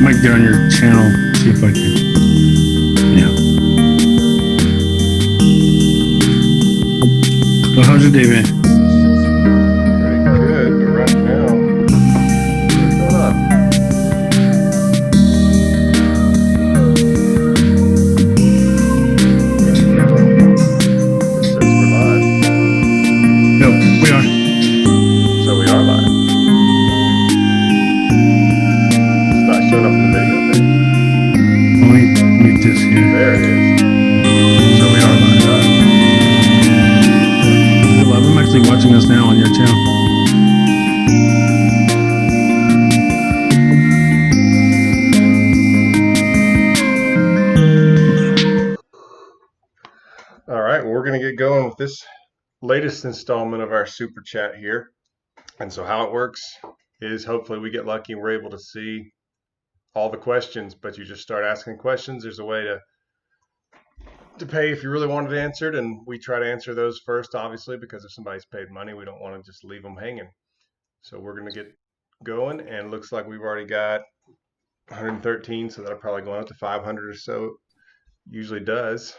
might get on your channel, see if I can. Yeah. So how's your day been? Pretty good, but right now, what's going on? It says we're live. Yep, we are. So we are live. It's not showing up in the video page. Let me make this here. There it is. So we are live. You're live. I'm actually watching us now on your channel. All right, well, we're going to get going with this latest installment of our super chat here. And so how it works is hopefully we get lucky and we're able to see all the questions, but you just start asking questions. There's a way to pay if you really wanted it answered, and we try to answer those first, obviously, because if somebody's paid money, we don't want to just leave them hanging. So we're going to get going, and it looks like we've already got 113, so that'll probably go up to 500 or so. Usually does.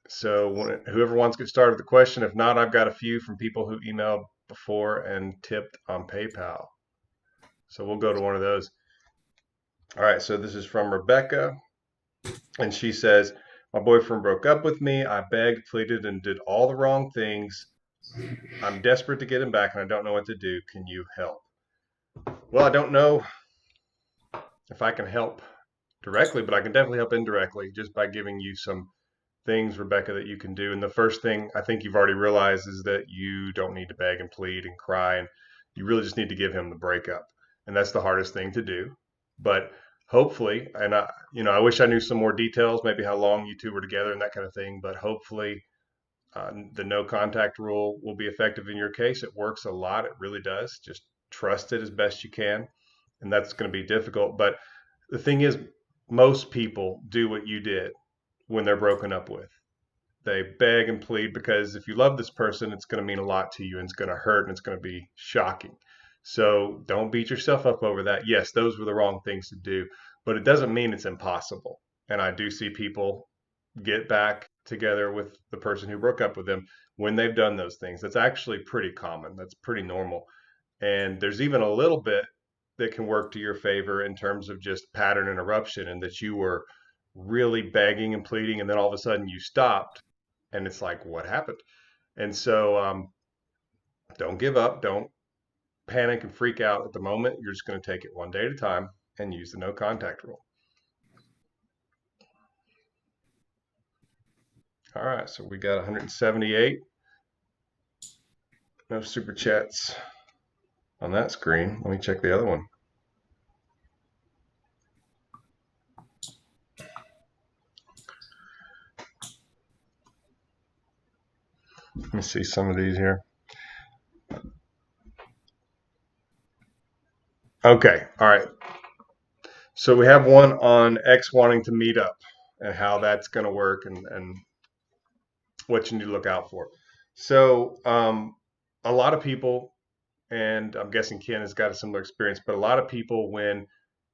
So whoever wants to get started with the question, if not, I've got a few from people who emailed before and tipped on PayPal. So we'll go to one of those. All right, so this is from Rebecca, and she says, my boyfriend broke up with me. I begged, pleaded, and did all the wrong things. I'm desperate to get him back, and I don't know what to do. Can you help? Well, I don't know if I can help directly, but I can definitely help indirectly just by giving you some things, Rebecca, that you can do. And the first thing I think you've already realized is that you don't need to beg and plead and cry, and you really just need to give him the breakup. And that's the hardest thing to do. But hopefully, and I wish I knew some more details, maybe how long you two were together and that kind of thing, but hopefully the no contact rule will be effective in your case. It works a lot. It really does. Just trust it as best you can. And that's going to be difficult. But the thing is, most people do what you did when they're broken up with. They beg and plead because if you love this person, it's going to mean a lot to you, and it's going to hurt, and it's going to be shocking. So don't beat yourself up over that. Yes, those were the wrong things to do, but it doesn't mean it's impossible. And I do see people get back together with the person who broke up with them when they've done those things. That's actually pretty common. That's pretty normal. And there's even a little bit that can work to your favor in terms of just pattern interruption, and that you were really begging and pleading, and then all of a sudden you stopped, and it's like, what happened? And so don't give up. Don't panic and freak out at the moment. You're just going to take it one day at a time and use the no contact rule. All right, so we got 178. No super chats on that screen. Let me check the other one. Let me see some of these here. Okay, all right. So we have one on X wanting to meet up and how that's going to work, and what you need to look out for. So a lot of people, and I'm guessing Ken has got a similar experience, but a lot of people, when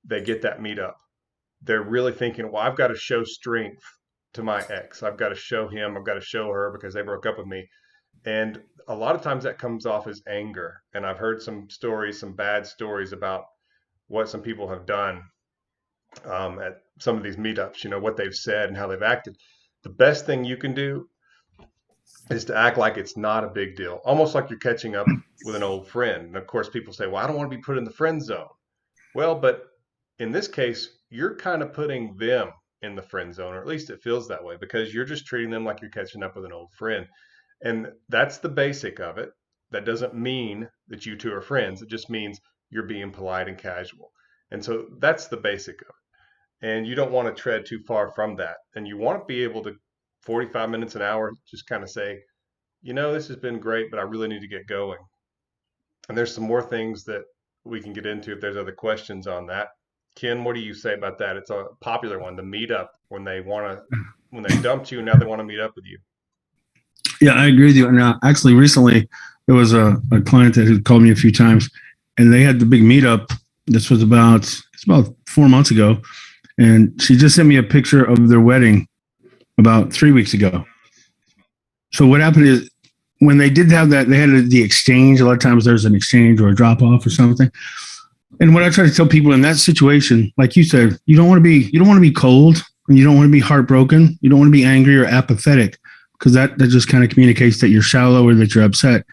they get that meetup, they're really thinking, well, I've got to show strength to my ex. I've got to show him, I've got to show her because they broke up with me. And a lot of times that comes off as anger. And I've heard some stories, some bad stories about what some people have done at some of these meetups, what they've said and how they've acted. The best thing you can do is to act like it's not a big deal, almost like you're catching up with an old friend. And of course, people say, well, I don't want to be put in the friend zone. Well, but in this case, you're kind of putting them in the friend zone, or at least it feels that way, because you're just treating them like you're catching up with an old friend. And that's the basic of it. That doesn't mean that you two are friends. It just means you're being polite and casual. And so that's the basic of it. And you don't want to tread too far from that. And you want to be able to 45 minutes, an hour, just kind of say, this has been great, but I really need to get going. And there's some more things that we can get into if there's other questions on that. Ken, what do you say about that? It's a popular one, the meetup, when they dumped you, now they want to meet up with you. Yeah, I agree with you. And actually, recently, there was a client that had called me a few times, and they had the big meetup. This was about It's about 4 months ago. And she just sent me a picture of their wedding about 3 weeks ago. So what happened is when they did have that, they had the exchange. A lot of times there's an exchange or a drop off or something. And what I try to tell people in that situation, like you said, you don't want to be cold, and you don't want to be heartbroken. You don't want to be angry or apathetic, because that just kind of communicates that you're shallow or that you're upset.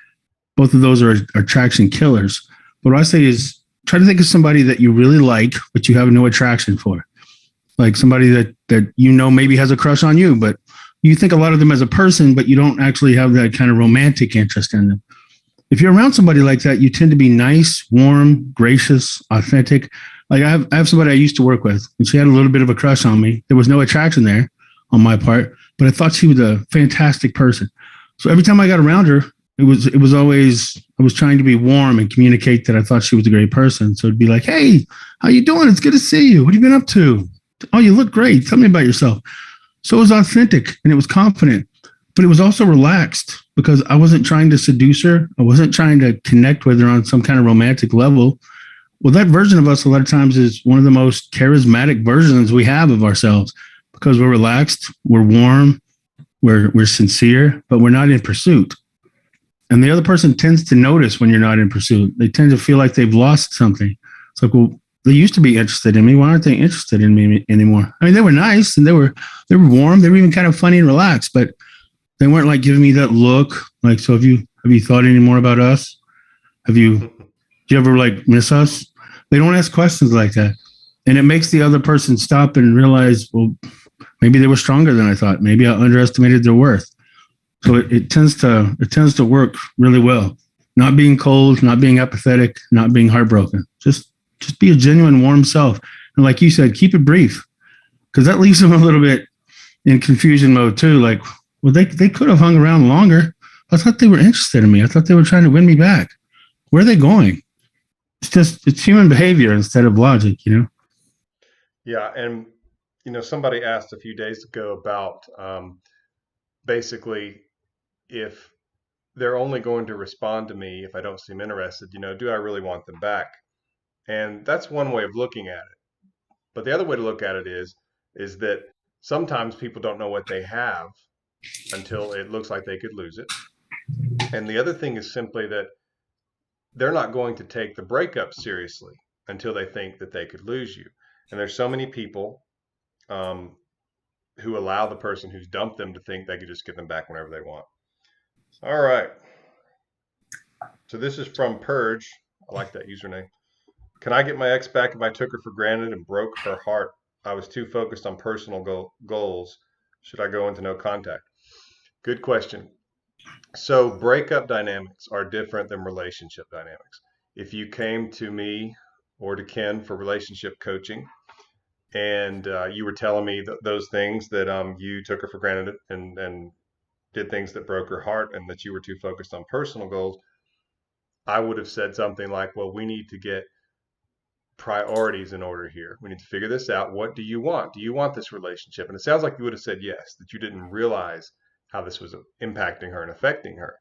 Both of those are attraction killers. But what I say is try to think of somebody that you really like, but you have no attraction for. Like somebody that maybe has a crush on you, but you think a lot of them as a person, but you don't actually have that kind of romantic interest in them. If you're around somebody like that, you tend to be nice, warm, gracious, authentic. Like I have somebody I used to work with, and she had a little bit of a crush on me. There was no attraction there on my part, but I thought she was a fantastic person. So every time I got around her, it was always, I was trying to be warm and communicate that I thought she was a great person. So it'd be like, hey, how you doing? It's good to see you. What have you been up to? Oh, you look great. Tell me about yourself. So it was authentic and it was confident, but it was also relaxed because I wasn't trying to seduce her. I wasn't trying to connect with her on some kind of romantic level. Well, that version of us a lot of times is one of the most charismatic versions we have of ourselves because we're relaxed, we're warm, we're sincere, but we're not in pursuit. And the other person tends to notice when you're not in pursuit. They tend to feel like they've lost something. It's like, well, they used to be interested in me. Why aren't they interested in me anymore? I mean, they were nice and they were warm. They were even kind of funny and relaxed, but they weren't like giving me that look. Like, so have you thought any more about us? Do you ever like miss us? They don't ask questions like that. And it makes the other person stop and realize, well, maybe they were stronger than I thought. Maybe I underestimated their worth. So it tends to work really well. Not being cold, not being apathetic, not being heartbroken. Just be a genuine, warm self. And like you said, keep it brief, because that leaves them a little bit in confusion mode too. Like, well, they could have hung around longer. I thought they were interested in me. I thought they were trying to win me back. Where are they going? It's human behavior instead of logic, you know? Yeah. And, somebody asked a few days ago about basically if they're only going to respond to me if I don't seem interested, do I really want them back? And that's one way of looking at it. But the other way to look at it is that sometimes people don't know what they have until it looks like they could lose it. And the other thing is simply that they're not going to take the breakup seriously until they think that they could lose you. And there's so many people who allow the person who's dumped them to think they could just get them back whenever they want. All right. So this is from Purge. I like that username. Can I get my ex back if I took her for granted and broke her heart? I was too focused on personal goals. Should I go into no contact? Good question. So breakup dynamics are different than relationship dynamics. If you came to me or to Ken for relationship coaching and you were telling me those things that you took her for granted and did things that broke her heart and that you were too focused on personal goals, I would have said something like, well, we need to get priorities in order here. We need to figure this out. What do you want? Do you want this relationship? And it sounds like you would have said yes, that you didn't realize how this was impacting her and affecting her.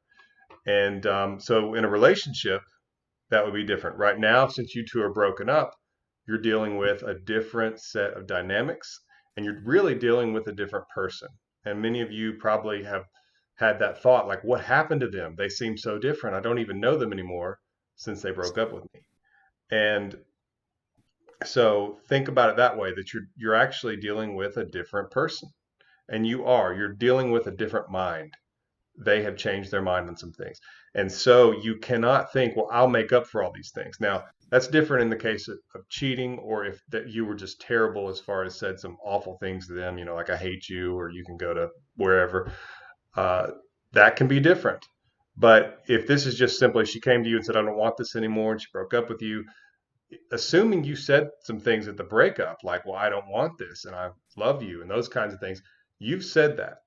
And so in a relationship, that would be different. Right now, since you two are broken up, you're dealing with a different set of dynamics and you're really dealing with a different person. And many of you probably have had that thought, like, what happened to them? They seem so different. I don't even know them anymore since they broke up with me. And so think about it that way, that you're actually dealing with a different person. And you're dealing with a different mind. They have changed their mind on some things. And so you cannot think, well, I'll make up for all these things. Now, that's different in the case of cheating, or if that you were just terrible as far as said some awful things to them, like I hate you, or you can go to wherever. That can be different. But if this is just simply she came to you and said, I don't want this anymore, and she broke up with you, assuming you said some things at the breakup, like, well, I don't want this and I love you and those kinds of things, you've said that.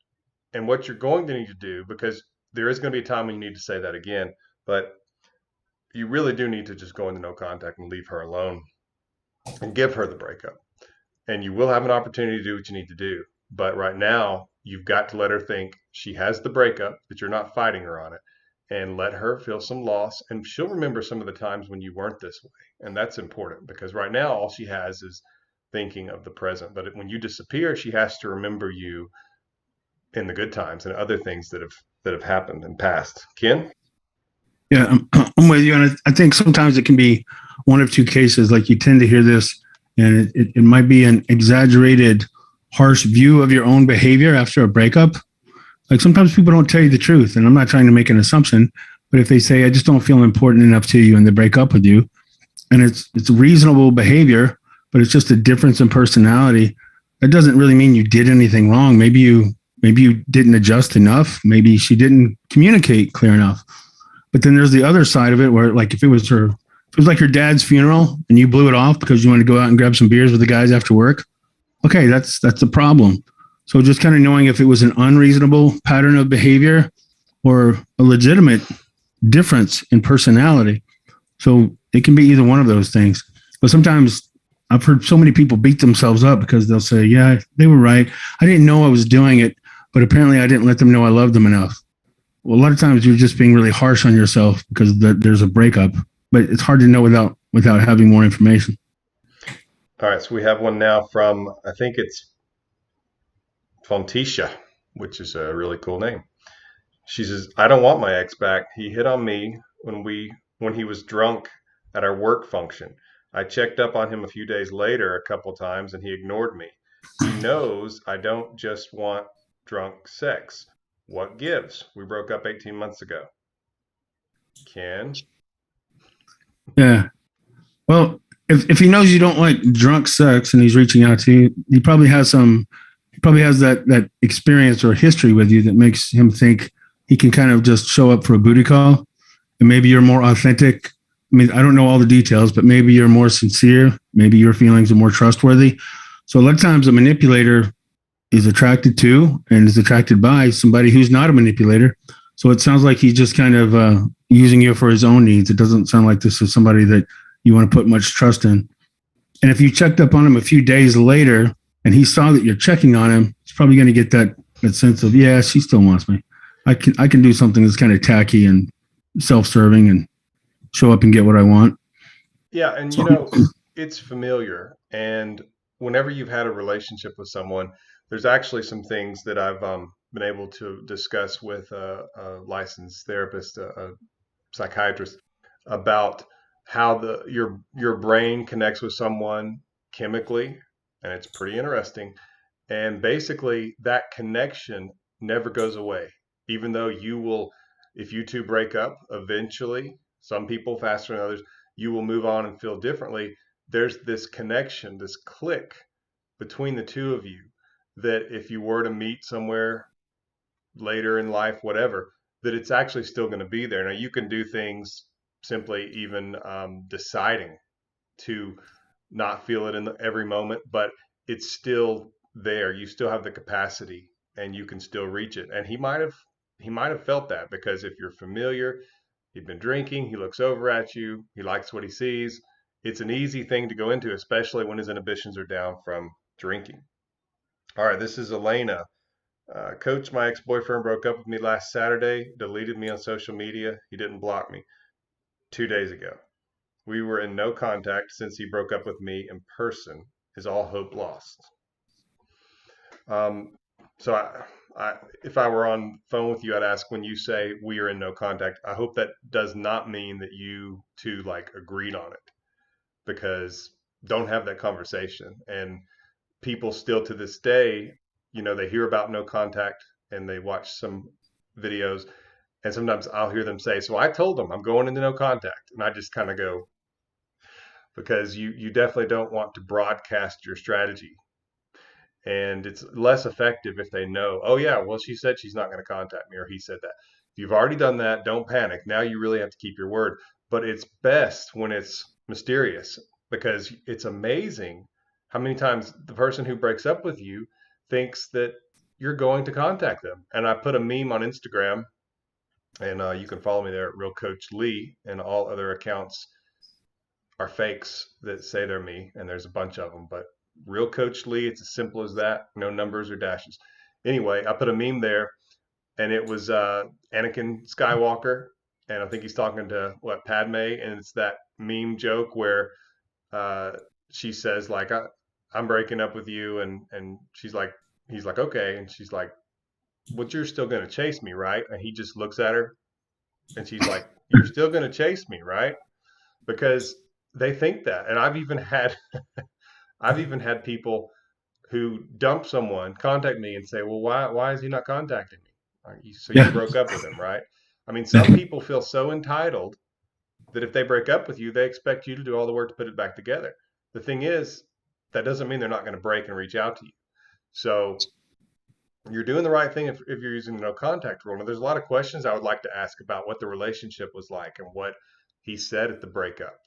And what you're going to need to do, because there is going to be a time when you need to say that again, but you really do need to just go into no contact and leave her alone and give her the breakup. And you will have an opportunity to do what you need to do. But right now, you've got to let her think she has the breakup, that you're not fighting her on it. and let her feel some loss. And she'll remember some of the times when you weren't this way. And that's important because right now, all she has is thinking of the present. But when you disappear, she has to remember you in the good times and other things that have happened and passed. Ken? Yeah, I'm with you. And I think sometimes it can be one of two cases. Like you tend to hear this, and it might be an exaggerated, harsh view of your own behavior after a breakup. Like sometimes people don't tell you the truth. And I'm not trying to make an assumption, but if they say, I just don't feel important enough to you and they break up with you, and it's reasonable behavior, but it's just a difference in personality, that doesn't really mean you did anything wrong. Maybe you didn't adjust enough. Maybe she didn't communicate clear enough. But then there's the other side of it where, like, if it was like your dad's funeral and you blew it off because you wanted to go out and grab some beers with the guys after work. Okay, that's the problem. So just kind of knowing if it was an unreasonable pattern of behavior or a legitimate difference in personality. So it can be either one of those things. But sometimes I've heard so many people beat themselves up because they'll say, yeah, they were right. I didn't know I was doing it, but apparently I didn't let them know I loved them enough. Well, a lot of times you're just being really harsh on yourself because there's a breakup, but it's hard to know without having more information. All right, so we have one now from, I think it's Fontisha, which is a really cool name. She says, I don't want my ex back. He hit on me when he was drunk at our work function. I checked up on him a few days later a couple times and he ignored me. He knows I don't just want drunk sex. What gives? We broke up 18 months ago. Ken? Yeah. Well, if he knows you don't like drunk sex and he's reaching out to you, he probably has that experience or history with you that makes him think he can kind of just show up for a booty call, and maybe you're more authentic. I mean, I don't know all the details, but maybe you're more sincere. Maybe your feelings are more trustworthy. So a lot of times a manipulator is attracted to and is attracted by somebody who's not a manipulator. So it sounds like he's just kind of using you for his own needs. It doesn't sound like this is somebody that you want to put much trust in. And if you checked up on him a few days later and he saw that you're checking on him, he's probably going to get that sense of, yeah, she still wants me. I can do something that's kind of tacky and self-serving and show up and get what I want. Yeah, and it's familiar. And whenever you've had a relationship with someone, there's actually some things that I've been able to discuss with a licensed therapist, a psychiatrist, about how your brain connects with someone chemically, and it's pretty interesting. And basically, that connection never goes away, even though if you two break up eventually, some people faster than others, you will move on and feel differently. There's this connection, this click between the two of you that if you were to meet somewhere later in life, whatever, that it's actually still going to be there. Now, you can do things simply even deciding to not feel it in every moment, but it's still there. You still have the capacity and you can still reach it. And he might have felt that because if you're familiar, he'd been drinking, he looks over at you, he likes what he sees. It's an easy thing to go into, especially when his inhibitions are down from drinking. All right, this is Elena. Coach, my ex-boyfriend broke up with me last Saturday, deleted me on social media. He didn't block me 2 days ago. We were in no contact since he broke up with me in person. Is all hope lost? Um, so if I were on phone with you, I'd ask, when you say we are in no contact, I hope that does not mean that you two like agreed on it, because don't have that conversation. And people still to this day, they hear about no contact and they watch some videos, and sometimes I'll hear them say, so I told them I'm going into no contact. And I just kind of go, because you definitely don't want to broadcast your strategy. And it's less effective if they know, oh yeah, well, she said she's not going to contact me, or he said that. If you've already done that, don't panic. Now you really have to keep your word. But it's best when it's mysterious, because it's amazing how many times the person who breaks up with you thinks that you're going to contact them. And I put a meme on Instagram, and you can follow me there at Real Coach Lee, and all other accounts are fakes that say they're me, and there's a bunch of them. But Real Coach Lee, it's as simple as that. No numbers or dashes. Anyway, I put a meme there, and it was Anakin Skywalker, and I think he's talking to what, Padme, and it's that meme joke where uh, she says like, I'm breaking up with you, and she's like, he's like, okay, and she's like, but you're still gonna chase me, right? And he just looks at her, and she's like, you're still gonna chase me, right? Because they think that, and I've even had people who dump someone contact me and say, well, why is he not contacting me? So you Yeah. broke up with him, right? I mean, some people feel so entitled that if they break up with you, they expect you to do all the work to put it back together. The thing is, that doesn't mean they're not going to break and reach out to you. So you're doing the right thing if you're using the no contact rule. Now, there's a lot of questions I would like to ask about what the relationship was like and what he said at the breakup,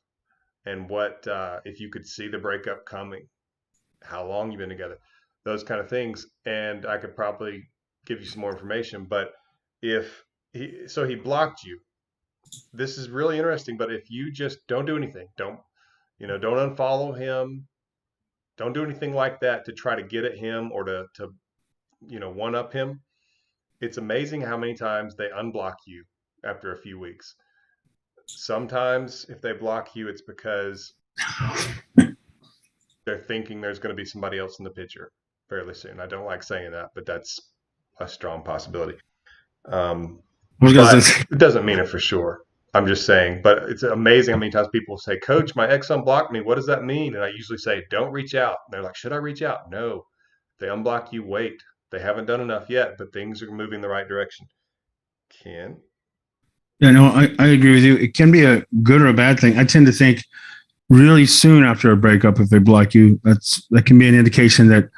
and what if you could see the breakup coming, how long you've been together, those kind of things. And I could probably give you some more information. But if he blocked you, this is really interesting. But if you just don't do anything, don't unfollow him, don't do anything like that to try to get at him or to one up him. It's amazing how many times they unblock you after a few weeks. Sometimes if they block you, it's because they're thinking there's going to be somebody else in the picture fairly soon. I don't like saying that, but that's a strong possibility. Um, I was gonna but say, it doesn't mean it for sure. I'm just saying, but it's amazing how many times people say, Coach, my ex unblocked me. What does that mean? And I usually say, don't reach out. And they're like, should I reach out? No. If they unblock you, wait. They haven't done enough yet, but things are moving the right direction. Ken? yeah, no, I agree with you. It can be a good or a bad thing. I tend to think really soon after a breakup, if they block you, that can be an indication that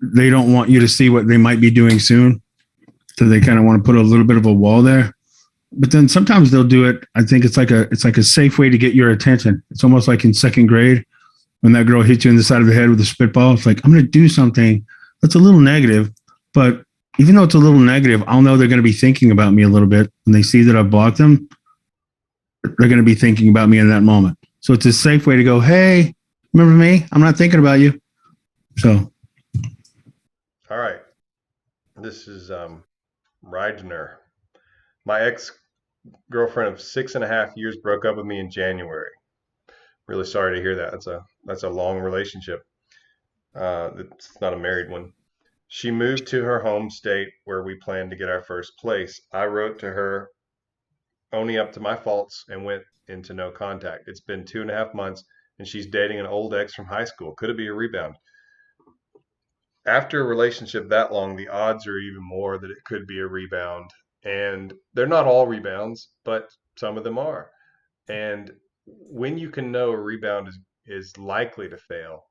they don't want you to see what they might be doing soon. So they kind of want to put a little bit of a wall there. But then sometimes they'll do it. I think it's like a safe way to get your attention. It's almost like in second grade when that girl hit you in the side of the head with a spitball. It's like, I'm going to do something that's a little negative, but even though it's a little negative, I'll know they're going to be thinking about me a little bit. When they see that I've blocked them, they're going to be thinking about me in that moment. So it's a safe way to go, hey, remember me? I'm not thinking about you. So, All right. This is Reidner. My ex girlfriend of 6.5 years broke up with me in January. Really sorry to hear that. That's a long relationship. It's not a married one. She moved to her home state where we planned to get our first place. I wrote to her owning up to my faults and went into no contact. It's been 2.5 months and she's dating an old ex from high school. Could it be a rebound? After a relationship that long, the odds are even more that it could be a rebound. And they're not all rebounds, but some of them are. And when you can know a rebound is likely to fail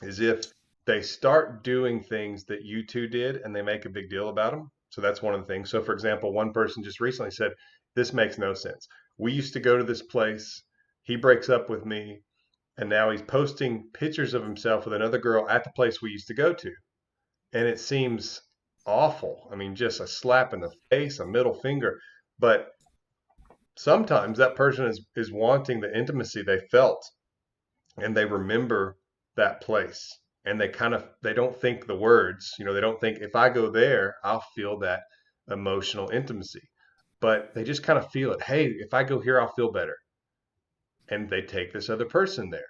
is if they start doing things that you two did and they make a big deal about them. So that's one of the things. So, for example, one person just recently said, this makes no sense. We used to go to this place. He breaks up with me. And now he's posting pictures of himself with another girl at the place we used to go to. And it seems awful. I mean, just a slap in the face, a middle finger. But sometimes that person is wanting the intimacy they felt and they remember that place and they don't think the words, they don't think if I go there I'll feel that emotional intimacy, but they just kind of feel it. Hey, if I go here I'll feel better, and they take this other person there,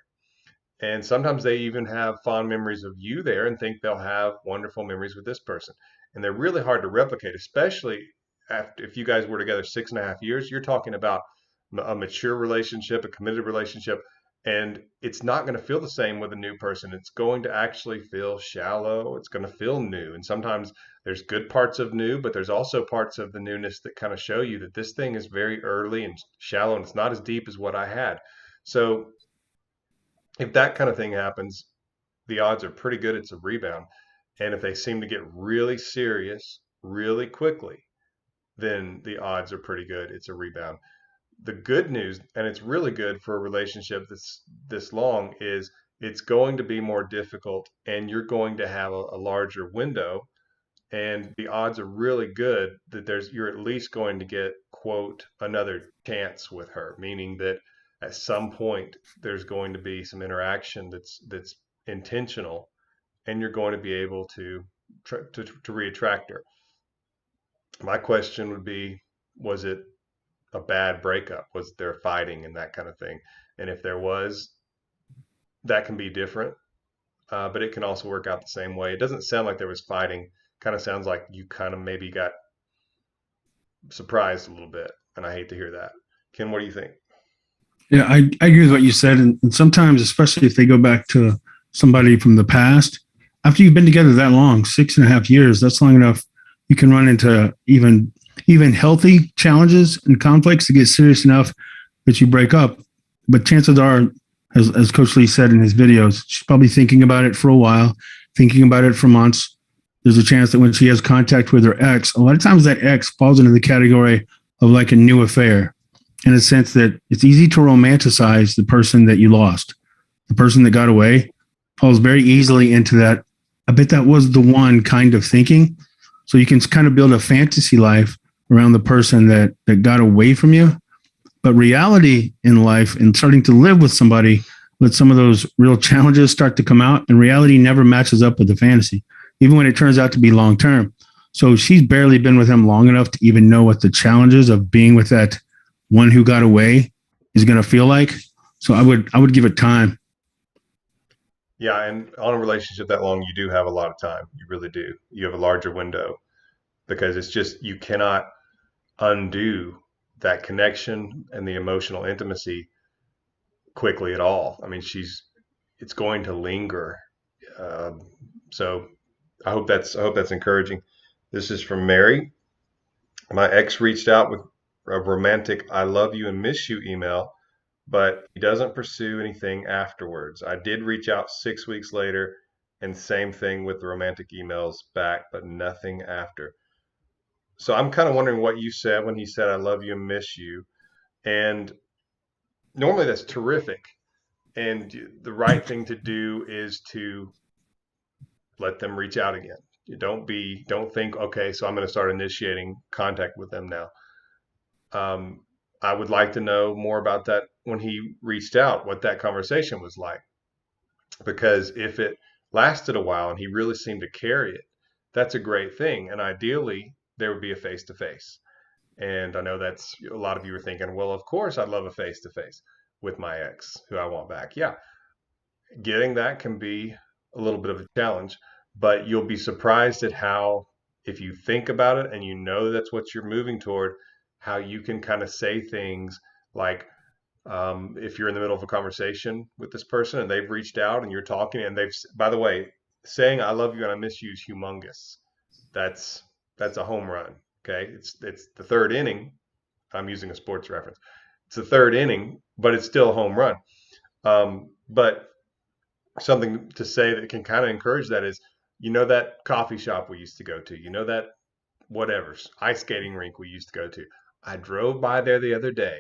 and sometimes they even have fond memories of you there and think they'll have wonderful memories with this person, and they're really hard to replicate, especially after, if you guys were together 6.5 years, you're talking about a mature relationship, a committed relationship, and it's not going to feel the same with a new person. It's going to actually feel shallow. It's going to feel new. And sometimes there's good parts of new, but there's also parts of the newness that kind of show you that this thing is very early and shallow and it's not as deep as what I had. So if that kind of thing happens, the odds are pretty good it's a rebound. And if they seem to get really serious really quickly, then the odds are pretty good it's a rebound. The good news, and it's really good for a relationship that's this long, is it's going to be more difficult and you're going to have a larger window, and the odds are really good that you're at least going to get, quote, another chance with her, meaning that at some point there's going to be some interaction that's intentional, and you're going to be able to reattract her. My question would be, was it a bad breakup? Was there fighting and that kind of thing? And if there was, that can be different, but it can also work out the same way. It doesn't sound like there was fighting. Kind of sounds like you kind of maybe got surprised a little bit, and I hate to hear that. Ken, what do you think? Yeah, I agree with what you said. And sometimes, especially if they go back to somebody from the past, after you've been together that long, 6.5 years, that's long enough. You can run into even healthy challenges and conflicts to get serious enough that you break up. But chances are, as Coach Lee said in his videos, she's probably thinking about it for a while, thinking about it for months. There's a chance that when she has contact with her ex, a lot of times that ex falls into the category of like a new affair, in a sense that it's easy to romanticize the person that you lost. The person that got away falls very easily into that. I bet that was the one kind of thinking. So you can kind of build a fantasy life around the person that got away from you. But reality in life and starting to live with somebody, let some of those real challenges start to come out, and reality never matches up with the fantasy, even when it turns out to be long term. So she's barely been with him long enough to even know what the challenges of being with that one who got away is going to feel like. So I would give it time. Yeah, and on a relationship that long, you do have a lot of time. You really do. You have a larger window because it's just you cannot undo that connection and the emotional intimacy quickly at all. I mean, it's going to linger. So I hope that's encouraging. This is from Mary. My ex reached out with a romantic "I love you and miss you" email, but he doesn't pursue anything afterwards. I did reach out 6 weeks later, and same thing with the romantic emails back, but nothing after. So I'm kind of wondering what you said when he said "I love you and miss you," and normally that's terrific. And the right thing to do is to let them reach out again. You don't think, okay, so I'm going to start initiating contact with them now. I would like to know more about that when he reached out, what that conversation was like. Because if it lasted a while and he really seemed to carry it, that's a great thing. And ideally, there would be a face to face. And I know that's a lot of you are thinking, well, of course, I'd love a face to face with my ex who I want back. Yeah, getting that can be a little bit of a challenge, but you'll be surprised at how, if you think about it and you know that's what you're moving toward, how you can kind of say things like, if you're in the middle of a conversation with this person and they've reached out and you're talking and by the way, saying "I love you and I miss you" is humongous. That's a home run. Okay. It's the third inning. I'm using a sports reference. It's the third inning, but it's still a home run. But something to say that can kind of encourage that is, that coffee shop we used to go to, that whatever ice skating rink we used to go to. I drove by there the other day,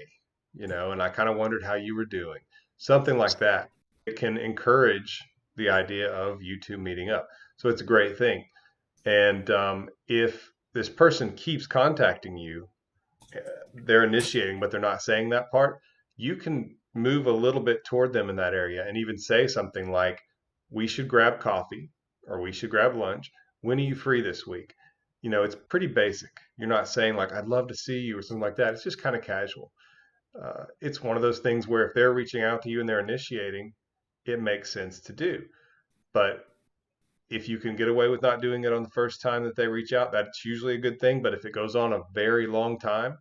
and I kind of wondered how you were doing. Something like that. It can encourage the idea of you two meeting up. So it's a great thing. And if this person keeps contacting you, they're initiating, but they're not saying that part, you can move a little bit toward them in that area and even say something like, "We should grab coffee," or "We should grab lunch. When are you free this week?" It's pretty basic. You're not saying like, "I'd love to see you" or something like that. It's just kind of casual. It's one of those things where if they're reaching out to you and they're initiating, it makes sense to do. But if you can get away with not doing it on the first time that they reach out, that's usually a good thing. But if it goes on a very long time,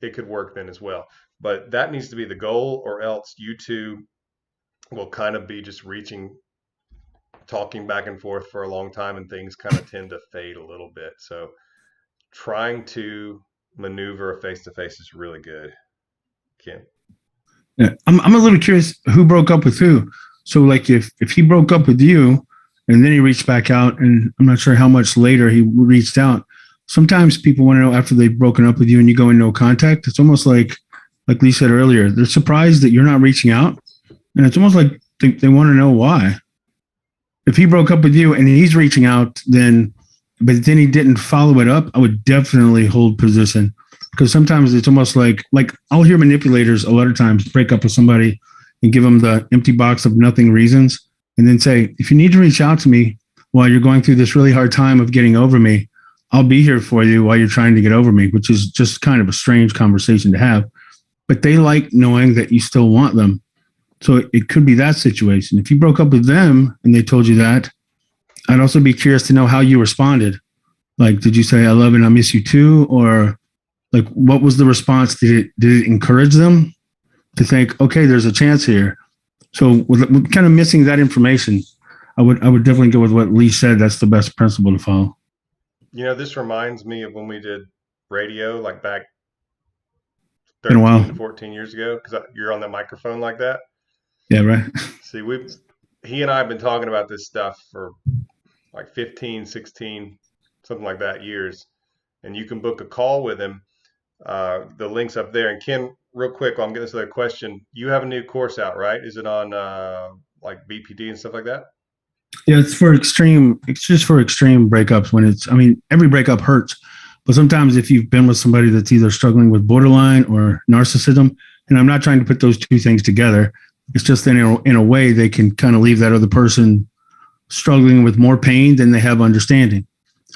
it could work then as well. But that needs to be the goal, or else you two will kind of be just talking back and forth for a long time, and things kind of tend to fade a little bit. So trying to maneuver a face-to-face is really good. Ken? Yeah, I'm a little curious who broke up with who. So like if he broke up with you and then he reached back out, and I'm not sure how much later he reached out. Sometimes people want to know after they've broken up with you and you go in no contact. It's almost like Lee said earlier, they're surprised that you're not reaching out. And it's almost like they want to know why. If he broke up with you and he's reaching out, but then he didn't follow it up, I would definitely hold position. Because sometimes it's almost like I'll hear manipulators a lot of times break up with somebody and give them the empty box of nothing reasons, and then say, "If you need to reach out to me while you're going through this really hard time of getting over me, I'll be here for you while you're trying to get over me, which is just kind of a strange conversation to have. But they like knowing that you still want them. So it could be that situation. If you broke up with them and they told you that, I'd also be curious to know how you responded. Like, did you say "I love and I miss you too," or like, what was the response? Did it encourage them to think, okay, there's a chance here? So with kind of missing that information, I would definitely go with what Lee said. That's the best principle to follow. This reminds me of when we did radio, like back Been a while. 13 to 14 years ago, because you're on that microphone like that. Yeah, right. See, he and I have been talking about this stuff for like 15, 16, something like that years. And you can book a call with him. The link's up there. And Ken, real quick, while I'm getting this other question, you have a new course out, right? Is it on like BPD and stuff like that? Yeah, it's for extreme. It's just for extreme breakups. When it's, I mean, every breakup hurts, but sometimes if you've been with somebody that's either struggling with borderline or narcissism, and I'm not trying to put those two things together. It's just in a way they can kind of leave that other person struggling with more pain than they have understanding.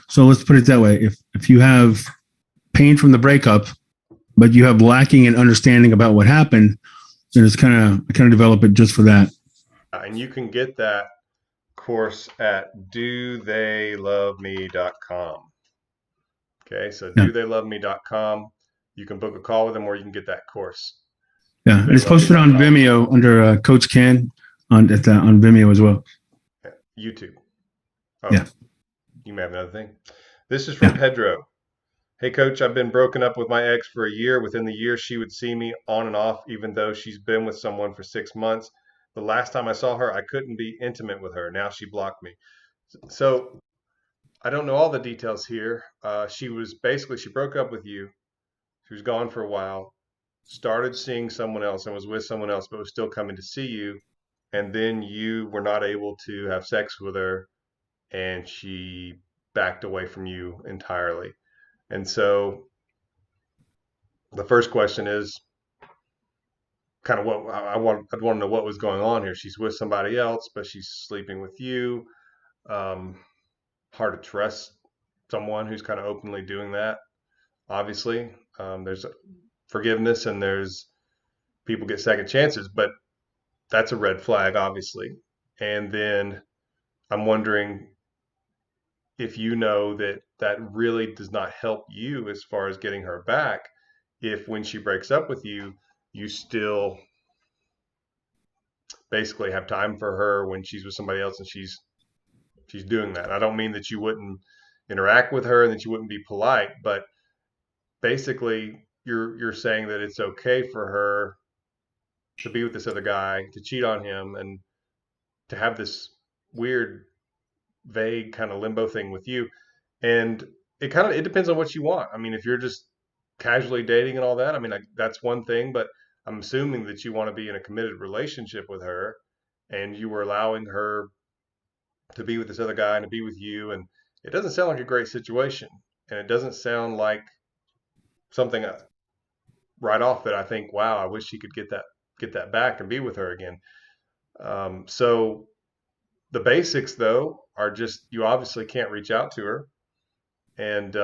So let's put it that way: if you have pain from the breakup, but you have lacking in understanding about what happened, then it's kind of develop it just for that. And you can get that course at dotheyloveme.com. Okay, so Yeah. dotheyloveme.com. You can book a call with them, or you can get that course. Yeah, and it's posted on Vimeo under Coach Ken on Vimeo as well. YouTube. Oh, yeah. You may have another thing. This is from Pedro. Hey, Coach, I've been broken up with my ex for a year. Within the year, she would see me on and off, even though she's been with someone for 6 months. The last time I saw her, I couldn't be intimate with her. Now she blocked me. So I don't know all the details here. She broke up with you. She was gone for a while, started seeing someone else and was with someone else, but was still coming to see you. And then you were not able to have sex with her, and she backed away from you entirely. And so the first question is kind of what I'd want to know what was going on here. She's with somebody else, but she's sleeping with you. Um, Hard to trust someone who's kind of openly doing that. Obviously, there's forgiveness and there's people get second chances, but that's a red flag, obviously. And then I'm wondering if you know that that really does not help you as far as getting her back, if when she breaks up with you, you still basically have time for her when she's with somebody else and she's doing that. I don't mean that you wouldn't interact with her and that you wouldn't be polite, but basically you're saying that it's okay for her to be with this other guy, to cheat on him, and to have this weird, vague kind of limbo thing with you. And it depends on what you want. I mean, if you're just casually dating and all that, I mean, that's one thing, but I'm assuming that you want to be in a committed relationship with her, and you were allowing her to be with this other guy and to be with you, and it doesn't sound like a great situation, and it doesn't sound like something right off that I think, wow, I wish he could get that back and be with her again. So the basics though are just, you obviously can't reach out to her, and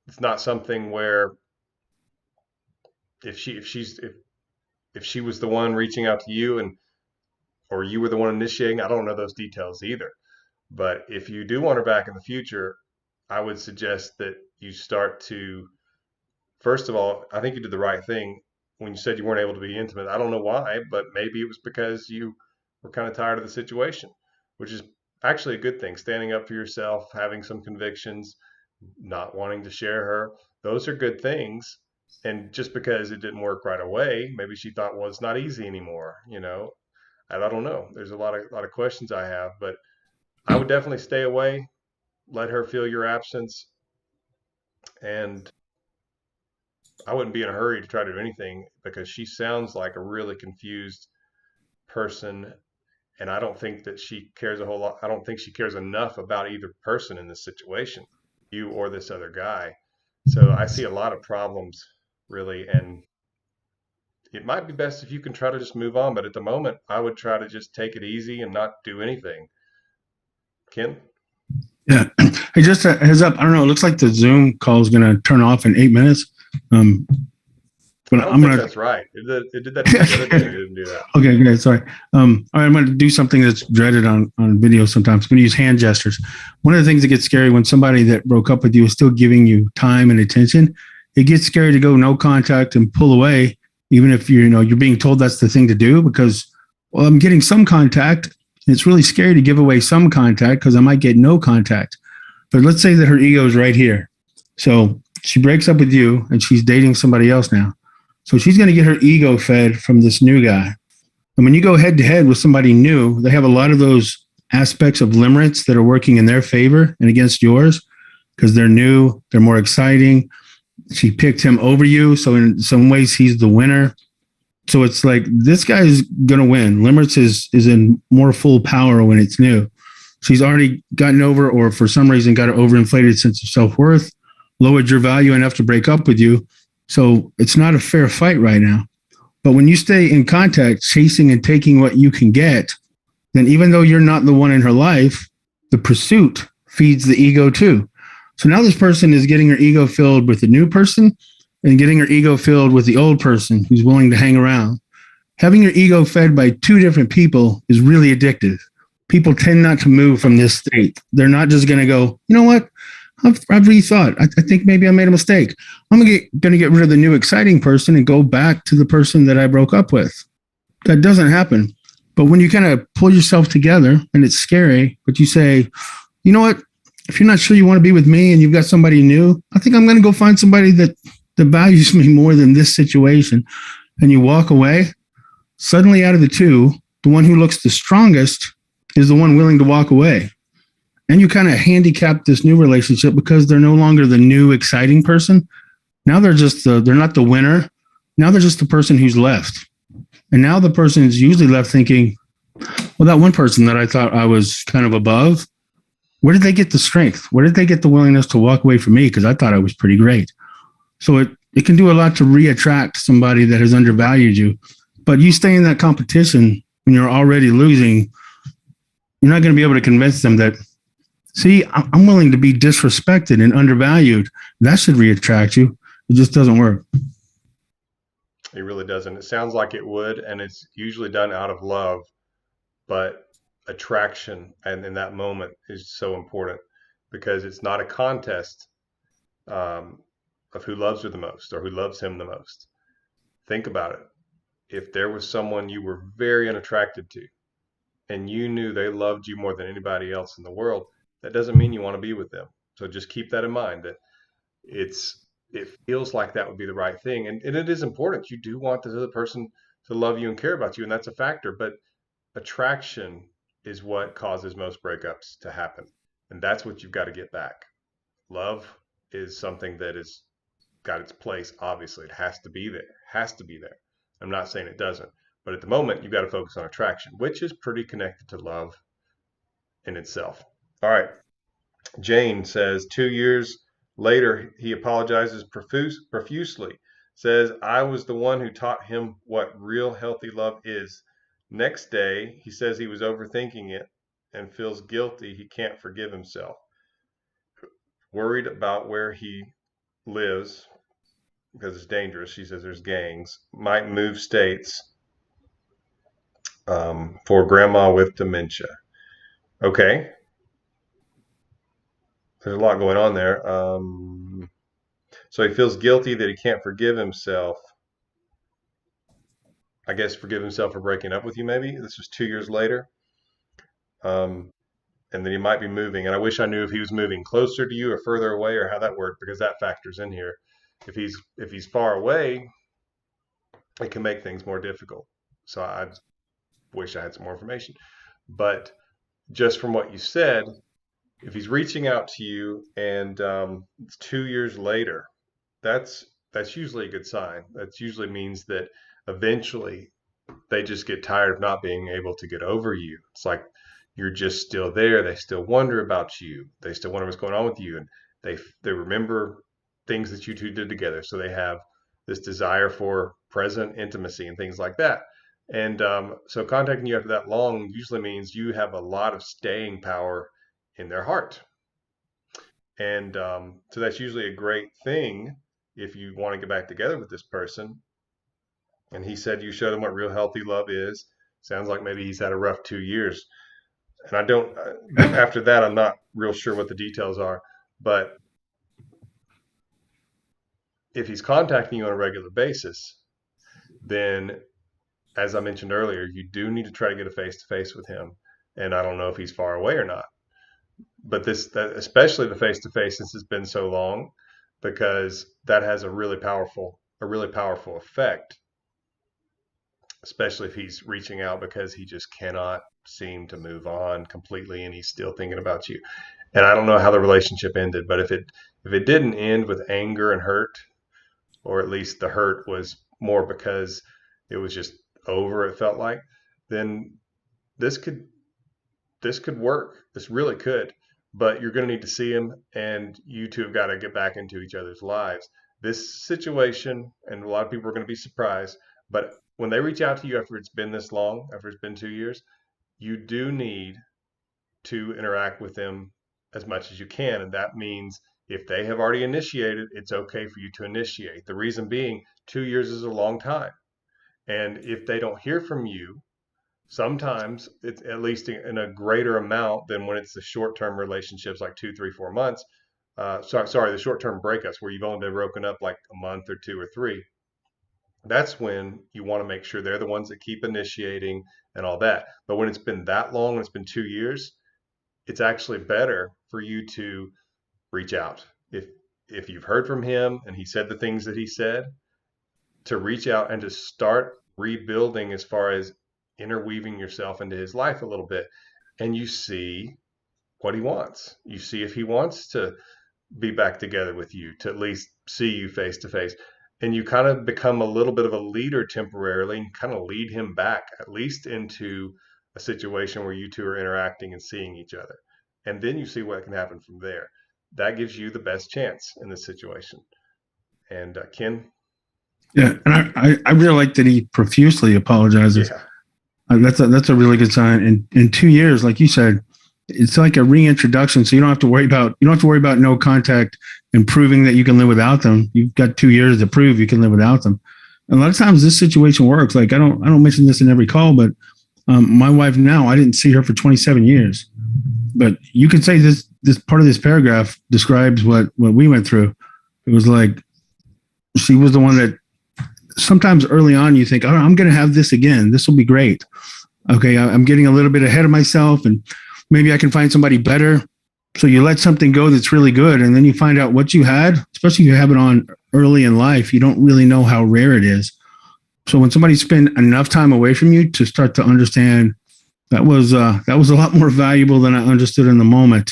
it's not something where if she was the one reaching out to you, and or you were the one initiating, I don't know those details either. But if you do want her back in the future, I would suggest that you start to, first of all, I think you did the right thing when you said you weren't able to be intimate. I don't know why, but maybe it was because you were kind of tired of the situation, which is actually a good thing. Standing up for yourself, having some convictions, not wanting to share her, those are good things. And just because it didn't work right away, maybe she thought, well, it's not easy anymore, And I don't know. There's a lot of questions I have, but I would definitely stay away, let her feel your absence, and I wouldn't be in a hurry to try to do anything because she sounds like a really confused person, and I don't think that she cares a whole lot. I don't think she cares enough about either person in this situation, you or this other guy. So I see a lot of problems really, and it might be best if you can try to just move on, but at the moment I would try to just take it easy and not do anything. Ken? Yeah. Hey, just a heads up. I don't know. It looks like the Zoom call is going to turn off in 8 minutes. Um, but I don't I'm think going to. that's right. It did that to me the other day, and it didn't do that. Okay, great. Sorry. All right, I'm going to do something that's dreaded on video sometimes. I'm going to use hand gestures. One of the things that gets scary when somebody that broke up with you is still giving you time and attention, it gets scary to go no contact and pull away, even if you're being told that's the thing to do because, well, I'm getting some contact. It's really scary to give away some contact because I might get no contact. But let's say that her ego is right here. So she breaks up with you and she's dating somebody else now. So she's going to get her ego fed from this new guy. And when you go head to head with somebody new, they have a lot of those aspects of limerence that are working in their favor and against yours because they're new, they're more exciting. She picked him over you. So in some ways, he's the winner. So it's like this guy is going to win. Limerence is in more full power when it's new. She's already gotten over, or for some reason, got an overinflated sense of self worth, lowered your value enough to break up with you. So it's not a fair fight right now. But when you stay in contact, chasing and taking what you can get, then even though you're not the one in her life, the pursuit feeds the ego too. So now this person is getting her ego filled with the new person and getting her ego filled with the old person who's willing to hang around. Having your ego fed by two different people is really addictive. People tend not to move from this state. They're not just going to go, you know what? I've rethought. I think maybe I made a mistake. I'm going to get rid of the new exciting person and go back to the person that I broke up with. That doesn't happen. But when you kind of pull yourself together and it's scary, but you say, you know what? If you're not sure you want to be with me and you've got somebody new, I think I'm going to go find somebody that values me more than this situation. And you walk away. Suddenly, out of the two, the one who looks the strongest is the one willing to walk away. And you kind of handicap this new relationship because they're no longer the new exciting person. Now they're not the winner. Now they're just the person who's left. And now the person is usually left thinking, well, that one person that I thought I was kind of above, where did they get the strength? Where did they get the willingness to walk away from me? Because I thought I was pretty great. So it can do a lot to reattract somebody that has undervalued you. But you stay in that competition when you're already losing, you're not going to be able to convince them that, see, I'm willing to be disrespected and undervalued. That should reattract you. It just doesn't work. It really doesn't. It sounds like it would, and it's usually done out of love, but attraction and in that moment is so important because it's not a contest of who loves her the most or who loves him the most. Think about it. If there was someone you were very unattracted to and you knew they loved you more than anybody else in the world, that doesn't mean you want to be with them. So just keep that in mind that it feels like that would be the right thing. And it is important. You do want the other person to love you and care about you, and that's a factor. But attraction is what causes most breakups to happen. And that's what you've got to get back. Love is something that is got its place. Obviously, it has to be there. Has to be there. I'm not saying it doesn't. But at the moment, you've got to focus on attraction, which is pretty connected to love in itself. All right. Jane says 2 years later, he apologizes profusely. Says, I was the one who taught him what real healthy love is. Next day, he says he was overthinking it and feels guilty he can't forgive himself. Worried about where he lives because it's dangerous. She says there's gangs. Might move states for grandma with dementia. Okay. There's a lot going on there. So he feels guilty that he can't forgive himself. I guess forgive himself for breaking up with you, maybe. This was 2 years later. Um, and then he might be moving. And I wish I knew if he was moving closer to you or further away or how that worked because that factors in here. If he's far away, it can make things more difficult. So I wish I had some more information. But just from what you said, if he's reaching out to you and it's 2 years later, that's usually a good sign. That usually means that eventually they just get tired of not being able to get over you. It's like you're just still there. They still wonder about you. They still wonder what's going on with you, and they remember things that you two did together. So they have this desire for present intimacy and things like that. And so contacting you after that long usually means you have a lot of staying power in their heart. And so that's usually a great thing if you want to get back together with this person. And he said you showed him what real healthy love is. Sounds like maybe he's had a rough 2 years. And I don't, after that, I'm not real sure what the details are. But if he's contacting you on a regular basis, then as I mentioned earlier, you do need to try to get a face to face with him. And I don't know if he's far away or not. But especially the face to face, since it's been so long, because that has a really powerful effect, especially if he's reaching out because he just cannot seem to move on completely and he's still thinking about you. And I don't know how the relationship ended, but if it didn't end with anger and hurt, or at least the hurt was more because it was just over, it felt like, then this could work. This really could. But you're going to need to see him, and you two have got to get back into each other's lives. This situation, and a lot of people are going to be surprised, but when they reach out to you after it's been this long, after it's been 2 years, you do need to interact with them as much as you can. And that means if they have already initiated, it's okay for you to initiate. The reason being, 2 years is a long time. And if they don't hear from you, sometimes it's at least in a greater amount than when it's the short-term relationships like 2, 3, 4 months. Sorry, the short-term breakups where you've only been broken up like a month or 2 or 3. That's when you want to make sure they're the ones that keep initiating and all that. But when it's been that long, it's been 2 years, it's actually better for you to reach out. If you've heard from him and he said the things that he said, to reach out and to start rebuilding as far as interweaving yourself into his life a little bit, and you see what he wants. You see if he wants to be back together with you, to at least see you face to face, and you kind of become a little bit of a leader temporarily and kind of lead him back at least into a situation where you two are interacting and seeing each other, and then you see what can happen from there. That gives you the best chance in this situation. And Ken? Yeah, and I really like that he profusely apologizes. Yeah. That's a really good sign. In 2 years, like you said, it's like a reintroduction. So you don't have to worry about no contact and proving that you can live without them. You've got 2 years to prove you can live without them. And a lot of times this situation works. Like I don't mention this in every call, but my wife now, I didn't see her for 27 years. But you could say this part of this paragraph describes what we went through. It was like she was the one that sometimes early on you think, oh, I'm going to have this again. This will be great. Okay, I'm getting a little bit ahead of myself and maybe I can find somebody better. So you let something go that's really good, and then you find out what you had, especially if you have it on early in life, you don't really know how rare it is. So when somebody spent enough time away from you to start to understand that was a lot more valuable than I understood in the moment,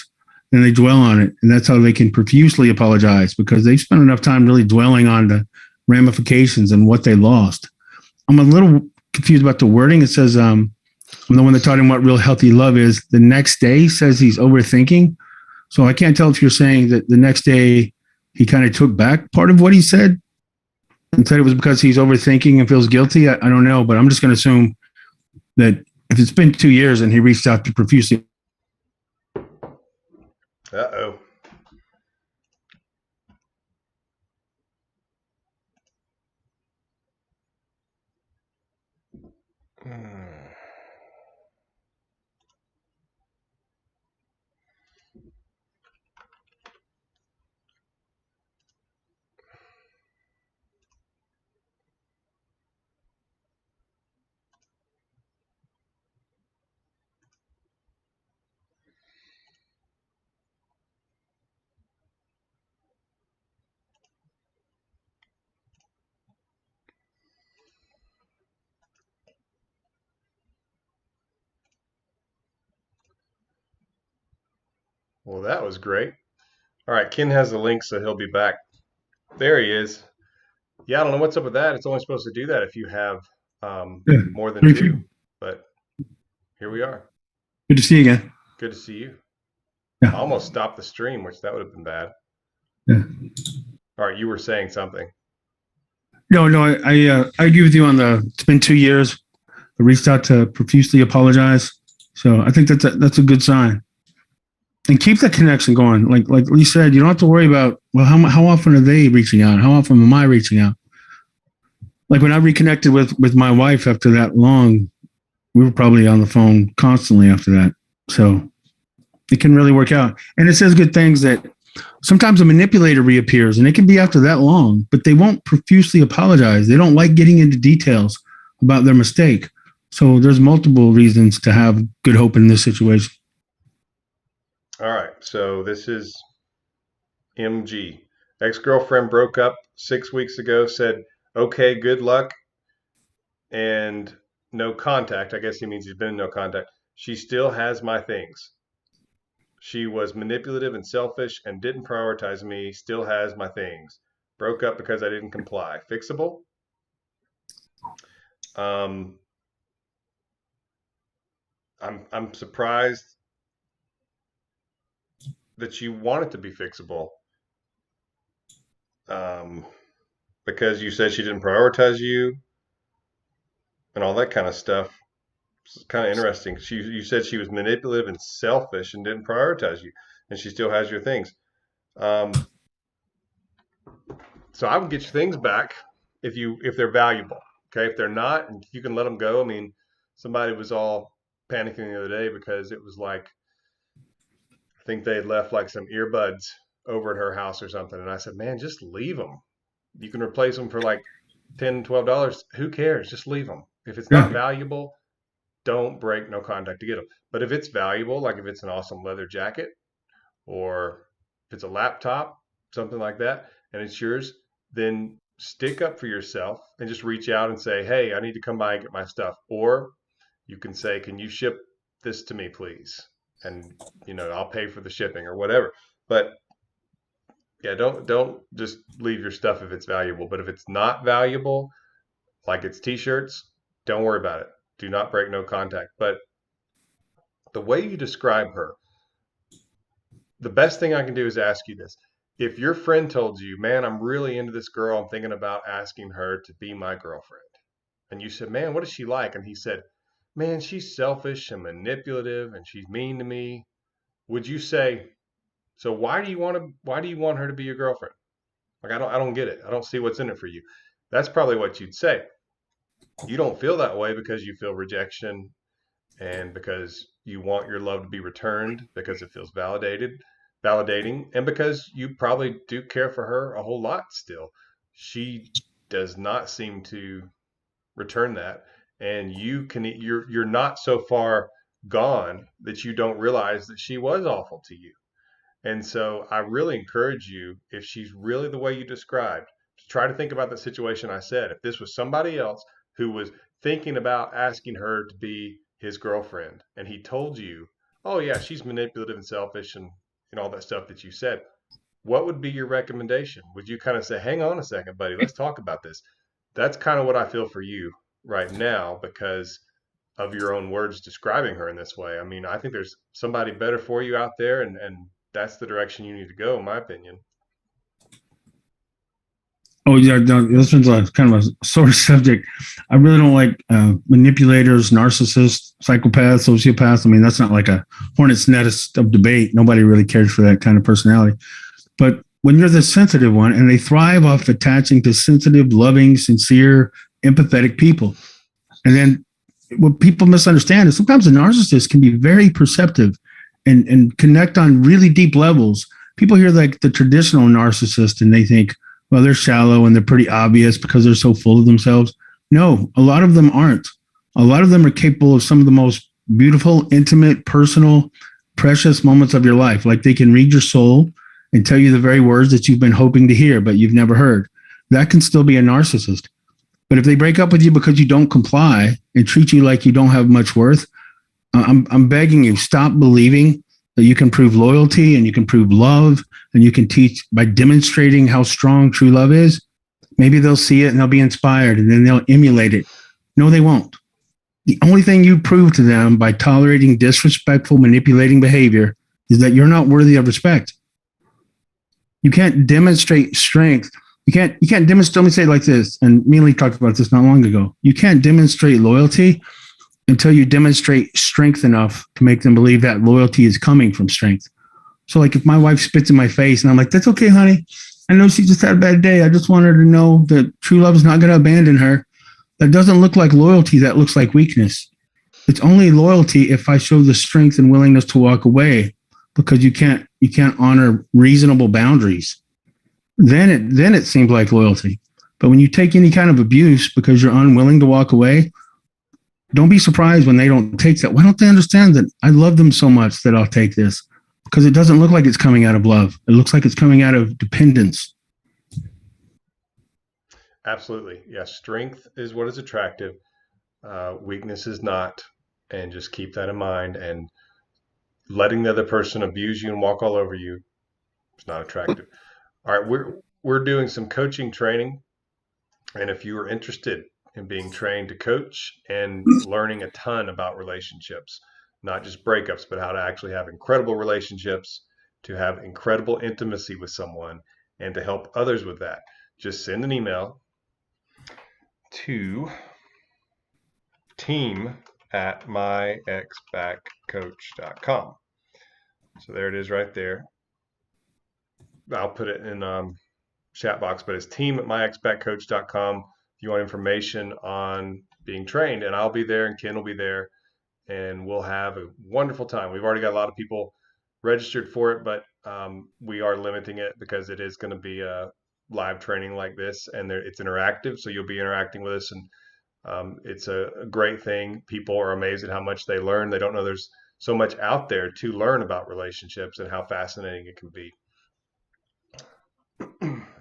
then they dwell on it. And that's how they can profusely apologize, because they've spent enough time really dwelling on the ramifications and what they lost. I'm a little confused about the wording. It says, I'm the one that taught him what real healthy love is. The next day says he's overthinking. So I can't tell if you're saying that the next day he kind of took back part of what he said and said it was because he's overthinking and feels guilty. I don't know, but I'm just going to assume that if it's been 2 years and he reached out to profusely. Uh-oh. Well, that was great. All right, Ken has the link, so he'll be back. There he is. Yeah, I don't know what's up with that. It's only supposed to do that if you have more than two. But here we are. Good to see you again. Good to see you. Yeah. I almost stopped the stream, which that would have been bad. Yeah. All right, you were saying something. No, I agree with you on it's been 2 years. I reached out to profusely apologize. So I think that's a good sign. And keep the connection going. Like you said, you don't have to worry about, well, how often are they reaching out? How often am I reaching out? Like when I reconnected with my wife after that long, we were probably on the phone constantly after that. So it can really work out. And it says good things that sometimes a manipulator reappears, and it can be after that long, but they won't profusely apologize. They don't like getting into details about their mistake. So there's multiple reasons to have good hope in this situation. All right. So this is MG. Ex-girlfriend broke up 6 weeks ago, said, okay, good luck, and no contact. I guess he means he's been in no contact. She still has my things. She was manipulative and selfish and didn't prioritize me, still has my things. Broke up because I didn't comply. Fixable? I'm surprised that you want it to be fixable. Because you said she didn't prioritize you and all that kind of stuff. It's kind of interesting. You said she was manipulative and selfish and didn't prioritize you, and she still has your things. So I would get your things back if they're valuable. Okay, if they're not, and you can let them go. I mean, somebody was all panicking the other day because it was like, I think they had left like some earbuds over at her house or something, and I said, man, just leave them. You can replace them for like $10, $12. Who cares? Just leave them. If it's not valuable, don't break no contact to get them. But if it's valuable, like if it's an awesome leather jacket or if it's a laptop, something like that, and it's yours, then stick up for yourself and just reach out and say, hey, I need to come by and get my stuff. Or you can say, can you ship this to me, please? And, I'll pay for the shipping or whatever. But yeah, don't just leave your stuff if it's valuable. But if it's not valuable, like it's t-shirts, don't worry about it. Do not break no contact. But the way you describe her, the best thing I can do is ask you this. If your friend told you, man, I'm really into this girl, I'm thinking about asking her to be my girlfriend. And you said, man, what is she like? And he said, man, she's selfish and manipulative and she's mean to me. Would you say, so why do you want her to be your girlfriend? Like, I don't get it. I don't see what's in it for you. That's probably what you'd say. You don't feel that way because you feel rejection and because you want your love to be returned because it feels validating, and because you probably do care for her a whole lot still. She does not seem to return that, and you're not so far gone that you don't realize that she was awful to you. And so I really encourage you, if she's really the way you described, to try to think about the situation I said. If this was somebody else who was thinking about asking her to be his girlfriend, and he told you, oh yeah, she's manipulative and selfish and all that stuff that you said, what would be your recommendation? Would you kind of say, hang on a second, buddy, let's talk about this? That's kind of what I feel for you right now because of your own words describing her in this way. I mean, I think there's somebody better for you out there, and that's the direction you need to go, in my opinion. Oh yeah, no, this one's kind of a sore subject. I really don't like manipulators, narcissists, psychopaths, sociopaths. I mean, that's not like a hornet's nest of debate. Nobody really cares for that kind of personality. But when you're the sensitive one, and they thrive off attaching to sensitive, loving, sincere, empathetic people, and then what people misunderstand is sometimes a narcissist can be very perceptive and connect on really deep levels. People hear like the traditional narcissist and they think, well, they're shallow and they're pretty obvious because they're so full of themselves. No, a lot of them aren't. A lot of them are capable of some of the most beautiful, intimate, personal, precious moments of your life. Like they can read your soul and tell you the very words that you've been hoping to hear, but you've never heard. That can still be a narcissist. But if they break up with you because you don't comply and treat you like you don't have much worth, I'm begging you, stop believing that you can prove loyalty and you can prove love and you can teach by demonstrating how strong true love is. Maybe they'll see it and they'll be inspired and then they'll emulate it. No, they won't. The only thing you prove to them by tolerating disrespectful, manipulating behavior is that you're not worthy of respect. You can't demonstrate strength. You can't demonstrate, let me say it like this, and me and Lee talked about this not long ago. You can't demonstrate loyalty until you demonstrate strength enough to make them believe that loyalty is coming from strength. So like if my wife spits in my face and I'm like, that's okay, honey. I know she just had a bad day. I just want her to know that true love is not going to abandon her. That doesn't look like loyalty. That looks like weakness. It's only loyalty if I show the strength and willingness to walk away, because you can't honor reasonable boundaries. Then it seems like loyalty. But when you take any kind of abuse because you're unwilling to walk away, don't be surprised when they don't take that. Why don't they understand that I love them so much that I'll take this? Because it doesn't look like it's coming out of love. It looks like it's coming out of dependence. Absolutely. Yeah. Strength is what is attractive. Weakness is not. And just keep that in mind. And letting the other person abuse you and walk all over you is not attractive. All right. We're doing some coaching training. And if you are interested in being trained to coach and learning a ton about relationships, not just breakups, but how to actually have incredible relationships, to have incredible intimacy with someone, and to help others with that, just send an email to team@myexbackcoach.com. So there it is right there. I'll put it in chat box, but it's team@myexbackcoach.com. If you want information on being trained, and I'll be there and Ken will be there, and we'll have a wonderful time. We've already got a lot of people registered for it, but we are limiting it because it is going to be a live training like this, and it's interactive, so you'll be interacting with us, and it's a great thing. People are amazed at how much they learn. They don't know there's so much out there to learn about relationships and how fascinating it can be.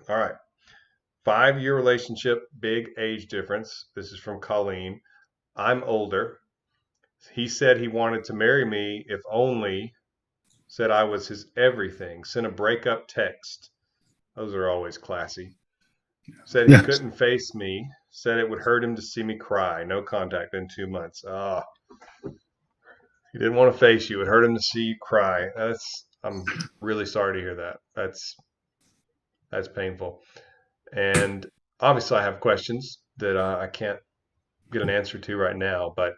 All right. 5-year relationship, big age difference. This is from Colleen. I'm older. He said he wanted to marry me if only, said I was his everything. Sent a breakup text. Those are always classy. Said he Yes. couldn't face me. Said it would hurt him to see me cry. No contact in 2 months. He didn't want to face you. It hurt him to see you cry. I'm really sorry to hear that. That's painful. And obviously, I have questions that I can't get an answer to right now. But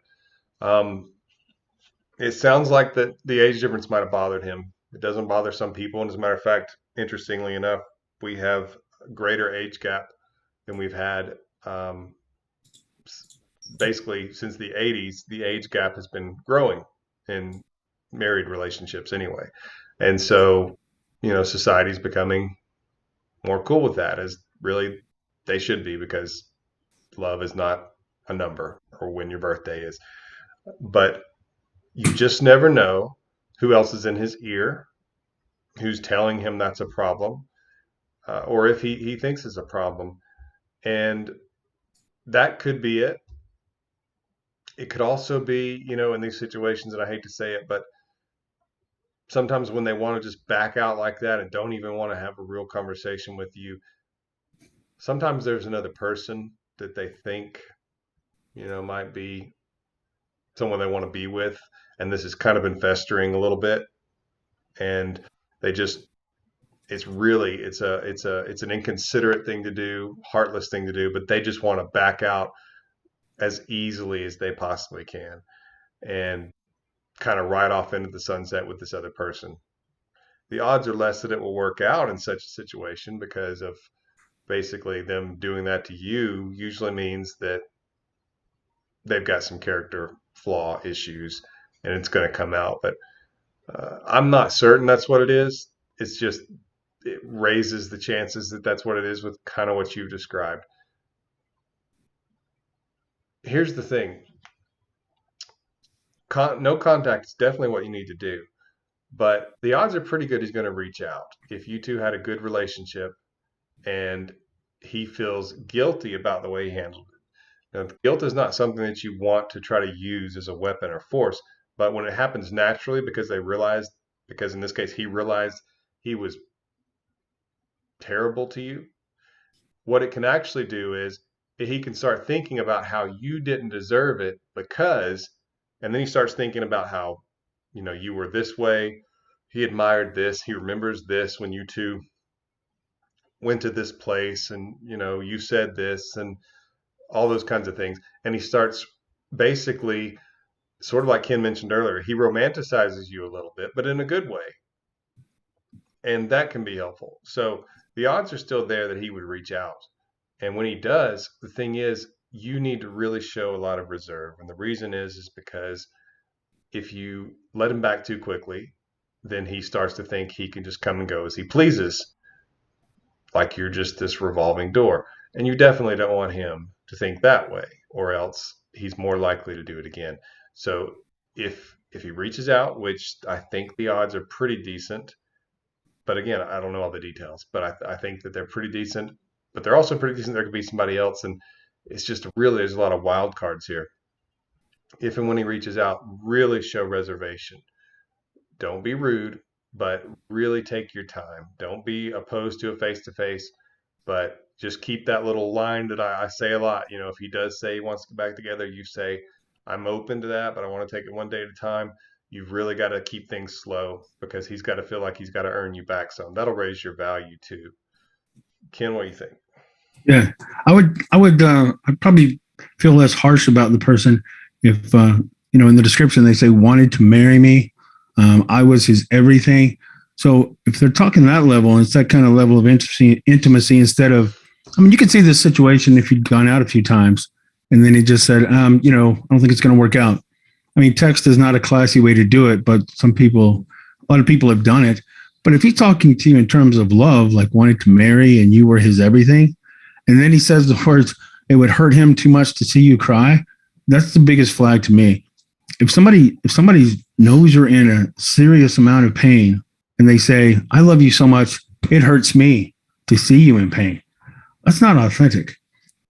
it sounds like that the age difference might have bothered him. It doesn't bother some people. And as a matter of fact, interestingly enough, we have a greater age gap than we've had basically since the 80s. The age gap has been growing in married relationships anyway. And so, society's becoming more cool with that, as really they should be, because love is not a number or when your birthday is. But you just never know who else is in his ear, who's telling him that's a problem, or if he thinks it's a problem. And that could be it. It could also be, in these situations, and I hate to say it, but sometimes when they want to just back out like that and don't even want to have a real conversation with you, sometimes there's another person that they think, might be someone they want to be with. And this has kind of been festering a little bit. And they just, it's an inconsiderate thing to do, heartless thing to do, but they just want to back out as easily as they possibly can and kind of ride off into the sunset with this other person. The odds are less that it will work out in such a situation, because of basically them doing that to you usually means that they've got some character flaw issues and it's going to come out. But I'm not certain that's what it is. It's just, it raises the chances that that's what it is with kind of what you've described. Here's the thing. No contact is definitely what you need to do, but the odds are pretty good he's going to reach out. If you two had a good relationship and he feels guilty about the way he handled it. Now, guilt is not something that you want to try to use as a weapon or force, but when it happens naturally, because in this case, he realized he was terrible to you, what it can actually do is he can start thinking about how you didn't deserve it and then he starts thinking about how, you were this way. He admired this. He remembers this when you two went to this place and, you said this and all those kinds of things. And he starts basically, sort of like Ken mentioned earlier, he romanticizes you a little bit, but in a good way. And that can be helpful. So the odds are still there that he would reach out. And when he does, the thing is, you need to really show a lot of reserve. And the reason is because if you let him back too quickly, then he starts to think he can just come and go as he pleases, like you're just this revolving door. And you definitely don't want him to think that way, or else he's more likely to do it again. So if he reaches out, which I think the odds are pretty decent, but again, I don't know all the details, but I think that they're pretty decent. But they're also pretty decent. There could be somebody else, and it's just really there's a lot of wild cards here. If and when he reaches out, really show reservation. Don't be rude, but really take your time. Don't be opposed to a face to face, but just keep that little line that I say a lot. You know, if he does say he wants to get back together, you say, I'm open to that, but I want to take it one day at a time. You've really got to keep things slow because he's got to feel like he's got to earn you back some. That'll raise your value too. Ken, what do you think? Yeah, I'd probably feel less harsh about the person if, in the description they say wanted to marry me. I was his everything. So if they're talking that level, it's that kind of level of intimacy instead of, I mean, you could see this situation if you'd gone out a few times and then he just said, I don't think it's going to work out. I mean, text is not a classy way to do it, but a lot of people have done it. But if he's talking to you in terms of love, like wanting to marry and you were his everything, and then he says the words, it would hurt him too much to see you cry, that's the biggest flag to me. If somebody knows you're in a serious amount of pain and they say, I love you so much, it hurts me to see you in pain, that's not authentic.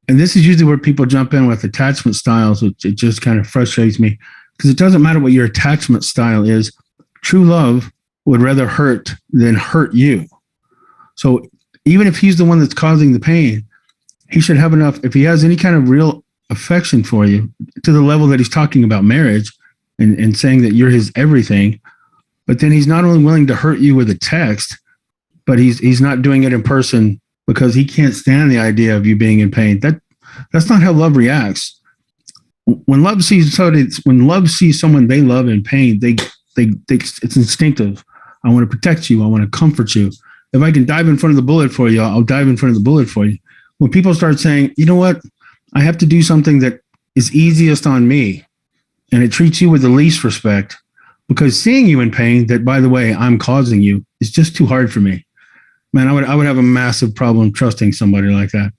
And this is usually where people jump in with attachment styles, which it just kind of frustrates me because it doesn't matter what your attachment style is. True love would rather hurt than hurt you. So even if he's the one that's causing the pain, he should have enough, if he has any kind of real affection for you to the level that he's talking about marriage and saying that you're his everything, but then he's not only willing to hurt you with a text, but he's not doing it in person because he can't stand the idea of you being in pain. That's not how love reacts. When love sees someone they love in pain, they it's instinctive. I want to protect you. I want to comfort you. If I can dive in front of the bullet for you, I'll dive in front of the bullet for you. When people start saying, you know what, I have to do something that is easiest on me and it treats you with the least respect because seeing you in pain that, by the way, I'm causing you is just too hard for me. Man, I would have a massive problem trusting somebody like that.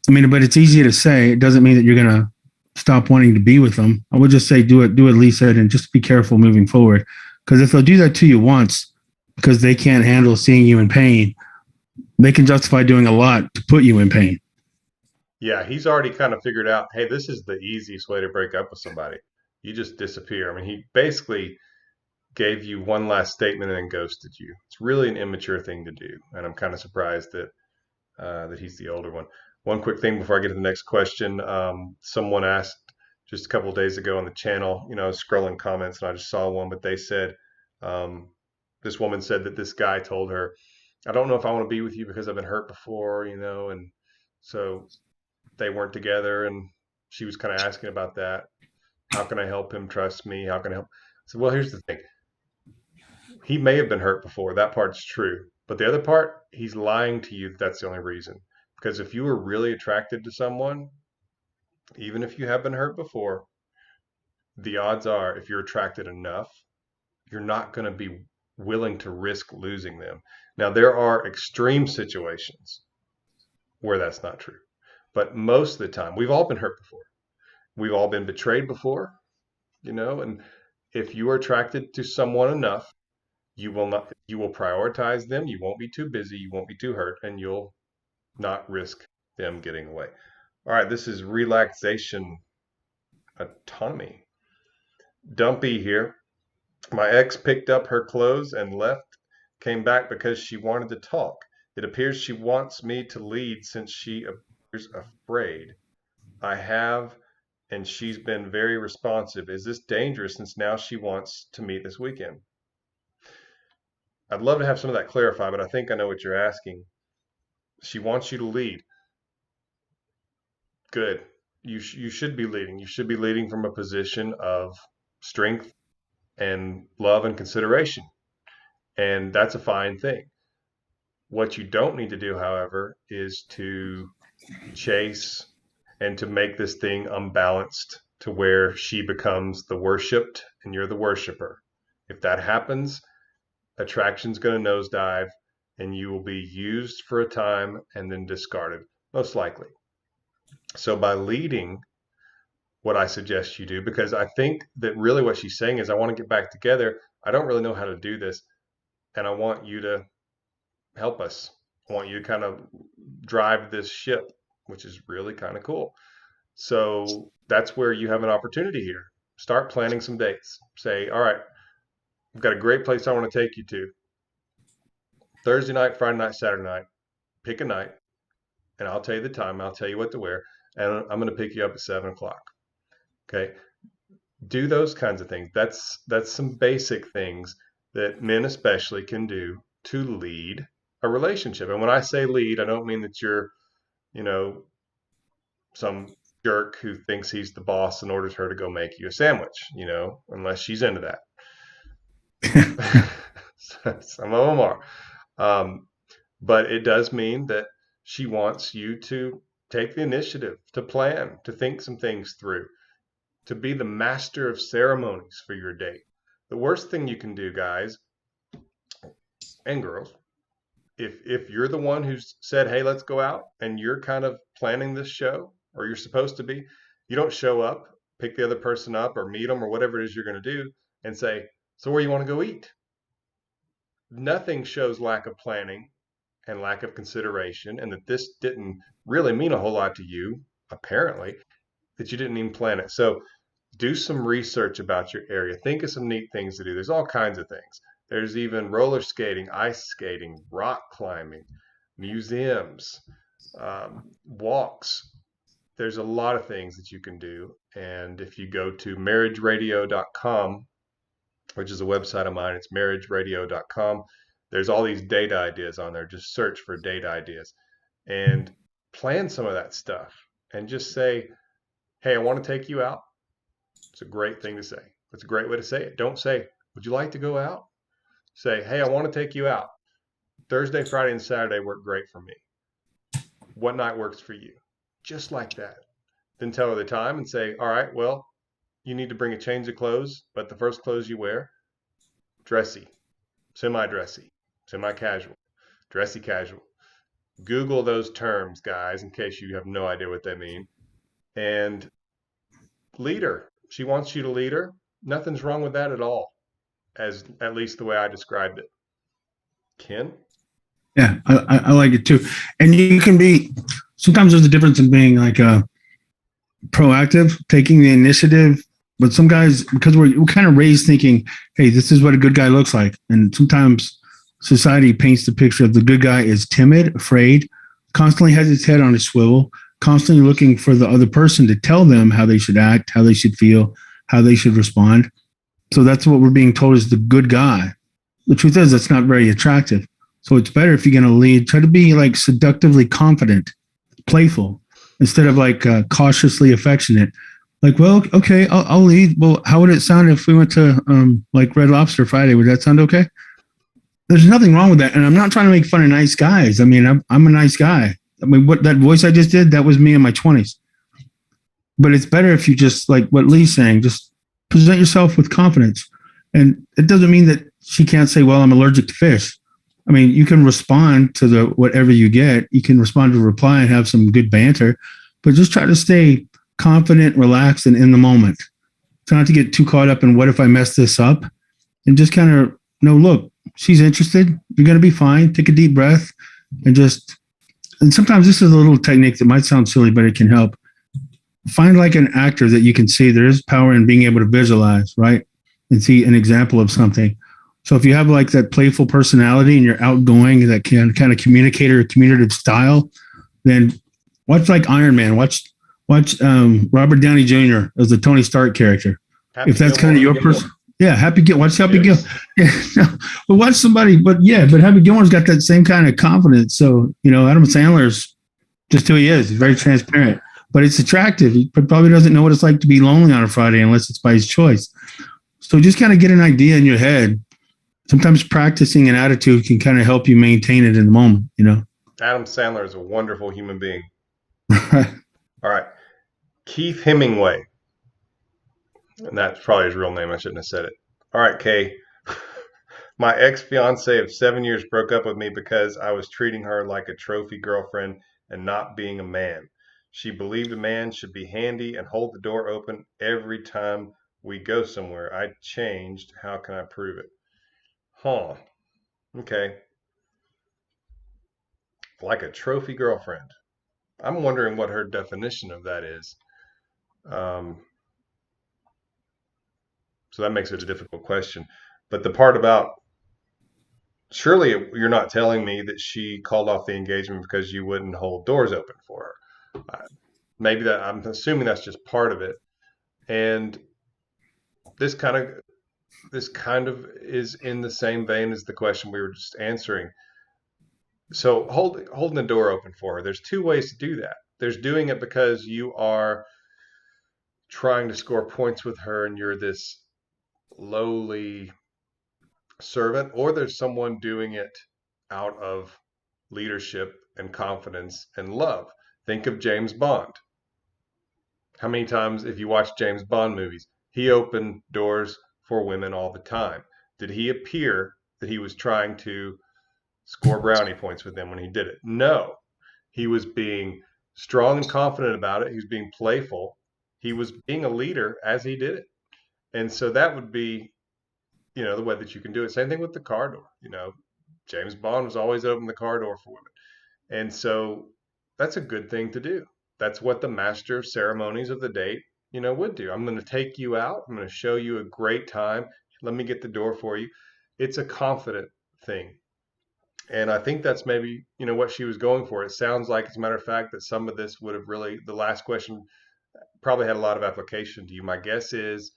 I mean, but it's easy to say. It doesn't mean that you're going to stop wanting to be with them. I would just say do what Lee said and just be careful moving forward. Because if they'll do that to you once because they can't handle seeing you in pain, they can justify doing a lot to put you in pain. Yeah, he's already kind of figured out, hey, this is the easiest way to break up with somebody. You just disappear. I mean, he basically gave you one last statement and then ghosted you. It's really an immature thing to do, and I'm kind of surprised that he's the older one. One quick thing before I get to the next question. Someone asked just a couple of days ago on the channel, I was scrolling comments and I just saw one, but they said, this woman said that this guy told her, I don't know if I want to be with you because I've been hurt before, and so they weren't together and she was kind of asking about that. How can I help him trust me? How can I help? So, well, here's the thing. He may have been hurt before. That part's true. But the other part, he's lying to you that that's the only reason. Because if you were really attracted to someone, even if you have been hurt before, the odds are if you're attracted enough, you're not going to be willing to risk losing them. Now, there are extreme situations where that's not true. But most of the time, we've all been hurt before. We've all been betrayed before, and if you are attracted to someone enough, you will prioritize them. You won't be too busy. You won't be too hurt, and you'll not risk them getting away. All right, this is relaxation autonomy. Dumpy here. My ex picked up her clothes and left, came back because she wanted to talk. It appears she wants me to lead since she appears afraid. I have, and she's been very responsive. Is this dangerous since now she wants to meet this weekend? I'd love to have some of that clarified, but I think I know what you're asking. She wants you to lead. Good. You should be leading. You should be leading from a position of strength and love and consideration. And that's a fine thing. What you don't need to do, however, is to chase and to make this thing unbalanced to where she becomes the worshipped and you're the worshiper. If that happens, attraction's going to nosedive and you will be used for a time and then discarded, most likely. So by leading, what I suggest you do, because I think that really what she's saying is, I want to get back together. I don't really know how to do this. And I want you to help us. I want you to kind of drive this ship, which is really kind of cool. So that's where you have an opportunity here. Start planning some dates. Say, all right, I've got a great place I want to take you to. Thursday night, Friday night, Saturday night. Pick a night, and I'll tell you the time. I'll tell you what to wear, and I'm going to pick you up at 7:00. Okay. Do those kinds of things. That's some basic things that men especially can do to lead a relationship. And when I say lead, I don't mean that you're, some jerk who thinks he's the boss and orders her to go make you a sandwich, unless she's into that. Some of them are. But it does mean that she wants you to take the initiative, to plan, to think some things through, to be the master of ceremonies for your date. The worst thing you can do, guys and girls, if you're the one who's said, hey, let's go out, and you're kind of planning this show, or you're supposed to be, you don't show up, pick the other person up or meet them or whatever it is you're going to do and say, so where you want to go eat? Nothing shows lack of planning and lack of consideration, and that this didn't really mean a whole lot to you, apparently, that you didn't even plan it. So do some research about your area. Think of some neat things to do. There's all kinds of things. There's even roller skating, ice skating, rock climbing, museums, walks. There's a lot of things that you can do. And if you go to marriageradio.com, which is a website of mine, it's marriageradio.com. There's all these date ideas on there. Just search for date ideas and plan some of that stuff and just say, hey, I want to take you out. It's a great thing to say. It's a great way to say it. Don't say, would you like to go out? Say, hey, I want to take you out. Thursday, Friday, and Saturday work great for me. What night works for you? Just like that. Then tell her the time and say, all right, well, you need to bring a change of clothes, but the first clothes you wear, dressy, semi-dressy, semi-casual, dressy casual. Google those terms, guys, in case you have no idea what they mean. And lead her. She wants you to lead her. Nothing's wrong with that at all, as at least the way I described it. Ken? Yeah, I like it too. And you can be, sometimes there's a difference in being like proactive, taking the initiative. But some guys, because we're kind of raised thinking, hey, this is what a good guy looks like. And sometimes society paints the picture of the good guy as timid, afraid, constantly has his head on a swivel, constantly looking for the other person to tell them how they should act, how they should feel, how they should respond. So that's what we're being told is the good guy. The truth is that's not very attractive. So it's better if you're going to lead, try to be like seductively confident, playful, instead of like cautiously affectionate. Like, well, okay, I'll lead. Well, how would it sound if we went to like Red Lobster Friday? Would that sound okay? There's nothing wrong with that. And I'm not trying to make fun of nice guys. I mean, I'm a nice guy. I mean, what that voice I just did, that was me in my 20s. But it's better if you just, like what Lee's saying, just present yourself with confidence. And it doesn't mean that she can't say, well, I'm allergic to fish. I mean, you can respond to the whatever you get. You can respond to a reply and have some good banter, but just try to stay confident, relaxed, and in the moment. Try not to get too caught up in what if I mess this up, and just kind of look, she's interested. You're going to be fine. Take a deep breath and sometimes this is a little technique that might sound silly, but it can help. Find like an actor that you can see. There is power in being able to visualize, right? And see an example of something. So if you have like that playful personality and you're outgoing, that can kind of communicator, communicative style, then watch like Iron Man. Watch Robert Downey Jr. as the Tony Stark character. Happy if that's kind of your person. Yeah, watch Happy Yes. Gilmore. Yeah, but watch somebody, but Happy Gilmore's got that same kind of confidence. So, Adam Sandler's just who he is. He's very transparent, but it's attractive. He probably doesn't know what it's like to be lonely on a Friday unless it's by his choice. So just kind of get an idea in your head sometimes practicing an attitude can kind of help you maintain it in the moment, you know? Adam Sandler is a wonderful human being. All right. Keith Hemingway. And that's probably his real name. I shouldn't have said it. All right, Kay. My ex-fiance of 7 years broke up with me because I was treating her like a trophy girlfriend and not being a man. She believed a man should be handy and hold the door open every time we go somewhere. I changed. How can I prove it? Huh. Okay. Like a trophy girlfriend. I'm wondering what her definition of that is. Um, so that makes it a difficult question. But the part about surely you're not telling me that she called off the engagement because you wouldn't hold doors open for her. Maybe that I'm assuming that's just part of it. And this kind of this kind of is in the same vein as the question we were just answering. So holding the door open for her. There's two ways to do that. There's doing it because you are trying to score points with her and you're this lowly servant, or there's someone doing it out of leadership and confidence and love. Think of James Bond. How many times, if you watch James Bond movies, he opened doors for women all the time? Did he appear that he was trying to score brownie points with them when he did it? No. He was being strong and confident about it. He was being playful. He was being a leader as he did it. And so that would be, the way that you can do it. Same thing with the car door. James Bond was always open the car door for women. And so that's a good thing to do. That's what the master of ceremonies of the date, would do. I'm going to take you out. I'm going to show you a great time. Let me get the door for you. It's a confident thing. And I think that's maybe, what she was going for. It sounds like, as a matter of fact, that some of this would have really, the last question probably had a lot of application to you. My guess is,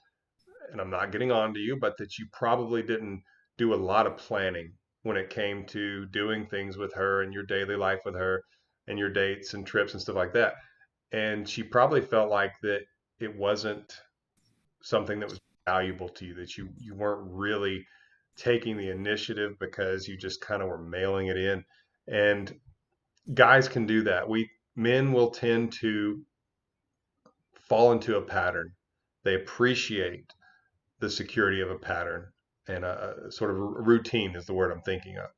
and I'm not getting on to you, but that you probably didn't do a lot of planning when it came to doing things with her and your daily life with her and your dates and trips and stuff like that. And she probably felt like that it wasn't something that was valuable to you, that you weren't really taking the initiative because you just kind of were mailing it in. And guys can do that. Men will tend to fall into a pattern. They appreciate the security of a pattern and a sort of routine is the word I'm thinking of.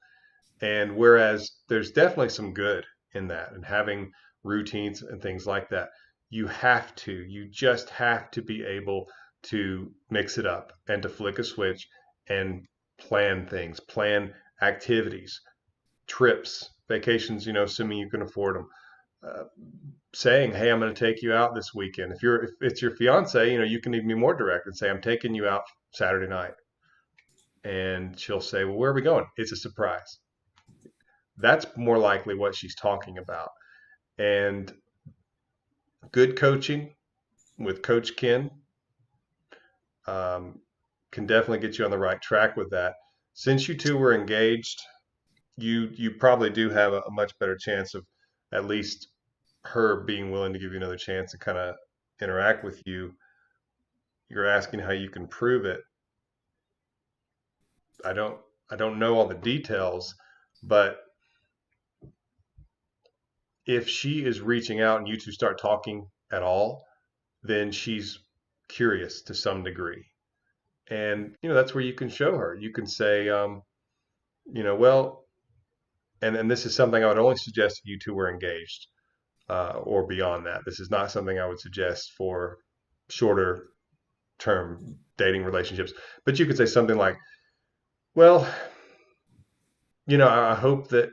And whereas there's definitely some good in that and having routines and things like that, you just have to be able to mix it up and to flick a switch and plan things, plan activities, trips, vacations, assuming you can afford them. Uh, Saying, "Hey, I'm going to take you out this weekend." If it's your fiance, you can even be more direct and say, "I'm taking you out Saturday night." And she'll say, "Well, where are we going?" It's a surprise. That's more likely what she's talking about. And good coaching with Coach Ken um, can definitely get you on the right track with that. Since you two were engaged, you probably do have a much better chance of at least her being willing to give you another chance to kind of interact with you. You're asking how you can prove it. I don't I don't know all the details, but if she is reaching out and you two start talking at all, then she's curious to some degree. And that's where you can show her. You can say, well, and this is something I would only suggest if you two were engaged or beyond that. This is not something I would suggest for shorter term dating relationships. But you could say something like, well, I hope that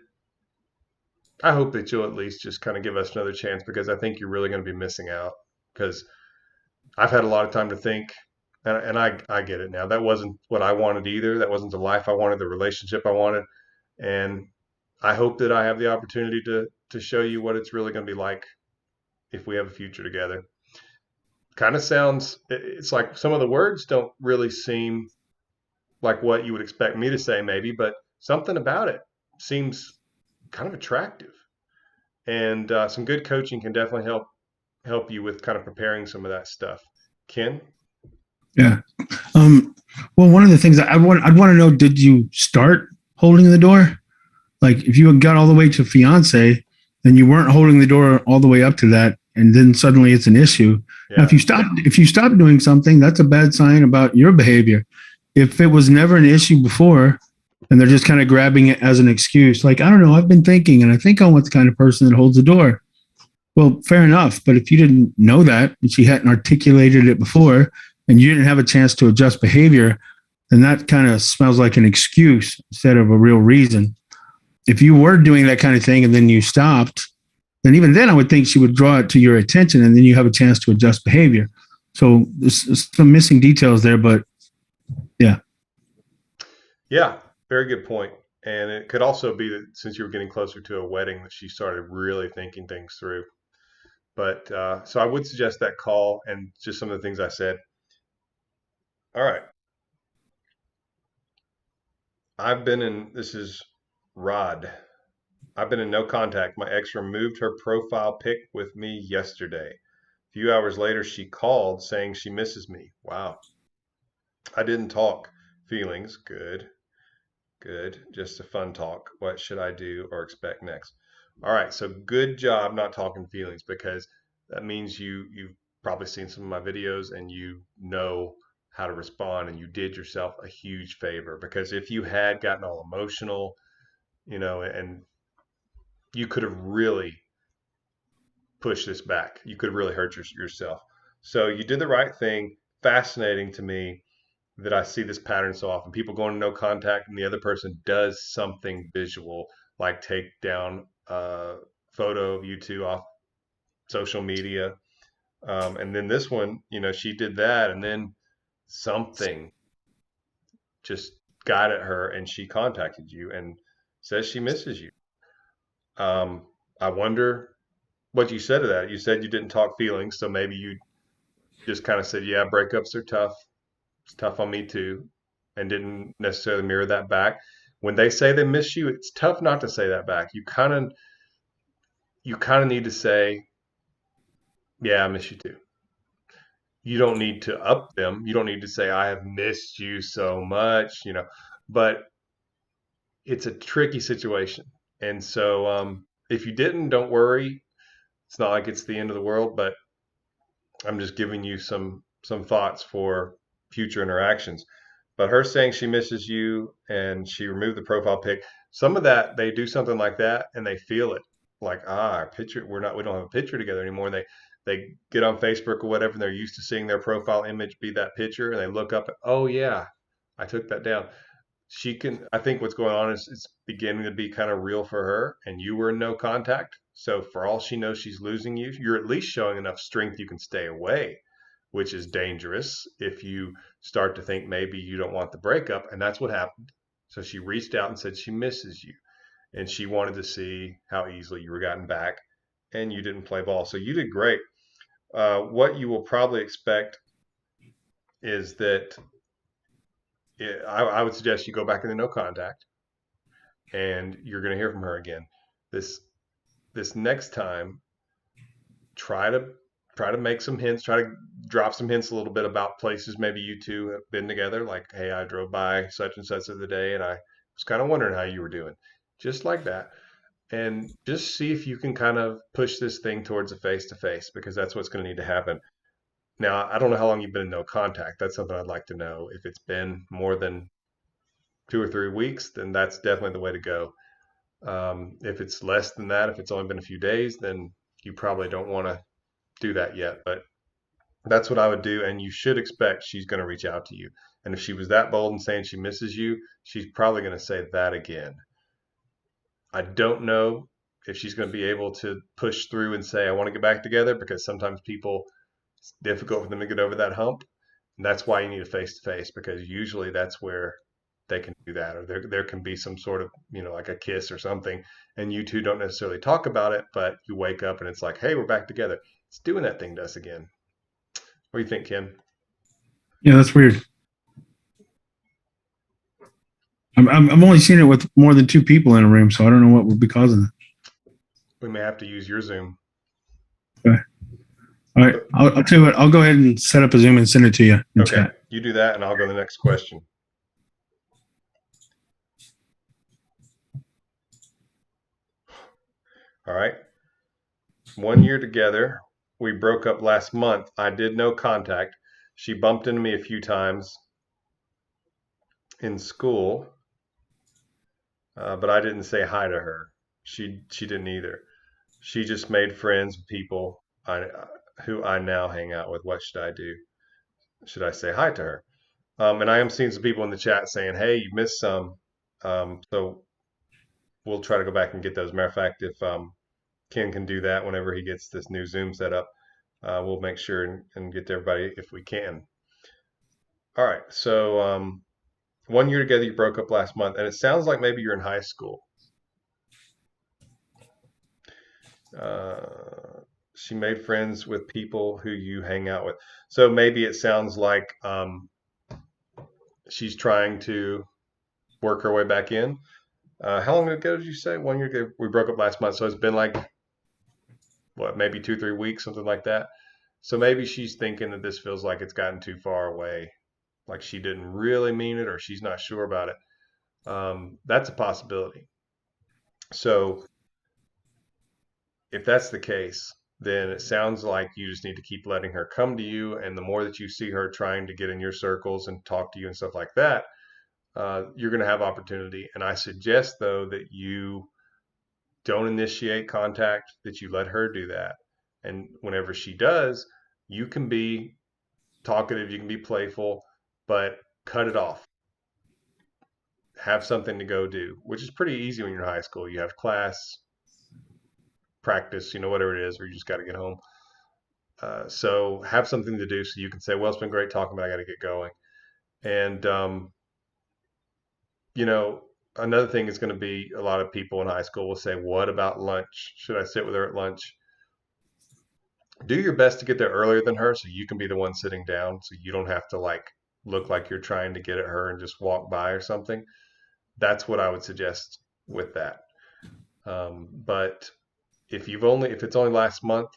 you'll at least just kind of give us another chance because I think you're really going to be missing out because I've had a lot of time to think and I get it now. That wasn't what I wanted either. That wasn't the life I wanted, the relationship I wanted. And I hope that I have the opportunity to show you what it's really going to be like if we have a future together. Kind of sounds, it's like some of the words don't really seem like what you would expect me to say maybe, but something about it seems kind of attractive. And some good coaching can definitely help you with kind of preparing some of that stuff. Ken? Yeah. Well, one of the things that I'd want to know, did you start holding the door? Like if you got all the way to fiance, then you weren't holding the door all the way up to that, and then suddenly it's an issue. Now, Yeah. if you stop doing something, that's a bad sign about your behavior. If it was never an issue before, and they're just kind of grabbing it as an excuse, like I don't know, I've been thinking, and I think I want the kind of person that holds the door. Well, fair enough. But if you didn't know that, and she hadn't articulated it before, and you didn't have a chance to adjust behavior, then that kind of smells like an excuse instead of a real reason. If you were doing that kind of thing and then you stopped, then even then I would think she would draw it to your attention and then you have a chance to adjust behavior. So there's some missing details there, but yeah. Yeah, very good point. And it could also be that since you were getting closer to a wedding, that she started really thinking things through. But so I would suggest that call and just some of the things I said. All right. This is Rod. I've been in no contact. My ex removed her profile pic with me yesterday. A few hours later, she called saying she misses me. Wow. I didn't talk. Feelings. Good. Good. Just a fun talk. What should I do or expect next? All right. So good job not talking feelings, because that means you've probably seen some of my videos and you know how to respond, and you did yourself a huge favor, because if you had gotten all emotional, and you could have really pushed this back. You could have really hurt yourself. So you did the right thing. Fascinating to me that I see this pattern so often. People going to no contact and the other person does something visual, like take down a photo of you two off social media. And then this one, she did that, and then something just got at her and she contacted you and says she misses you. I wonder what you said to that. You said you didn't talk feelings, so maybe you just kind of said, yeah, breakups are tough. It's tough on me too, and didn't necessarily mirror that back. When they say they miss you, it's tough not to say that back. You kind of need to say, yeah, I miss you too. You don't need to up them. You don't need to say, I have missed you so much, but it's a tricky situation. And so if you didn't, don't worry. It's not like it's the end of the world, but I'm just giving you some thoughts for future interactions. But her saying she misses you and she removed the profile pic, some of that they do something like that and they feel it, like, our picture, we don't have a picture together anymore. And they get on Facebook or whatever, and they're used to seeing their profile image be that picture, and they look up, oh yeah, I took that down. I think what's going on is it's beginning to be kind of real for her, and you were in no contact. So for all she knows, she's losing you. You're at least showing enough strength you can stay away, which is dangerous if you start to think maybe you don't want the breakup. And that's what happened. So she reached out and said she misses you, and she wanted to see how easily you were gotten back, and you didn't play ball. So you did great. What you will probably expect is that I would suggest you go back into no contact, and you're going to hear from her again. This next time, try to make some hints, try to drop some hints a little bit about places maybe you two have been together, like, hey, I drove by such and such the other day and I was kind of wondering how you were doing, just like that. And just see if you can kind of push this thing towards a face to face, because that's what's going to need to happen. Now, I don't know how long you've been in no contact. That's something I'd like to know. If it's been more than 2 or 3 weeks, then that's definitely the way to go. If it's less than that, if it's only been a few days, then you probably don't want to do that yet. But that's what I would do, and you should expect she's going to reach out to you. And if she was that bold in saying she misses you, she's probably going to say that again. I don't know if she's going to be able to push through and say, I want to get back together, because sometimes it's difficult for them to get over that hump. And that's why you need a face to face, because usually that's where they can do that, or there can be some sort of, like a kiss or something, and you two don't necessarily talk about it, but you wake up and it's like, hey, we're back together. It's doing that thing to us again. What do you think, Kim? Yeah, that's weird. I'm only seeing it with more than two people in a room, so I don't know what would be causing it. We may have to use your Zoom. Okay. All right. I'll tell you what, I'll go ahead and set up a Zoom and send it to you in Okay, chat. you do that, and I'll go to the next question. All right. 1 year together. We broke up last month. I did no contact. She bumped into me a few times in school, but I didn't say hi to her. She didn't either. She just made friends with people who I now hang out with. What should I do? Should I say hi to her? And I am seeing some people in the chat saying, "Hey, you missed some." So we'll try to go back and get those. Matter of fact, if Ken can do that whenever he gets this new Zoom set up, we'll make sure and get to everybody if we can. All right. So 1 year together, you broke up last month, and it sounds like maybe you're in high school. She made friends with people who you hang out with. So maybe it sounds like she's trying to work her way back in. How long ago did you say? 1 year ago, we broke up last month. So it's been like, what, maybe 2-3 weeks, something like that. So maybe she's thinking that this feels like it's gotten too far away, like she didn't really mean it, or she's not sure about it. That's a possibility. So if that's the case, then it sounds like you just need to keep letting her come to you. And the more that you see her trying to get in your circles and talk to you and stuff like that, you're going to have opportunity. And I suggest, though, that you don't initiate contact, that you let her do that. And whenever she does, you can be talkative, you can be playful, but cut it off. Have something to go do, which is pretty easy when you're in high school. You have class, practice, whatever it is, or you just got to get home. So have something to do so you can say, well, it's been great talking, but I got to get going. And, another thing is going to be a lot of people in high school will say, what about lunch? Should I sit with her at lunch? Do your best to get there earlier than her so you can be the one sitting down, so you don't have to look like you're trying to get at her and just walk by or something. That's what I would suggest with that. But if it's only last month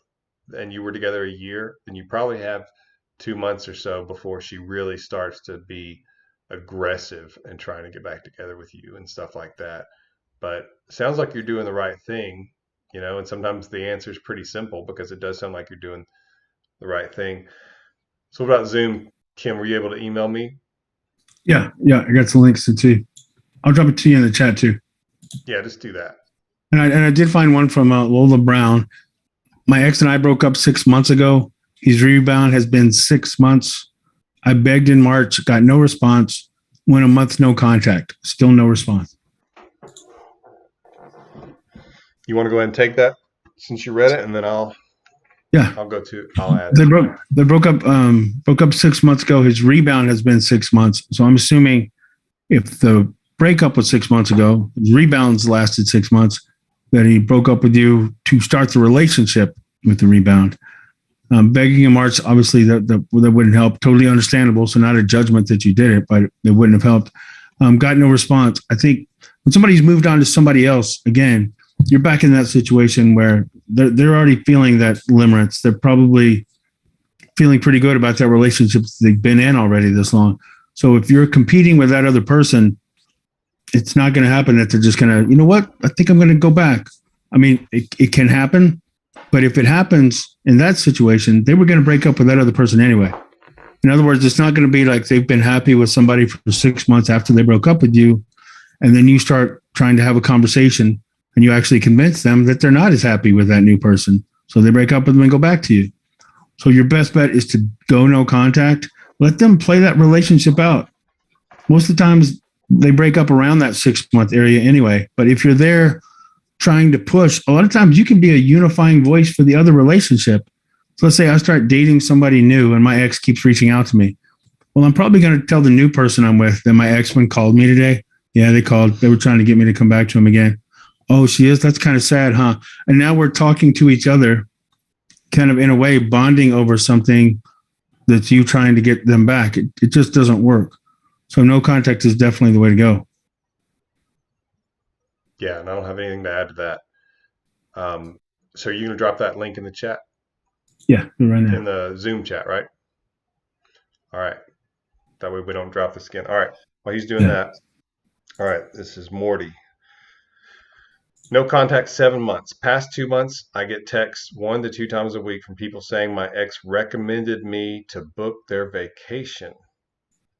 and you were together a year, then you probably have 2 months or so before she really starts to be aggressive and trying to get back together with you and stuff like that. But it sounds like you're doing the right thing, and sometimes the answer is pretty simple because it does sound like you're doing the right thing. So what about Zoom? Kim, were you able to email me? Yeah. I got some links to too. I'll drop it to you in the chat too. Yeah, just do that. And I did find one from Lola Brown. My ex and I broke up 6 months ago. His rebound has been 6 months. I begged in March, got no response. Went a month, no contact. Still no response. You want to go ahead and take that since you read it, and then I'll add They broke up 6 months ago. His rebound has been 6 months. So I'm assuming if the breakup was 6 months ago, his rebounds lasted 6 months, that he broke up with you to start the relationship with the rebound. Begging in March, obviously that wouldn't help. Totally understandable. So not a judgment that you did it, but it wouldn't have helped. Got no response. I think when somebody's moved on to somebody else, again, you're back in that situation where they're already feeling that limerence. They're probably feeling pretty good about that relationship that they've been in already this long. So if you're competing with that other person, it's not going to happen that they're just going to, you know what, I think I'm going to go back. I mean, it can happen, but if it happens in that situation, they were going to break up with that other person anyway. In other words, it's not going to be like they've been happy with somebody for 6 months after they broke up with you, and then you start trying to have a conversation and you actually convince them that they're not as happy with that new person. So they break up with them and go back to you. So your best bet is to go no contact. Let them play that relationship out. Most of the times they break up around that 6 month area anyway. But if you're there trying to push, a lot of times you can be a unifying voice for the other relationship. So let's say I start dating somebody new and my ex keeps reaching out to me. Well, I'm probably going to tell the new person I'm with that my ex-one called me today. Yeah, they called. They were trying to get me to come back to him again. Oh, she is? That's kind of sad, huh? And now we're talking to each other, kind of in a way bonding over something that's you trying to get them back. It just doesn't work. So no contact is definitely the way to go. Yeah, and I don't have anything to add to that. So are you going to drop that link in the chat? Yeah, right now. in the Zoom chat, right? All right. That way we don't drop this again. All right. While he's doing Yeah. that, all right, this is Morty. No contact 7 months. Past 2 months, I get texts 1 to 2 times a week from people saying my ex recommended me to book their vacation.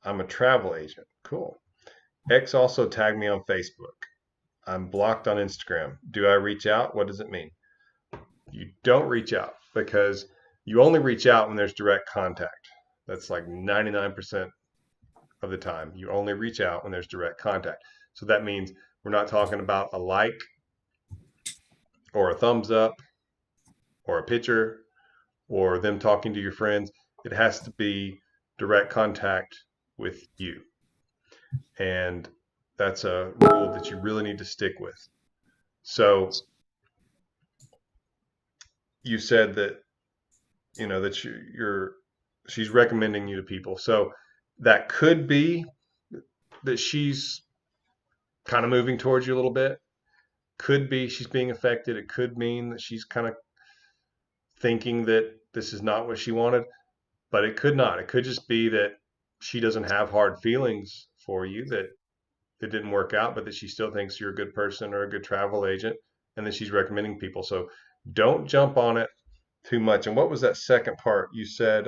I'm a travel agent. Cool. Ex also tagged me on Facebook. I'm blocked on Instagram. Do I reach out? What does it mean? You don't reach out because you only reach out when there's direct contact. That's like 99% of the time. You only reach out when there's direct contact. So that means we're not talking about a like or a thumbs up or a picture or them talking to your friends. It has to be direct contact with you. And that's a rule that you really need to stick with. So you said that that you're she's recommending you to people. So that could be that she's kind of moving towards you a little bit. Could be she's being affected. It could mean that she's kind of thinking that this is not what she wanted, but it could not. It could just be that she doesn't have hard feelings for you, that it didn't work out, but that she still thinks you're a good person or a good travel agent, and that she's recommending people. So don't jump on it too much. And what was that second part? You said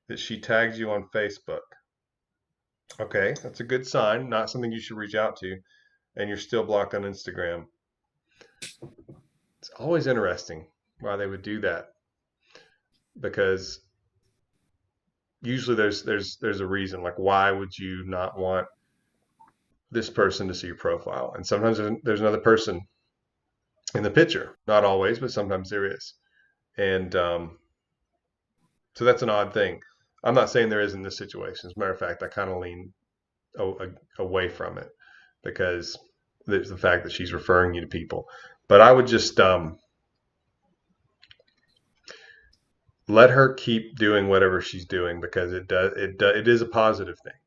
that she tagged you on Facebook. Okay, that's a good sign. Not something you should reach out to, and you're still blocked on Instagram. It's always interesting why they would do that, because usually there's a reason. Like, why would you not want this person to see your profile? And sometimes there's another person in the picture. Not always, but sometimes there is. And so that's an odd thing. I'm not saying there is in this situation. As a matter of fact, I kind of lean away from it because there's the fact that she's referring you to people. But I would just let her keep doing whatever she's doing, because it is a positive thing,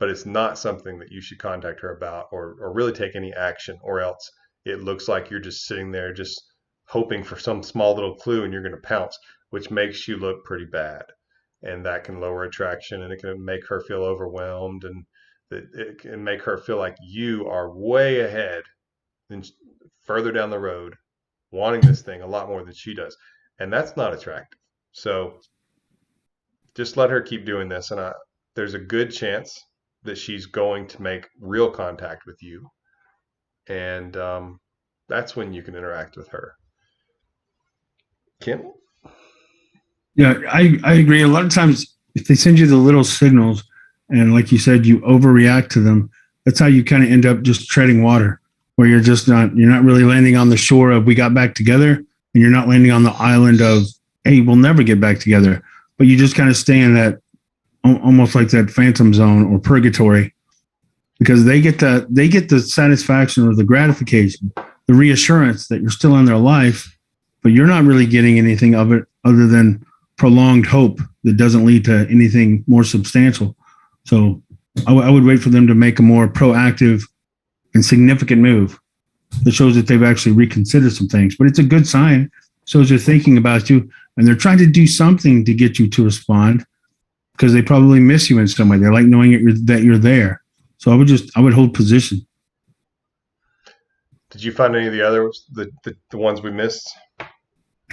but it's not something that you should contact her about or really take any action, or else it looks like you're just sitting there just hoping for some small little clue and you're going to pounce, which makes you look pretty bad. And that can lower attraction, and it can make her feel overwhelmed, and it can make her feel like you are way ahead and further down the road wanting this thing a lot more than she does. And that's not attractive. So just let her keep doing this. And there's a good chance that she's going to make real contact with you. And that's when you can interact with her. Kim? Yeah, I agree. A lot of times, if they send you the little signals, and like you said, you overreact to them, that's how you kind of end up just treading water, where you're not really landing on the shore of we got back together, and you're not landing on the island of hey, we'll never get back together. But you just kind of stay in that almost like that phantom zone or purgatory, because they get the satisfaction or the gratification, the reassurance that you're still in their life, but you're not really getting anything of it other than prolonged hope that doesn't lead to anything more substantial. So I would wait for them to make a more proactive and significant move that shows that they've actually reconsidered some things. But it's a good sign. Shows they're thinking about you and they're trying to do something to get you to respond, because they probably miss you in some way. They like knowing that you're there. So I would hold position. Did you find any of the others, the ones we missed?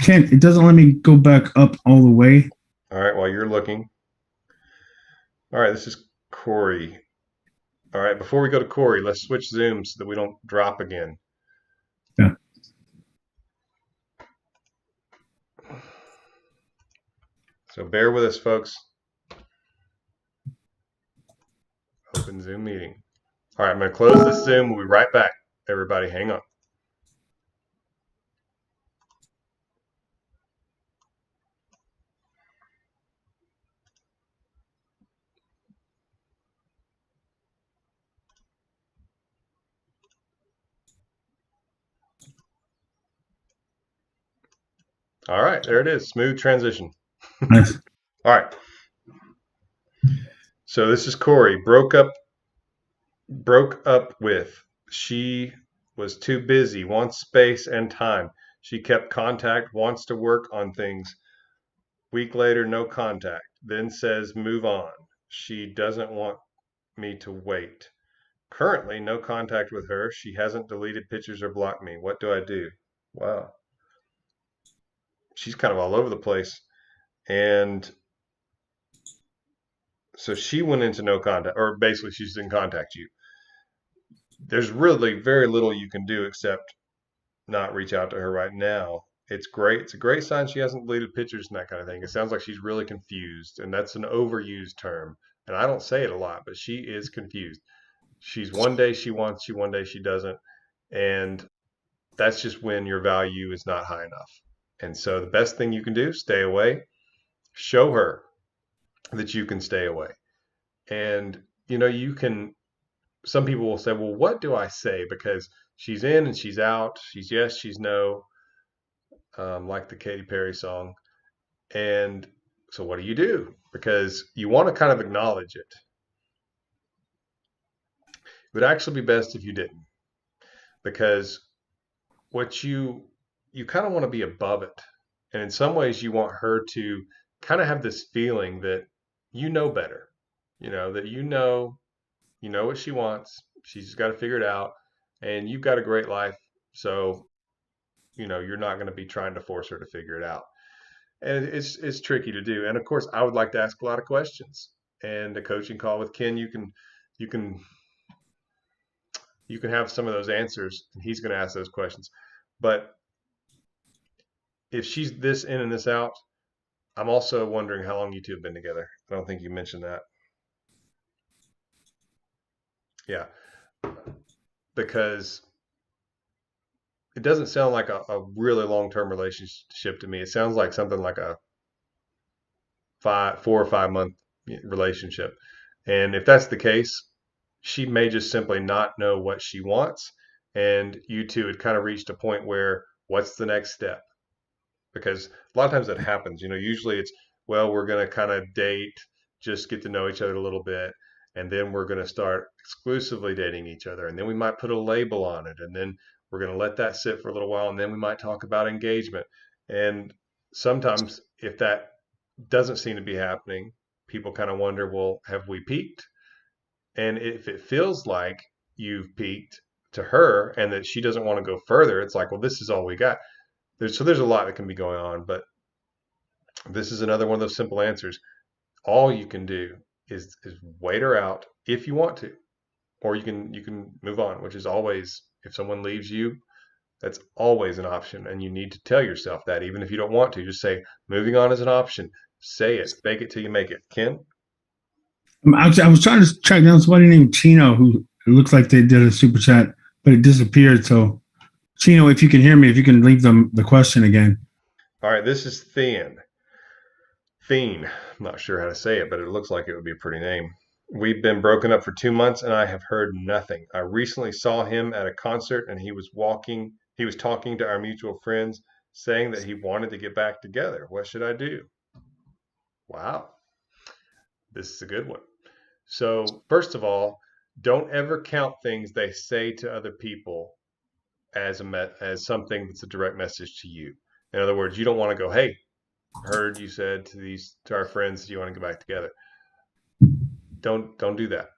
It doesn't let me go back up all the way. All right, while you're looking. All right, this is Corey. All right, before we go to Corey, let's switch Zooms so that we don't drop again. Yeah. So bear with us, folks. Open Zoom meeting. All right, I'm going to close this Zoom. We'll be right back. Everybody, hang on. All right, there it is. Smooth transition. Nice. All right. So this is Corey. Broke up with. She was too busy, wants space and time. She kept contact, wants to work on things. Week later, no contact. Then says move on. She doesn't want me to wait. Currently, no contact with her. She hasn't deleted pictures or blocked me. What do I do? Wow. She's kind of all over the place. And so she went into no contact, or basically she didn't contact you. There's really very little you can do except not reach out to her right now. It's great. It's a great sign she hasn't deleted pictures and that kind of thing. It sounds like she's really confused, and that's an overused term. And I don't say it a lot, but she is confused. She's one day she wants you, one day she doesn't. And that's just when your value is not high enough. And so the best thing you can do, stay away, show her that you can stay away. And you can, some people will say, well, what do I say? Because she's in and she's out, she's yes, she's no, like the Katy Perry song. And so what do you do? Because you want to kind of acknowledge it. It would actually be best if you didn't, because what you kind of want to be above it. And in some ways you want her to kind of have this feeling that you know better, that you know what she wants. She's got to figure it out, and you've got a great life. So, you're not going to be trying to force her to figure it out. And it's tricky to do. And of course, I would like to ask a lot of questions. And a coaching call with Ken, you can you can have some of those answers, and he's going to ask those questions. But if she's this in and this out, I'm also wondering how long you two have been together. I don't think you mentioned that. Yeah, because it doesn't sound like a really long-term relationship to me. It sounds like something like a 4 or 5 month relationship. And if that's the case, she may just simply not know what she wants. And you two had kind of reached a point where what's the next step? Because a lot of times that happens. Usually it's, well, we're going to kind of date, just get to know each other a little bit, and then we're going to start exclusively dating each other, and then we might put a label on it, and then we're going to let that sit for a little while, and then we might talk about engagement. And sometimes if that doesn't seem to be happening, people kind of wonder, well, have we peaked? And if it feels like you've peaked to her and that she doesn't want to go further, it's like, well, this is all we got. There's a lot that can be going on, but this is another one of those simple answers. All you can do is wait her out if you want to, or you can move on, which is always, if someone leaves you, that's always an option, and you need to tell yourself that, even if you don't want to. Just say moving on is an option. Say it. Fake it till you make it. Ken? I was trying to track down somebody named Chino who it looks like they did a super chat, but it disappeared. So, Chino, if you can hear me, if you can leave them the question again. All right, this is Thin. I'm not sure how to say it, but it looks like it would be a pretty name. We've been broken up for 2 months and I have heard nothing. I recently saw him at a concert and he was talking to our mutual friends, saying that he wanted to get back together. What should I do? Wow, this is a good one. So, first of all, don't ever count things they say to other people as as something that's a direct message to you. In other words, you don't want to go, "Hey, heard you said to our friends, do you want to get back together?" Don't do that,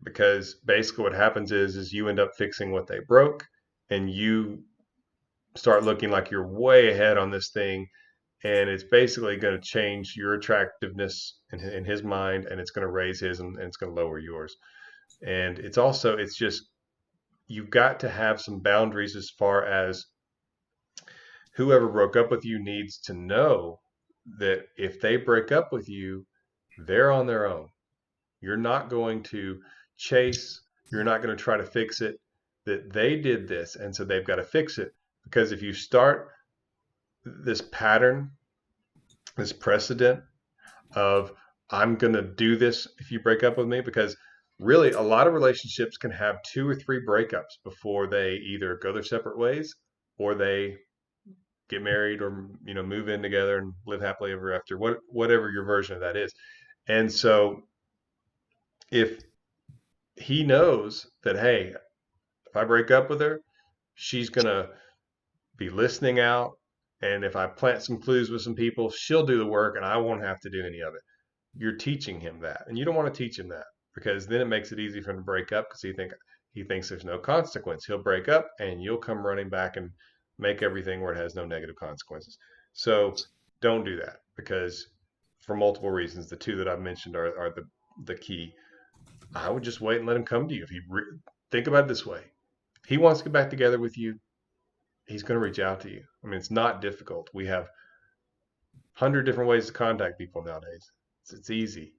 because basically what happens is you end up fixing what they broke, and you start looking like you're way ahead on this thing, and it's basically going to change your attractiveness in his mind, and it's going to raise his, and it's going to lower yours. And it's just, you've got to have some boundaries as far as whoever broke up with you needs to know that if they break up with you, they're on their own. You're not going to chase, you're not going to try to fix it, that they did this, and so they've got to fix it. Because if you start this pattern, this precedent of, I'm going to do this if you break up with me, because really a lot of relationships can have 2 or 3 breakups before they either go their separate ways or they get married, or move in together and live happily ever after, whatever your version of that is. And so if he knows that, hey, if I break up with her, she's gonna be listening out. And if I plant some clues with some people, she'll do the work and I won't have to do any of it. You're teaching him that. And you don't want to teach him that, because then it makes it easy for him to break up, because he thinks there's no consequence. He'll break up and you'll come running back and make everything where it has no negative consequences. So don't do that, because for multiple reasons, the two that I've mentioned are the key. I would just wait and let him come to you. Think about it this way: if he wants to get back together with you, he's going to reach out to you. I mean, it's not difficult. We have 100 different ways to contact people nowadays. It's easy.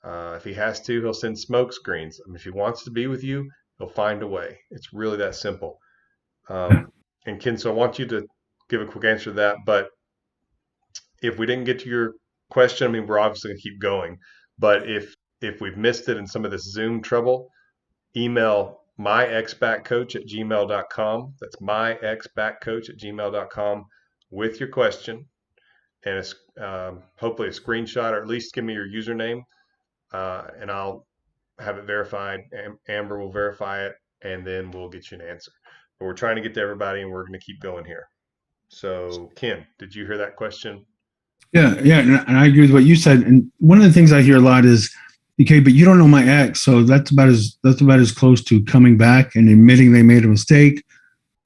If he has to, he'll send smoke screens. I mean, if he wants to be with you, he'll find a way. It's really that simple. And Ken, so I want you to give a quick answer to that. But if we didn't get to your question, I mean, we're obviously going to keep going. But if we've missed it in some of this Zoom trouble, email myexbackcoach@gmail.com. That's myexbackcoach@gmail.com with your question, and it's hopefully a screenshot, or at least give me your username, and I'll have it verified. Amber will verify it, and then we'll get you an answer. But we're trying to get to everybody, and we're going to keep going here. So, Ken, did you hear that question? Yeah, and I agree with what you said. And one of the things I hear a lot is, okay, but you don't know my ex, so that's about as close to coming back and admitting they made a mistake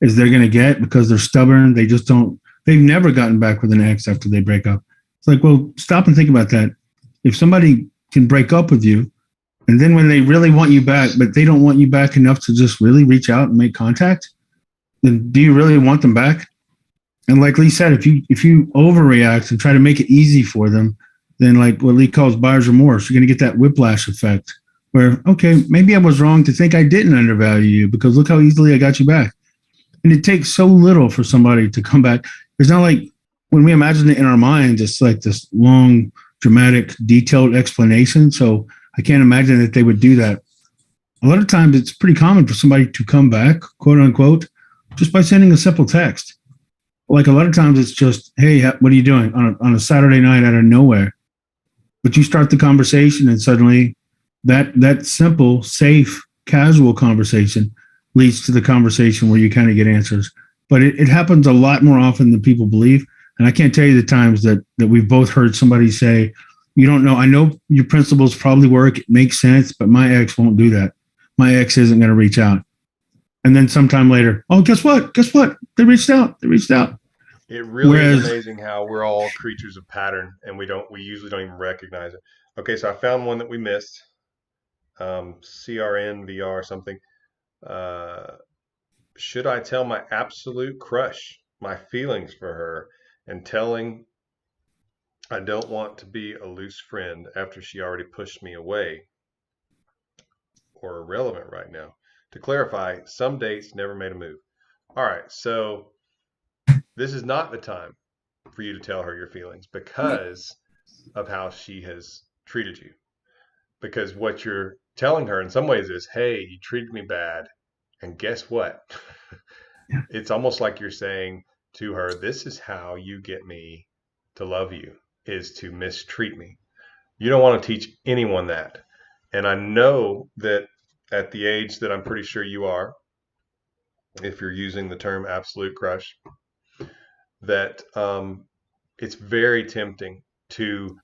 as they're going to get, because they're stubborn. They just don't. They've never gotten back with an ex after they break up. It's like, well, stop and think about that. If somebody can break up with you, and then when they really want you back, but they don't want you back enough to just really reach out and make contact, then do you really want them back? And like Lee said, if you overreact and try to make it easy for them, then like what Lee calls buyer's remorse, you're going to get that whiplash effect where, okay, maybe I was wrong to think I didn't undervalue you, because look how easily I got you back. And it takes so little for somebody to come back. It's not like when we imagine it in our minds, it's like this long, dramatic, detailed explanation. So I can't imagine that they would do that. A lot of times it's pretty common for somebody to come back, quote unquote, just by sending a simple text. Like a lot of times it's just, hey, what are you doing on a Saturday night out of nowhere? But you start the conversation, and suddenly that simple, safe, casual conversation leads to the conversation where you kind of get answers. But it happens a lot more often than people believe. And I can't tell you the times that we've both heard somebody say, you don't know, I know your principles probably work, it makes sense, but my ex won't do that. My ex isn't going to reach out. And then sometime later, oh, guess what? They reached out. It really is amazing how we're all creatures of pattern, and we usually don't even recognize it. Okay, so I found one that we missed. CRN VR something. Should I tell my absolute crush my feelings for her, and telling I don't want to be a loose friend after she already pushed me away, or irrelevant right now? To clarify, some dates never made a move. All right, so this is not the time for you to tell her your feelings because of how she has treated you. Because what you're telling her in some ways is, hey, you treated me bad. And guess what? It's almost like you're saying to her, this is how you get me to love you, is to mistreat me. You don't want to teach anyone that. And I know that at the age that I'm pretty sure you are, if you're using the term absolute crush, that it's very tempting to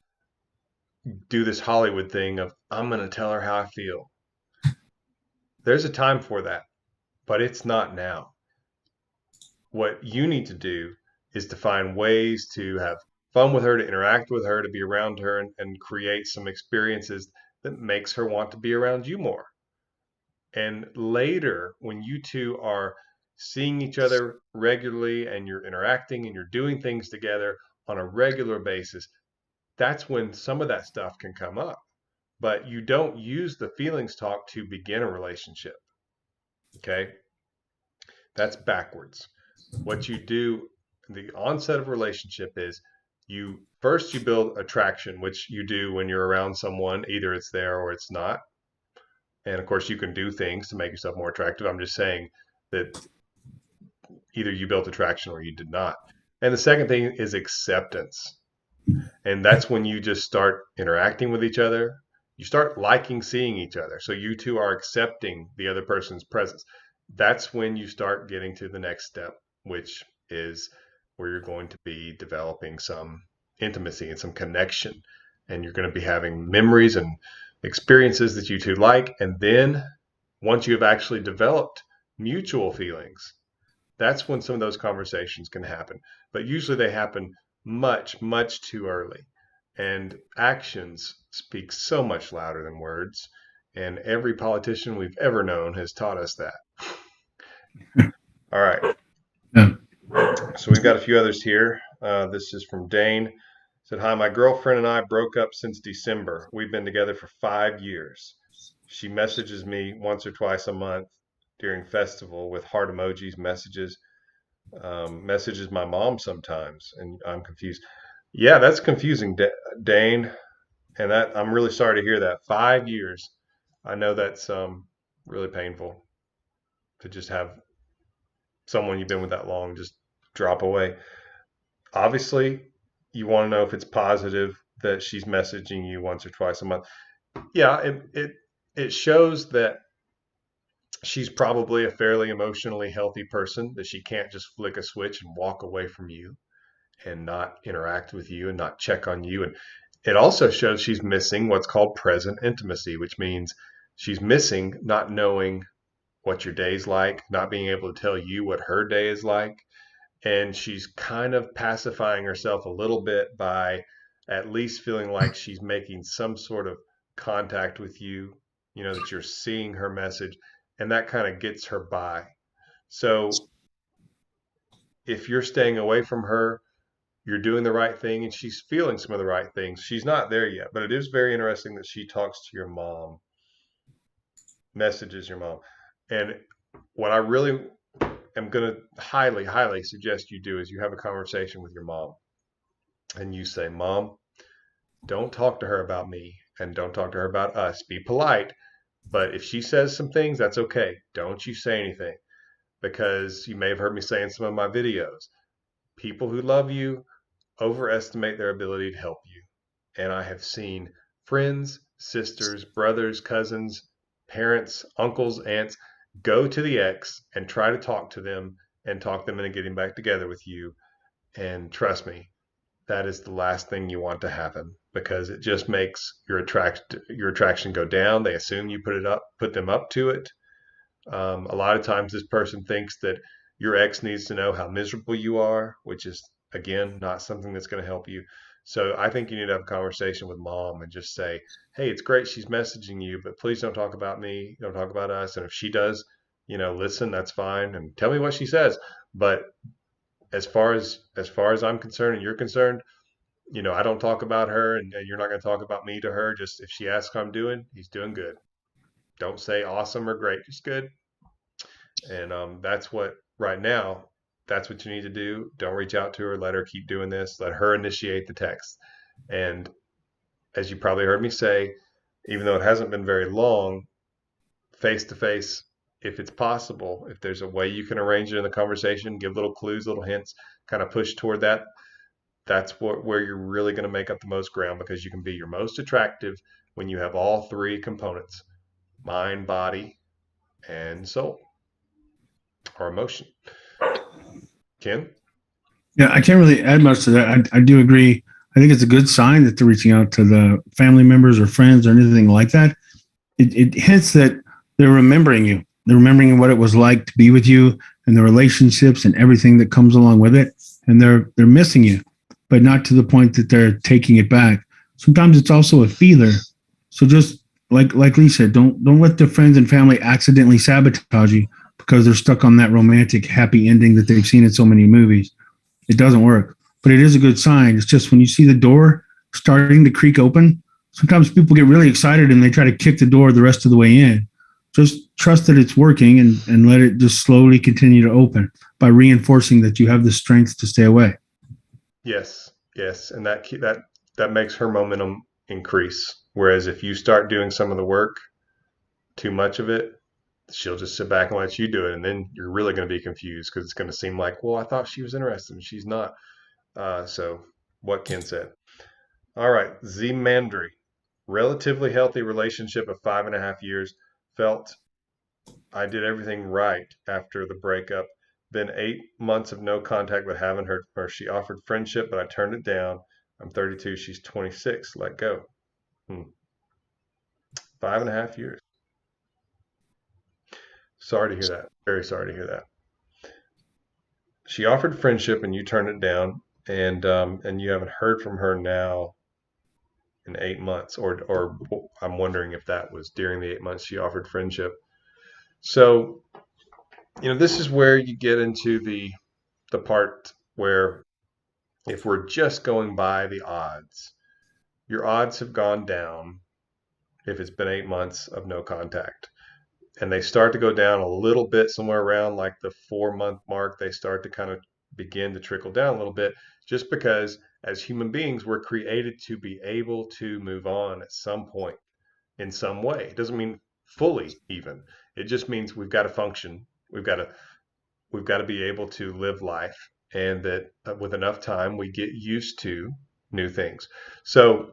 do this Hollywood thing of, I'm going to tell her how I feel. There's a time for that, but it's not now. What you need to do is to find ways to have fun with her, to interact with her, to be around her, and create some experiences that makes her want to be around you more. And later, when you two are seeing each other regularly and you're interacting and you're doing things together on a regular basis, that's when some of that stuff can come up. But you don't use the feelings talk to begin a relationship. Okay? That's backwards. What you do, the onset of a relationship, is you build attraction, which you do when you're around someone. Either it's there or it's not. And of course, you can do things to make yourself more attractive. I'm just saying that either you built attraction or you did not. And the second thing is acceptance. And that's when you just start interacting with each other. You start liking seeing each other. So you two are accepting the other person's presence. That's when you start getting to the next step, which is where you're going to be developing some intimacy and some connection. And you're going to be having memories and experiences that you two like. And then once you have actually developed mutual feelings, that's when some of those conversations can happen. But usually they happen much, much too early. And actions speak so much louder than words. And every politician we've ever known has taught us that. All right. Yeah. So we've got a few others here. This is from Dane. Said, hi, my girlfriend and I broke up since December. We've been together for 5 years. She messages me once or twice a month during festival with heart emojis, messages my mom sometimes, and I'm confused. Yeah, that's confusing, Dane, and that I'm really sorry to hear that. 5 years. I know that's really painful to just have someone you've been with that long just drop away. Obviously, you want to know if it's positive that she's messaging you once or twice a month. Yeah, it shows that she's probably a fairly emotionally healthy person, that she can't just flick a switch and walk away from you and not interact with you and not check on you. And it also shows she's missing what's called present intimacy, which means she's missing not knowing what your day's like, not being able to tell you what her day is like. And she's kind of pacifying herself a little bit by at least feeling like she's making some sort of contact with you, that you're seeing her message, and that kind of gets her by. So if you're staying away from her, you're doing the right thing, and she's feeling some of the right things. She's not there yet, but it is very interesting that she talks to your mom, messages your mom. And what I really am going to highly, highly suggest you do is you have a conversation with your mom and you say, Mom, don't talk to her about me and don't talk to her about us. Be polite, but if she says some things, that's okay. Don't you say anything, because you may have heard me say in some of my videos, people who love you overestimate their ability to help you. And I have seen friends, sisters, brothers, cousins, parents, uncles, aunts go to the ex and try to talk to them and talk them into getting back together with you. And trust me, that is the last thing you want to happen, because it just makes your attraction go down. They assume you put them up to it. A lot of times this person thinks that your ex needs to know how miserable you are, which is, again, not something that's going to help you. So I think you need to have a conversation with mom and just say, hey, it's great she's messaging you, but please don't talk about me. Don't talk about us. And if she does, listen, that's fine. And tell me what she says. But as far as I'm concerned and you're concerned, I don't talk about her, and you're not going to talk about me to her. Just if she asks how I'm doing, he's doing good. Don't say awesome or great, just good. And that's what, right now, that's what you need to do. Don't reach out to her. Let her keep doing this. Let her initiate the text. And as you probably heard me say, even though it hasn't been very long, face to face, if it's possible, if there's a way you can arrange it in the conversation, give little clues, little hints, kind of push toward that. That's where you're really going to make up the most ground, because you can be your most attractive when you have all three components: mind, body, and soul, or emotion. Ken? Yeah, I can't really add much to that. I do agree. I think it's a good sign that they're reaching out to the family members or friends or anything like that. It hints that they're remembering you. They're remembering what it was like to be with you and the relationships and everything that comes along with it. And they're missing you, but not to the point that they're taking it back. Sometimes it's also a feeler. So just like Lee said, don't let the friends and family accidentally sabotage you because they're stuck on that romantic happy ending that they've seen in so many movies. It doesn't work, but it is a good sign. It's just when you see the door starting to creak open, sometimes people get really excited and they try to kick the door the rest of the way in. Just trust that it's working and let it just slowly continue to open by reinforcing that you have the strength to stay away. Yes, yes, and that makes her momentum increase. Whereas if you start doing some of the work, too much of it, she'll just sit back and let you do it, and then you're really going to be confused, because it's going to seem like, well, I thought she was interested and she's not. So what Ken said. All right, Z Mandry. Relatively healthy relationship of 5.5 years. Felt I did everything right after the breakup, Been 8 months of no contact, but haven't heard from her. She offered friendship, but I turned it down. I'm 32. She's 26. Let go. 5.5 years. Sorry to hear that. Very sorry to hear that. She offered friendship and you turned it down, and you haven't heard from her now in 8 months, or I'm wondering if that was during the 8 months she offered friendship. So, this is where you get into the part where if we're just going by the odds, your odds have gone down if it's been 8 months of no contact. And they start to go down a little bit somewhere around like the 4-month mark. They start to kind of begin to trickle down a little bit, just because as human beings, we're created to be able to move on at some point in some way. It doesn't mean fully even. It just means we've got to function. We've got to be able to live life, and that with enough time, we get used to new things. So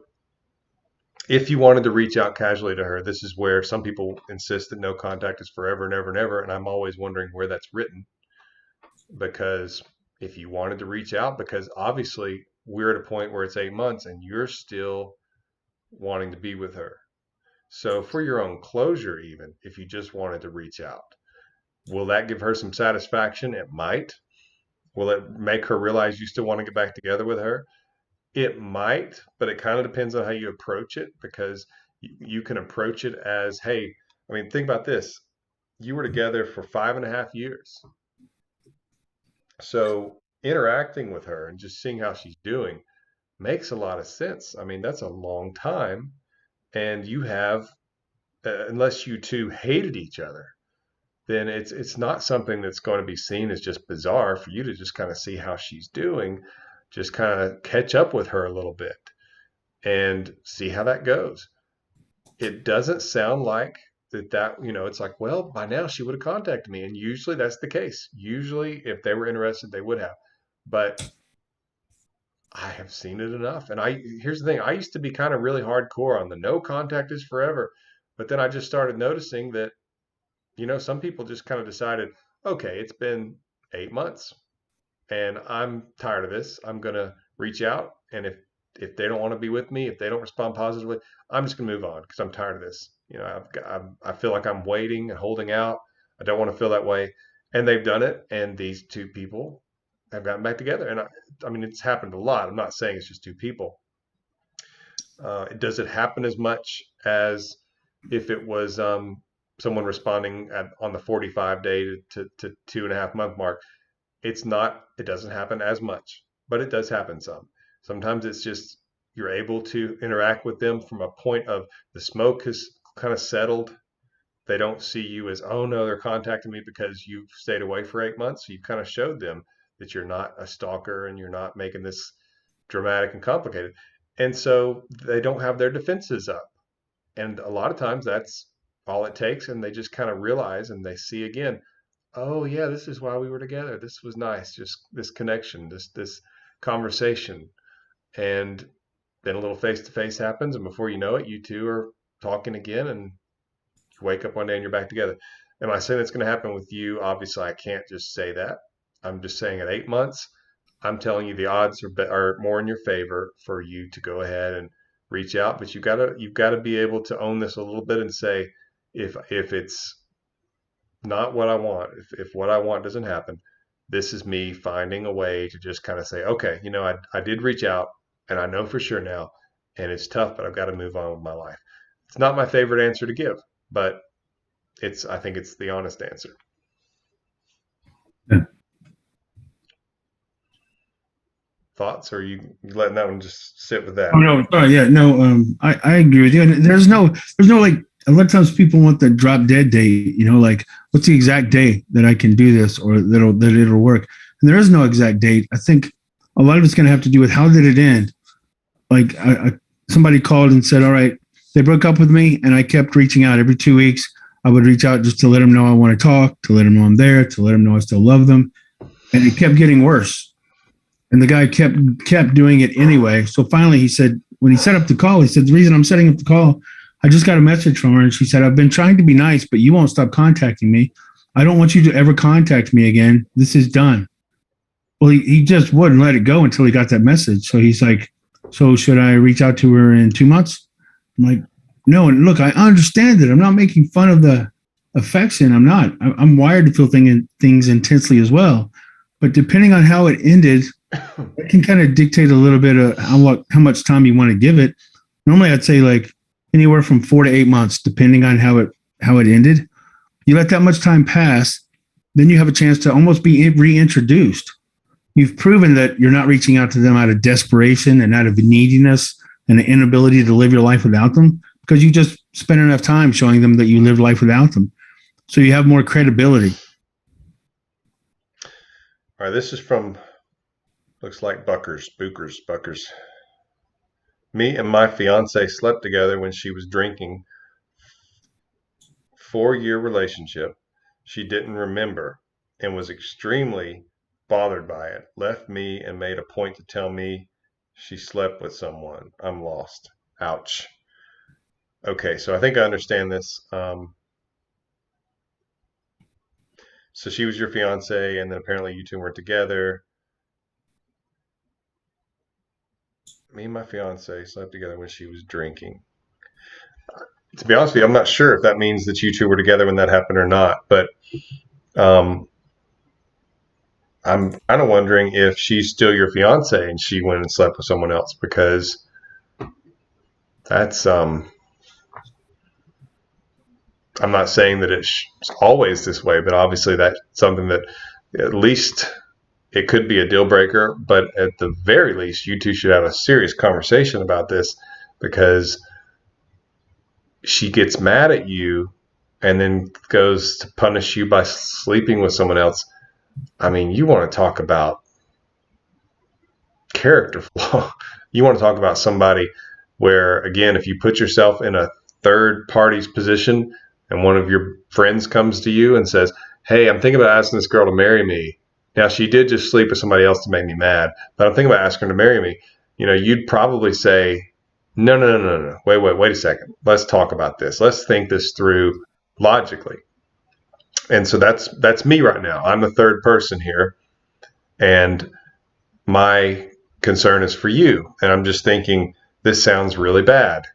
if you wanted to reach out casually to her, this is where some people insist that no contact is forever and ever and ever. And I'm always wondering where that's written, because if you wanted to reach out, because obviously we're at a point where it's 8 months and you're still wanting to be with her. So for your own closure, even if you just wanted to reach out, will that give her some satisfaction? It might. Will it make her realize you still want to get back together with her? It might, but it kind of depends on how you approach it, because you can approach it as, hey, think about this. You were together for 5.5 years. So interacting with her and just seeing how she's doing makes a lot of sense. That's a long time. And you have, unless you two hated each other, then it's not something that's going to be seen as just bizarre for you to just kind of see how she's doing, just kind of catch up with her a little bit and see how that goes. It doesn't sound like that, it's like, well, by now she would have contacted me. And usually that's the case. Usually if they were interested, they would have. But I have seen it enough. And here's the thing. I used to be kind of really hardcore on the no contact is forever. But then I just started noticing that, some people just kind of decided, okay, it's been 8 months and I'm tired of this. I'm going to reach out. And if they don't want to be with me, if they don't respond positively, I'm just going to move on because I'm tired of this. I feel like I'm waiting and holding out. I don't want to feel that way. And they've done it. And these two people have gotten back together. And it's happened a lot. I'm not saying it's just two people. Does it happen as much as if it was someone responding on the 45-day to 2.5-month mark? It's not. It doesn't happen as much, but it does happen some. Sometimes it's just you're able to interact with them from a point of the smoke has kind of settled. They don't see you as, oh no, they're contacting me because you've stayed away for 8 months. So you kind of showed them that you're not a stalker and you're not making this dramatic and complicated. And so they don't have their defenses up. And a lot of times that's all it takes. And they just kind of realize and they see again, oh yeah, this is why we were together. This was nice. Just this connection, this conversation. And then a little face-to-face happens. And before you know it, you two are talking again and you wake up one day and you're back together. Am I saying that's going to happen with you? Obviously, I can't just say that. I'm just saying at 8 months, I'm telling you the odds are more in your favor for you to go ahead and reach out. But you've got to be able to own this a little bit and say, if it's not what I want, if what I want doesn't happen, this is me finding a way to just kind of say, okay, I did reach out and I know for sure now, and it's tough, but I've got to move on with my life. It's not my favorite answer to give, but I think it's the honest answer. Yeah. Thoughts, or are you letting that one just sit with that? Oh no, yeah, no. I agree with you. And there's no like, a lot of times people want the drop dead date. Like what's the exact day that I can do this or that it'll work. And there is no exact date. I think a lot of it's going to have to do with how did it end. Like somebody called and said, all right, they broke up with me, and I kept reaching out every 2 weeks. I would reach out just to let them know I want to talk, to let them know I'm there, to let them know I still love them, and it kept getting worse. And the guy kept doing it anyway. So finally he said, when he set up the call, he said, the reason I'm setting up the call, I just got a message from her and she said, I've been trying to be nice, but you won't stop contacting me. I don't want you to ever contact me again. This is done. Well, he just wouldn't let it go until he got that message. So he's like, so should I reach out to her in 2 months? I'm like, no. And look, I understand it. I'm not making fun of the affection. I'm not. I'm wired to feel things intensely as well. But depending on how it ended, it can kind of dictate a little bit of how much time you want to give it. Normally, I'd say like anywhere from 4 to 8 months, depending on how it ended. You let that much time pass, then you have a chance to almost be reintroduced. You've proven that you're not reaching out to them out of desperation and out of neediness and an inability to live your life without them, because you just spent enough time showing them that you lived life without them. So you have more credibility. All right, this is from, looks like Buckers. Me and my fiance slept together when she was drinking. 4-year relationship. She didn't remember and was extremely bothered by it. Left me and made a point to tell me she slept with someone. I'm lost. Ouch. Okay, so I think I understand this. So she was your fiance, and then apparently you two weren't together. Me and my fiance slept together when she was drinking. To be honest with you, I'm not sure if that means that you two were together when that happened or not, but I'm kind of wondering if she's still your fiance and she went and slept with someone else, because that's I'm not saying that it's always this way, but obviously that's something that at least it could be a deal breaker, but at the very least you two should have a serious conversation about this, because she gets mad at you and then goes to punish you by sleeping with someone else. I mean, you want to talk about character flaw. You want to talk about somebody where, again, if you put yourself in a third party's position and one of your friends comes to you and says, hey, I'm thinking about asking this girl to marry me. Now, she did just sleep with somebody else to make me mad, but I'm thinking about asking her to marry me. You'd probably say, no. Wait a second. Let's talk about this. Let's think this through logically. And so that's me right now. I'm the third person here, and my concern is for you. And I'm just thinking, this sounds really bad.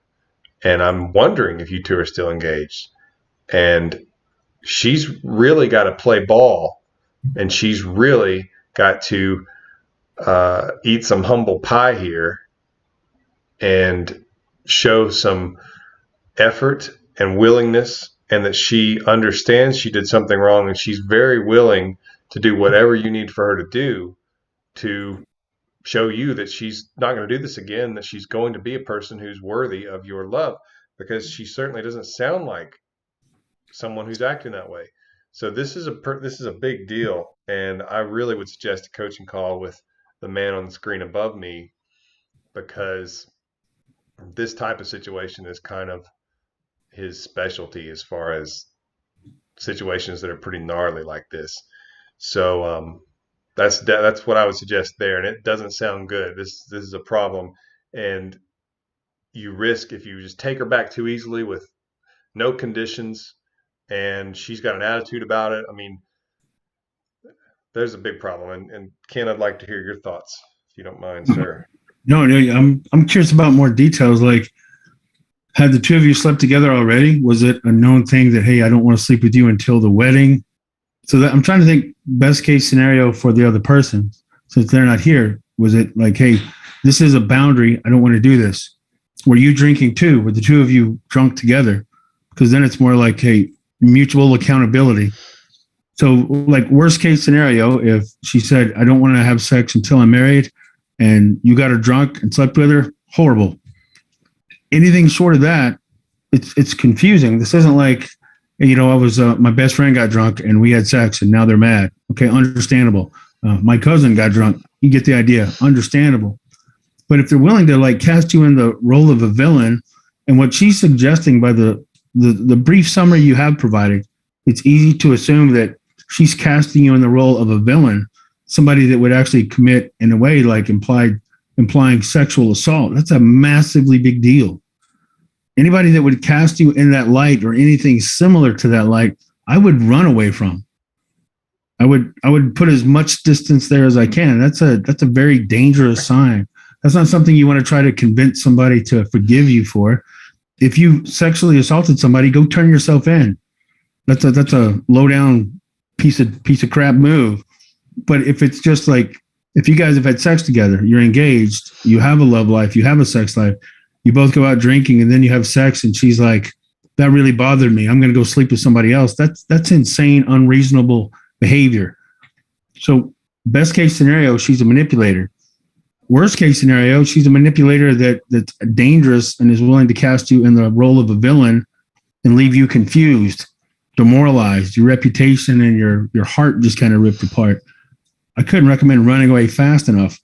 And I'm wondering if you two are still engaged. And she's really got to play ball, and she's really got to eat some humble pie here and show some effort and willingness, and that she understands she did something wrong, and she's very willing to do whatever you need for her to do to show you that she's not going to do this again, that she's going to be a person who's worthy of your love, because she certainly doesn't sound like someone who's acting that way. So this is a big deal, and I really would suggest a coaching call with the man on the screen above me, because this type of situation is kind of his specialty as far as situations that are pretty gnarly like this. So that's what I would suggest there, and it doesn't sound good. This is a problem, and you risk, if you just take her back too easily with no conditions, and she's got an attitude about it. I mean, there's a big problem. And Ken, I'd like to hear your thoughts, if you don't mind, sir. No, I'm curious about more details. Like, had the two of you slept together already? Was it a known thing that, hey, I don't want to sleep with you until the wedding? So that I'm trying to think best case scenario for the other person, since they're not here. Was it like, hey, this is a boundary, I don't want to do this? Were you drinking too? Were the two of you drunk together? Because then it's more like, hey, mutual accountability. So like worst case scenario, if she said, I don't want to have sex until I'm married, and you got her drunk and slept with her, horrible. Anything short of that, it's confusing. This isn't like, I was my best friend got drunk and we had sex and now they're mad. Okay, understandable. My cousin got drunk. You get the idea. Understandable. But if they're willing to like cast you in the role of a villain, and what she's suggesting by the brief summary you have provided, it's easy to assume that she's casting you in the role of a villain, somebody that would actually commit, in a way, like implying sexual assault. That's a massively big deal. Anybody that would cast you in that light or anything similar to that light, I would run away from. I would put as much distance there as I can. That's a very dangerous sign. That's not something you want to try to convince somebody to forgive you for. If you sexually assaulted somebody, go turn yourself in. That's a low down piece of crap move. But if it's just like, if you guys have had sex together, you're engaged, you have a love life, you have a sex life, you both go out drinking, and then you have sex, and she's like, that really bothered me, I'm going to go sleep with somebody else. That's insane, unreasonable behavior. So best case scenario, she's a manipulator. Worst case scenario, she's a manipulator that's dangerous and is willing to cast you in the role of a villain and leave you confused, demoralized, your reputation and your heart just kind of ripped apart. I couldn't recommend running away fast enough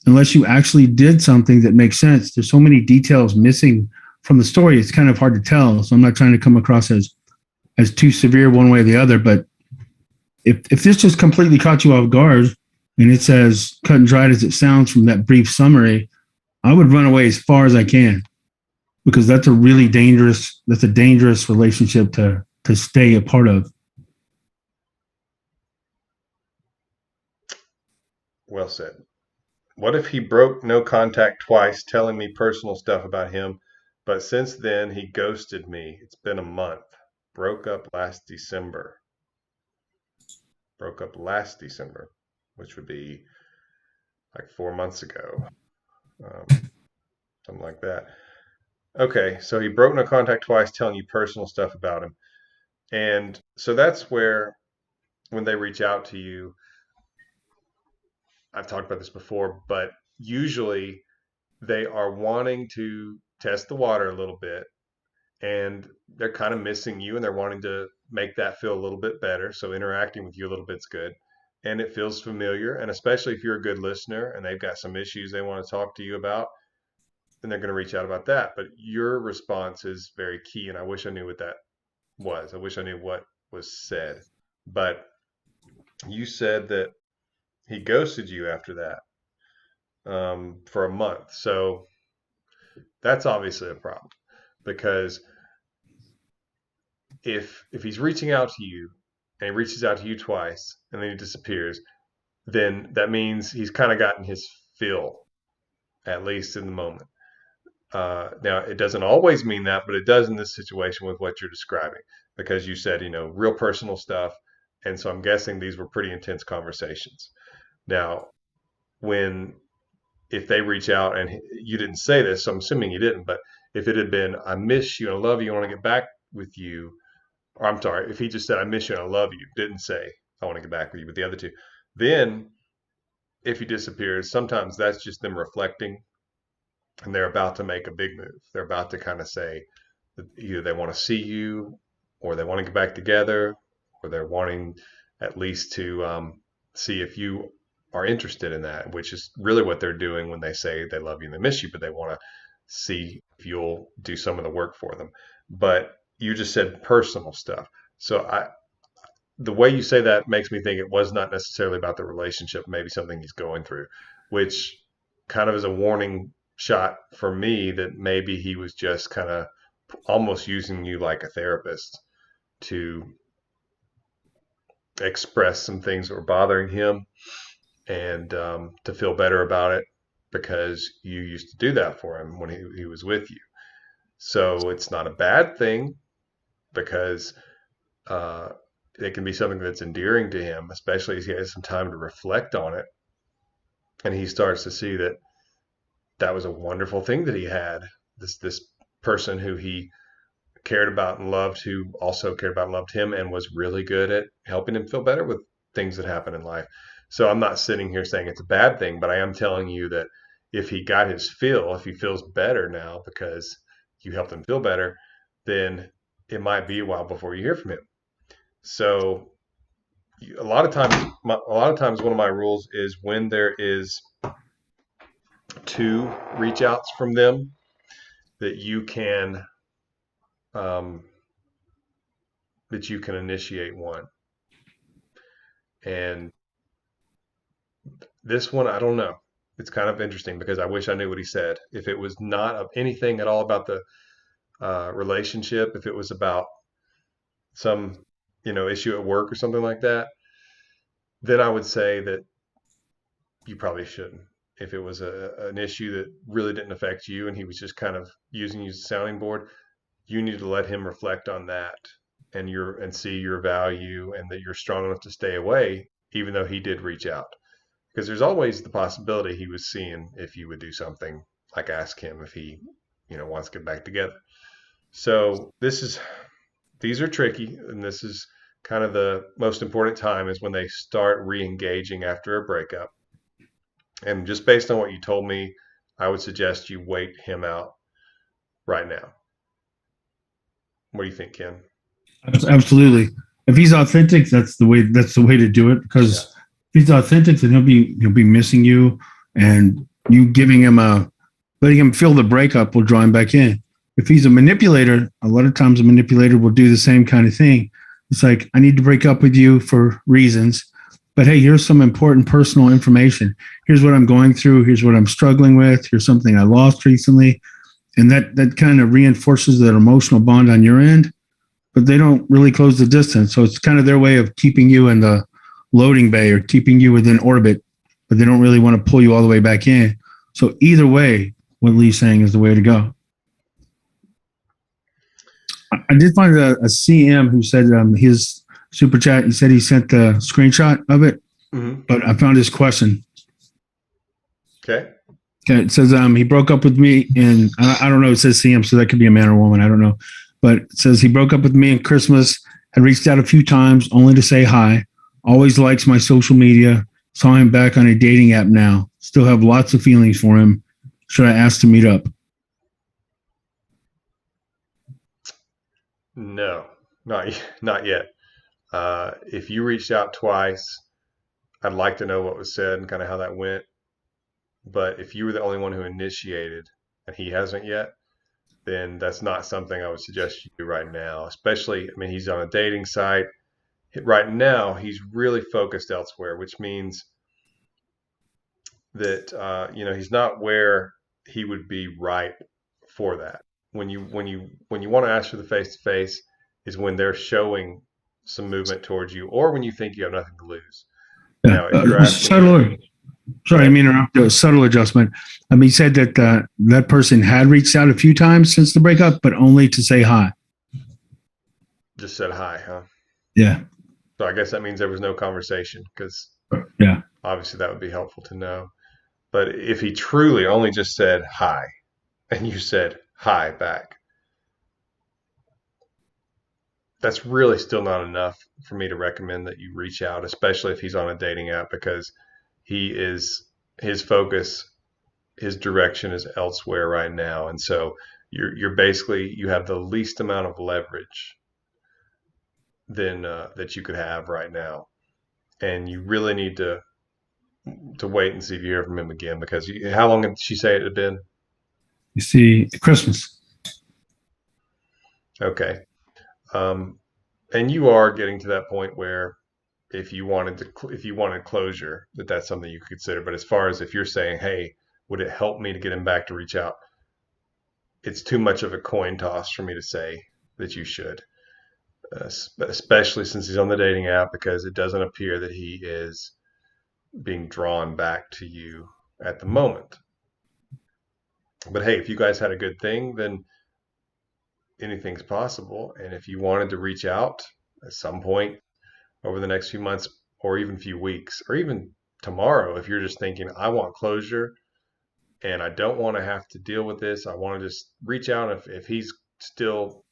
unless you actually did something that makes sense. There's so many details missing from the story. It's kind of hard to tell. So I'm not trying to come across as too severe one way or the other. But if this just completely caught you off guard and it's as cut and dried as it sounds from that brief summary, I would run away as far as I can, because that's a dangerous relationship to stay a part of. Well said. What if he broke no contact twice, telling me personal stuff about him, but since then he ghosted me? It's been a month. Broke up last December. Broke up last December, which would be like 4 months ago, something like that. Okay, so he broke no contact twice, telling you personal stuff about him. And so that's where, when they reach out to you, I've talked about this before, but usually they are wanting to test the water a little bit, and they're kind of missing you, and they're wanting to make that feel a little bit better. So interacting with you a little bit's good, and it feels familiar. And especially if you're a good listener and they've got some issues they want to talk to you about, then they're going to reach out about that. But your response is very key, and I wish I knew what that was. I wish I knew what was said. But you said that he ghosted you after that, for a month. So that's obviously a problem, because if he's reaching out to you and he reaches out to you twice and then he disappears, then that means he's kind of gotten his fill, at least in the moment. Now, it doesn't always mean that, but it does in this situation with what you're describing, because you said, real personal stuff. And so I'm guessing these were pretty intense conversations. Now, if they reach out, and you didn't say this, so I'm assuming you didn't, but if it had been, I miss you and I love you, I want to get back with you, or I'm sorry, if he just said, I miss you and I love you, didn't say, I want to get back with you, but the other two, then if he disappears, sometimes that's just them reflecting, and they're about to make a big move. They're about to kind of say that either they want to see you, or they want to get back together, or they're wanting at least to see if you are interested in that, which is really what they're doing when they say they love you and they miss you, but they want to see if you'll do some of the work for them. But you just said personal stuff. So the way you say that makes me think it was not necessarily about the relationship, maybe something he's going through, which kind of is a warning shot for me that maybe he was just kind of almost using you like a therapist to express some things that were bothering him, and to feel better about it, because you used to do that for him when he was with you. So it's not a bad thing, because it can be something that's endearing to him, especially as he has some time to reflect on it. And he starts to see that that was a wonderful thing that he had, this person who he cared about and loved, who also cared about and loved him, and was really good at helping him feel better with things that happen in life. So I'm not sitting here saying it's a bad thing, but I am telling you that if he got his fill, if he feels better now because you helped him feel better, then it might be a while before you hear from him. So a lot of times one of my rules is, when there is two reach outs from them, that you can um, initiate one. And this one, I don't know. It's kind of interesting, because I wish I knew what he said. If it was not of anything at all about the relationship, if it was about some issue at work or something like that, then I would say that you probably shouldn't. If it was an issue that really didn't affect you and he was just kind of using you as a sounding board, you need to let him reflect on that and see your value and that you're strong enough to stay away, even though he did reach out. Because there's always the possibility he was seeing if you would do something like ask him if he, wants to get back together. So these are tricky, and this is kind of the most important time is when they start re-engaging after a breakup. And just based on what you told me, I would suggest you wait him out right now. What do you think, Ken? Absolutely. If he's authentic, that's the way. That's the way to do it. Because if he's authentic, then he'll be missing you, and you letting him feel the breakup will draw him back in. If he's a manipulator, a lot of times a manipulator will do the same kind of thing. It's like, I need to break up with you for reasons, but hey, here's some important personal information. Here's what I'm going through. Here's what I'm struggling with. Here's something I lost recently. And that kind of reinforces that emotional bond on your end, but they don't really close the distance. So it's kind of their way of keeping you in the loading bay or keeping you within orbit, but they don't really want to pull you all the way back in. So either way, what Lee's saying is the way to go. I did find a CM who said his super chat, he said he sent the screenshot of it, but I found his question. Okay. It says he broke up with me, and I don't know, it says CM, so that could be a man or woman, I don't know. But it says he broke up with me in Christmas, had reached out a few times only to say hi, always likes my social media, saw him back on a dating app now, still have lots of feelings for him. Should I ask to meet up? No, not yet. If you reached out twice, I'd like to know what was said and kind of how that went. But if you were the only one who initiated and he hasn't yet, then that's not something I would suggest you do right now. Especially, I mean, he's on a dating site. Right now, he's really focused elsewhere, which means that he's not where he would be right for that. When you want to ask for the face to face is when they're showing some movement towards you, or when you think you have nothing to lose. Yeah. Now, if you're asking, sorry, I mean, a subtle adjustment. He said that that person had reached out a few times since the breakup, but only to say hi. Just said hi, huh? Yeah. So I guess that means there was no conversation, because obviously that would be helpful to know. But if he truly only just said hi, and you said hi back, that's really still not enough for me to recommend that you reach out, especially if he's on a dating app, because his focus, his direction is elsewhere right now. And so you're basically, you have the least amount of leverage than that you could have right now. And you really need to wait and see if you hear from him again, because how long did she say it had been? You see, Christmas. Okay. And you are getting to that point where if you wanted closure, that's something you could consider. But as far as if you're saying, hey, would it help me to get him back to reach out? It's too much of a coin toss for me to say that you should, especially since he's on the dating app, because it doesn't appear that he is being drawn back to you at the moment. But hey, if you guys had a good thing, then anything's possible. And if you wanted to reach out at some point over the next few months, or even few weeks, or even tomorrow, if you're just thinking, I want closure and I don't want to have to deal with this, I want to just reach out. If he's still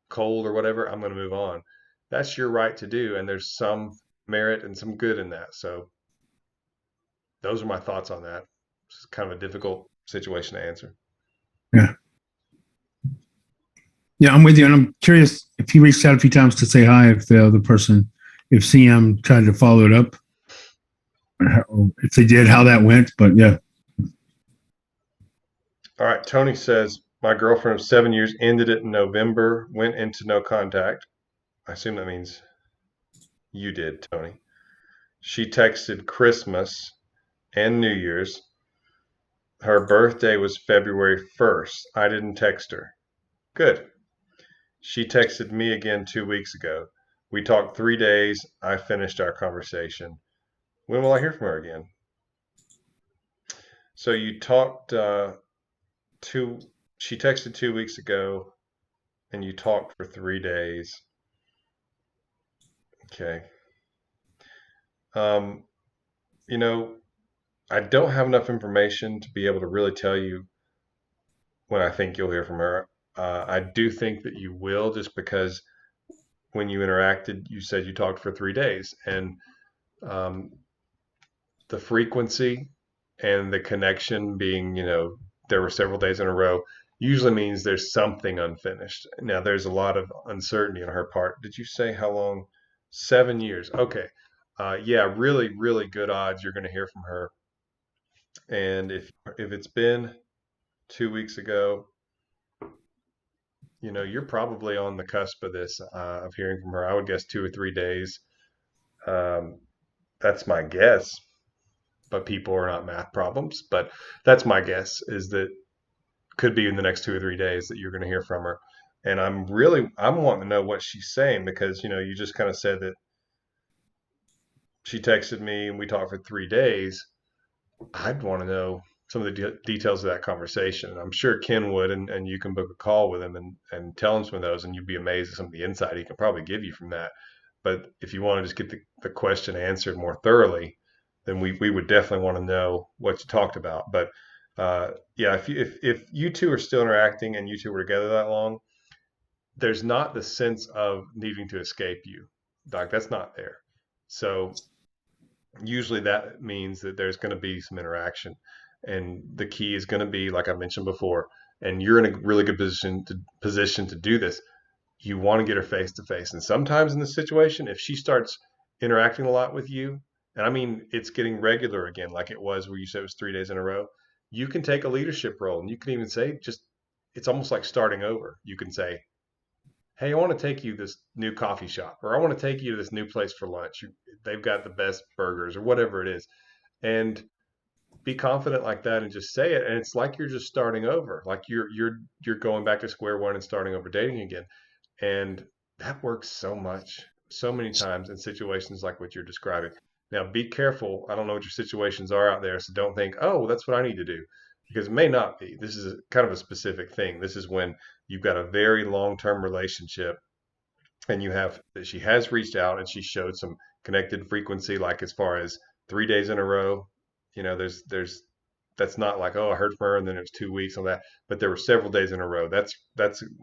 cold or whatever, I'm going to move on. That's your right to do. And there's some merit and some good in that. So those are my thoughts on that. It's kind of a difficult situation to answer. Yeah. Yeah, I'm with you. And I'm curious if he reached out a few times to say hi, if the other person, if CM tried to follow it up, or if they did, how that went. But yeah. All right. Tony says, my girlfriend of 7 years ended it in November, went into no contact. I assume that means you did, Tony. She texted Christmas and New Year's. Her birthday was February 1st. I didn't text her. Good. She texted me again 2 weeks ago. We talked 3 days. I finished our conversation. When will I hear from her again? So you talked two. She texted 2 weeks ago, and you talked for 3 days. Okay. Um, you know, I don't have enough information to be able to really tell you when I think you'll hear from her. I do think that you will, just because when you interacted, you said you talked for 3 days, and um, the frequency and the connection being, there were several days in a row, usually means there's something unfinished. Now, there's a lot of uncertainty on her part. Did you say how long? 7 years. Okay. Yeah, really, really good odds you're going to hear from her. And if it's been 2 weeks ago, you're probably on the cusp of this, of hearing from her. I would guess 2 or 3 days. Um, that's my guess, but people are not math problems. But that's my guess, is that could be in the next 2 or 3 days that you're going to hear from her. And I'm wanting to know what she's saying, because you just kind of said that she texted me and we talked for 3 days. I'd want to know some of the details of that conversation. I'm sure Ken would, and you can book a call with him and tell him some of those, and you'd be amazed at some of the insight he can probably give you from that. But if you want to just get the question answered more thoroughly, then we would definitely want to know what you talked about. But yeah, if you two are still interacting and you two were together that long, there's not the sense of needing to escape you. Like, that's not there. So usually that means that there's going to be some interaction, and the key is going to be, like I mentioned before, and you're in a really good position to do this. You want to get her face to face, and sometimes in this situation, if she starts interacting a lot with you, and I mean it's getting regular again, like it was where you said it was 3 days in a row, you can take a leadership role, and you can even say, just, it's almost like starting over. You can say, hey, I want to take you to this new coffee shop, or I want to take you to this new place for lunch. They've got the best burgers, or whatever it is. And be confident like that and just say it. And it's like you're just starting over, like you're going back to square one and starting over dating again. And that works so many times in situations like what you're describing. Now, be careful. I don't know what your situations are out there, so don't think, oh, well, that's what I need to do, because it may not be. This is kind of a specific thing. This is when you've got a very long-term relationship, and you have that she has reached out and she showed some connected frequency, like as far as 3 days in a row. There's that's not like, oh, I heard from her and then it was 2 weeks on that, but there were several days in a row. That's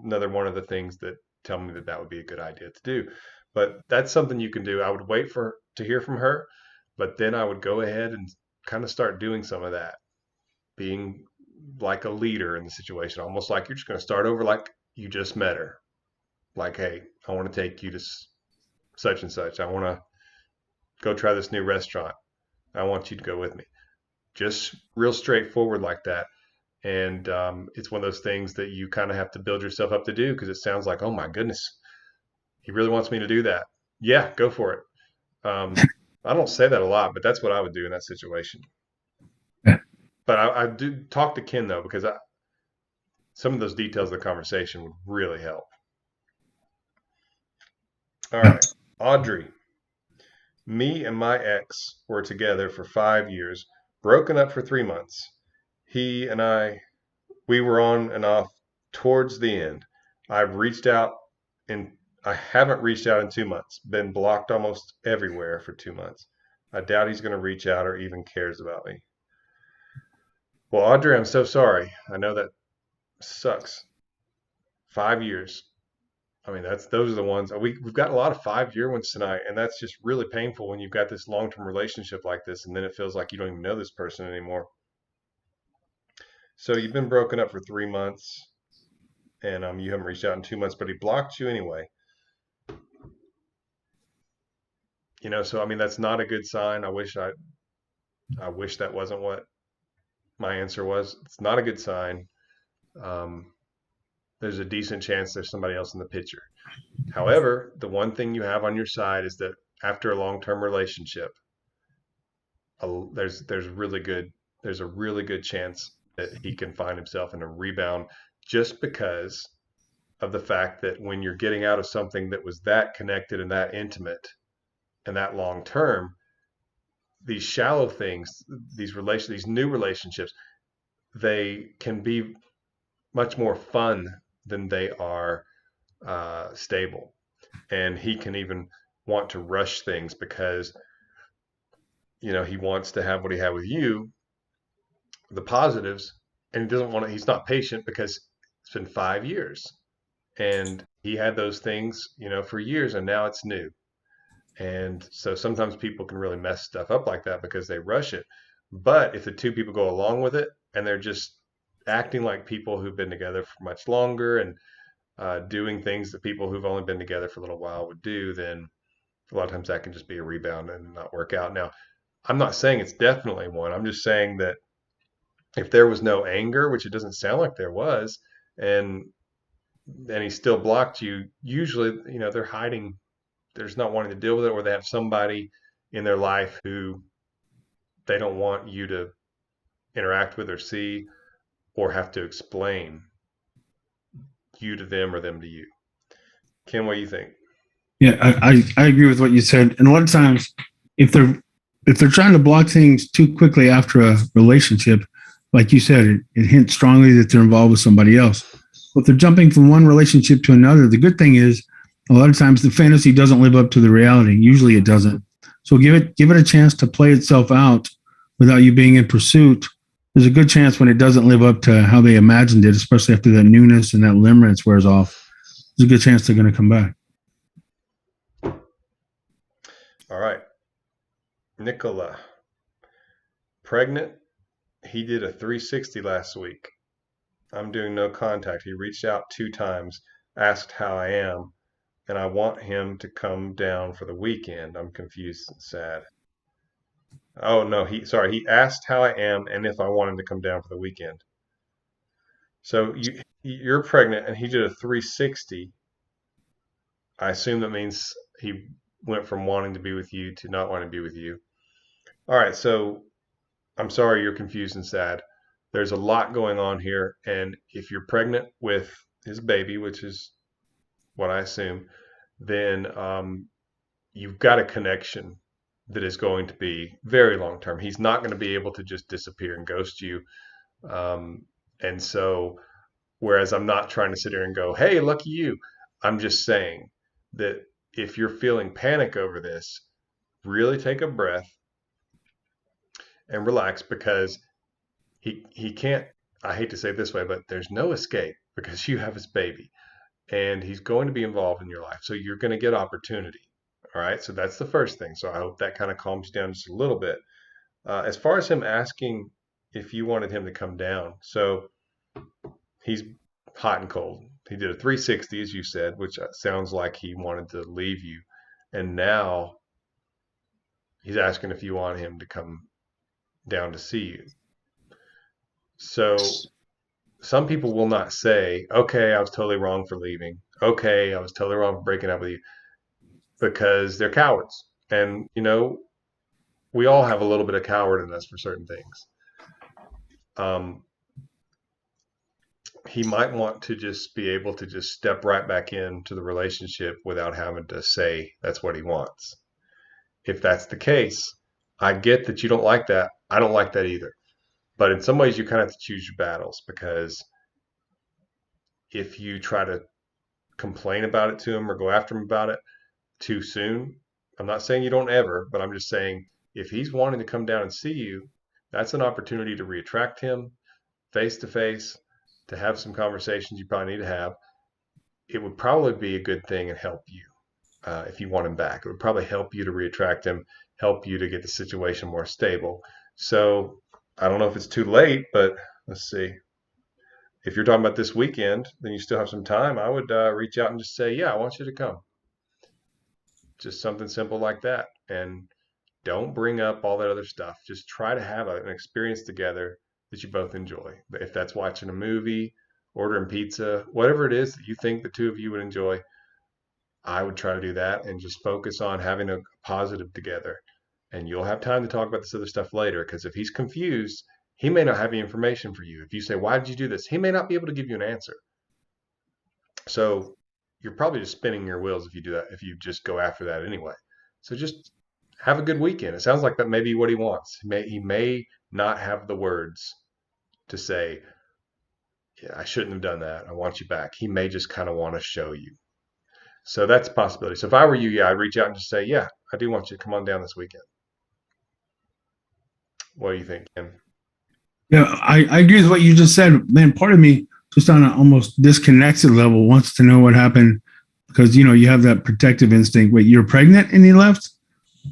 another one of the things that tell me that that would be a good idea to do. But that's something you can do. I would wait for to hear from her, but then I would go ahead and kind of start doing some of that, being like a leader in the situation, almost like you're just going to start over, like you just met her. Like, hey, I want to take you to such and such. I want to go try this new restaurant. I want you to go with me. Just real straightforward like that. And it's one of those things that you kind of have to build yourself up to do, because it sounds like, oh my goodness, he really wants me to do that. Yeah, go for it. I don't say that a lot, but that's what I would do in that situation. Yeah. But I do talk to Ken, though, because some of those details of the conversation would really help. All right, Audrey. Me and my ex were together for 5 years, broken up for 3 months. He and we were on and off towards the end. I've reached out and I haven't reached out in 2 months, been blocked almost everywhere for 2 months. I doubt he's going to reach out or even cares about me. Well, Audrey, I'm so sorry. I know that sucks. 5 years. I mean, those are the ones we've got a lot of 5 year ones tonight, and that's just really painful when you've got this long term relationship like this, and then it feels like you don't even know this person anymore. So you've been broken up for 3 months, and you haven't reached out in 2 months, but he blocked you anyway. So I mean, that's not a good sign. I wish that wasn't what my answer was. It's not a good sign. Um, there's a decent chance there's somebody else in the picture. However, the one thing you have on your side is that after a long-term relationship, there's a really good chance that he can find himself in a rebound, just because of the fact that when you're getting out of something that was that connected and that intimate and that long term, these shallow things, these new relationships, they can be much more fun than they are stable. And he can even want to rush things because he wants to have what he had with you, the positives, and he doesn't want to. He's not patient because it's been 5 years, and he had those things, for years, and now it's new. And so sometimes people can really mess stuff up like that because they rush it. But if the two people go along with it and they're just acting like people who've been together for much longer and doing things that people who've only been together for a little while would do, then a lot of times that can just be a rebound and not work out. Now, I'm not saying it's definitely one. I'm just saying that if there was no anger, which it doesn't sound like there was, and he still blocked you, usually, they're hiding. There's not wanting to deal with it, or they have somebody in their life who they don't want you to interact with or see or have to explain you to them or them to you. Ken, what do you think? Yeah, I agree with what you said. And a lot of times, if they're trying to block things too quickly after a relationship, like you said, it hints strongly that they're involved with somebody else. But if they're jumping from one relationship to another, the good thing is a lot of times the fantasy doesn't live up to the reality. Usually it doesn't. So give it a chance to play itself out without you being in pursuit. There's a good chance when it doesn't live up to how they imagined it, especially after that newness and that limerence wears off. There's a good chance they're going to come back. All right. Nicola, pregnant. He did a 360 last week. I'm doing no contact. He reached out 2 times, asked how I am, and I want him to come down for the weekend. I'm confused and sad. Oh no, he asked how I am and if I want him to come down for the weekend. So you're pregnant and he did a 360. I assume that means he went from wanting to be with you to not wanting to be with you. All right, so I'm sorry you're confused and sad. There's a lot going on here, and if you're pregnant with his baby, which is what I assume, then you've got a connection that is going to be very long term. He's not going to be able to just disappear and ghost you. And so, whereas I'm not trying to sit here and go, hey, lucky you, I'm just saying that if you're feeling panic over this, really take a breath and relax, because he can't, I hate to say it this way, but there's no escape because you have his baby and he's going to be involved in your life. So you're going to get opportunity. All right. So that's the first thing. So I hope that kind of calms you down just a little bit. As far as him asking if you wanted him to come down, so he's hot and cold. He did a 360, as you said, which sounds like he wanted to leave you. And now he's asking if you want him to come down to see you. So some people will not say, okay, I was totally wrong for leaving. Okay, I was totally wrong for breaking up with you, because they're cowards. And, we all have a little bit of coward in us for certain things. He might want to just be able to just step right back into the relationship without having to say that's what he wants. If that's the case, I get that you don't like that. I don't like that either. But in some ways, you kind of have to choose your battles, because if you try to complain about it to him or go after him about it too soon, I'm not saying you don't ever, but I'm just saying if he's wanting to come down and see you, that's an opportunity to reattract him face to face, to have some conversations you probably need to have. It would probably be a good thing and help you if you want him back. It would probably help you to reattract him, help you to get the situation more stable. So I don't know if it's too late, but let's see. If you're talking about this weekend, then you still have some time. I would reach out and just say, yeah, I want you to come. Just something simple like that. And don't bring up all that other stuff. Just try to have an experience together that you both enjoy. If that's watching a movie, ordering pizza, whatever it is that you think the two of you would enjoy, I would try to do that and just focus on having a positive together. And you'll have time to talk about this other stuff later, because if he's confused, he may not have any information for you. If you say, why did you do this? He may not be able to give you an answer. So you're probably just spinning your wheels if you do that, if you just go after that anyway. So just have a good weekend. It sounds like that may be what he wants. He may not have the words to say, yeah, I shouldn't have done that. I want you back. He may just kind of want to show you. So that's a possibility. So if I were you, yeah, I'd reach out and just say, yeah, I do want you to come on down this weekend. What do you think, Ken? Yeah, I agree with what you just said. Man, part of me, just on an almost disconnected level, wants to know what happened because, you have that protective instinct. Wait, you're pregnant and he left?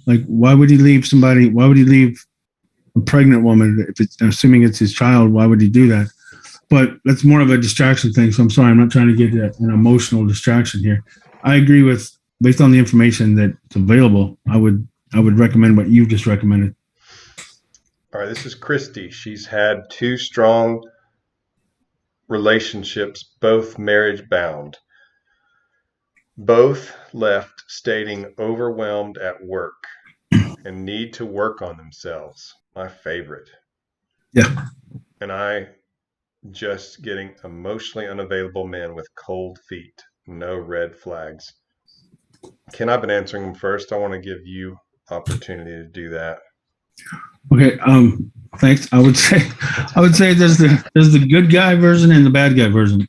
Like, why would he leave somebody? Why would he leave a pregnant woman? If it's assuming it's his child, why would he do that? But that's more of a distraction thing. So I'm sorry, I'm not trying to get an emotional distraction here. I agree with, based on the information that's available, I would recommend what you just recommended. All right, this is Christy. She's had two strong relationships, both marriage bound. Both left stating overwhelmed at work and need to work on themselves. My favorite. Yeah. And I just getting emotionally unavailable men with cold feet, no red flags. Ken, I've been answering them first. I want to give you opportunity to do that. Okay. Thanks. I would say there's the good guy version and the bad guy version,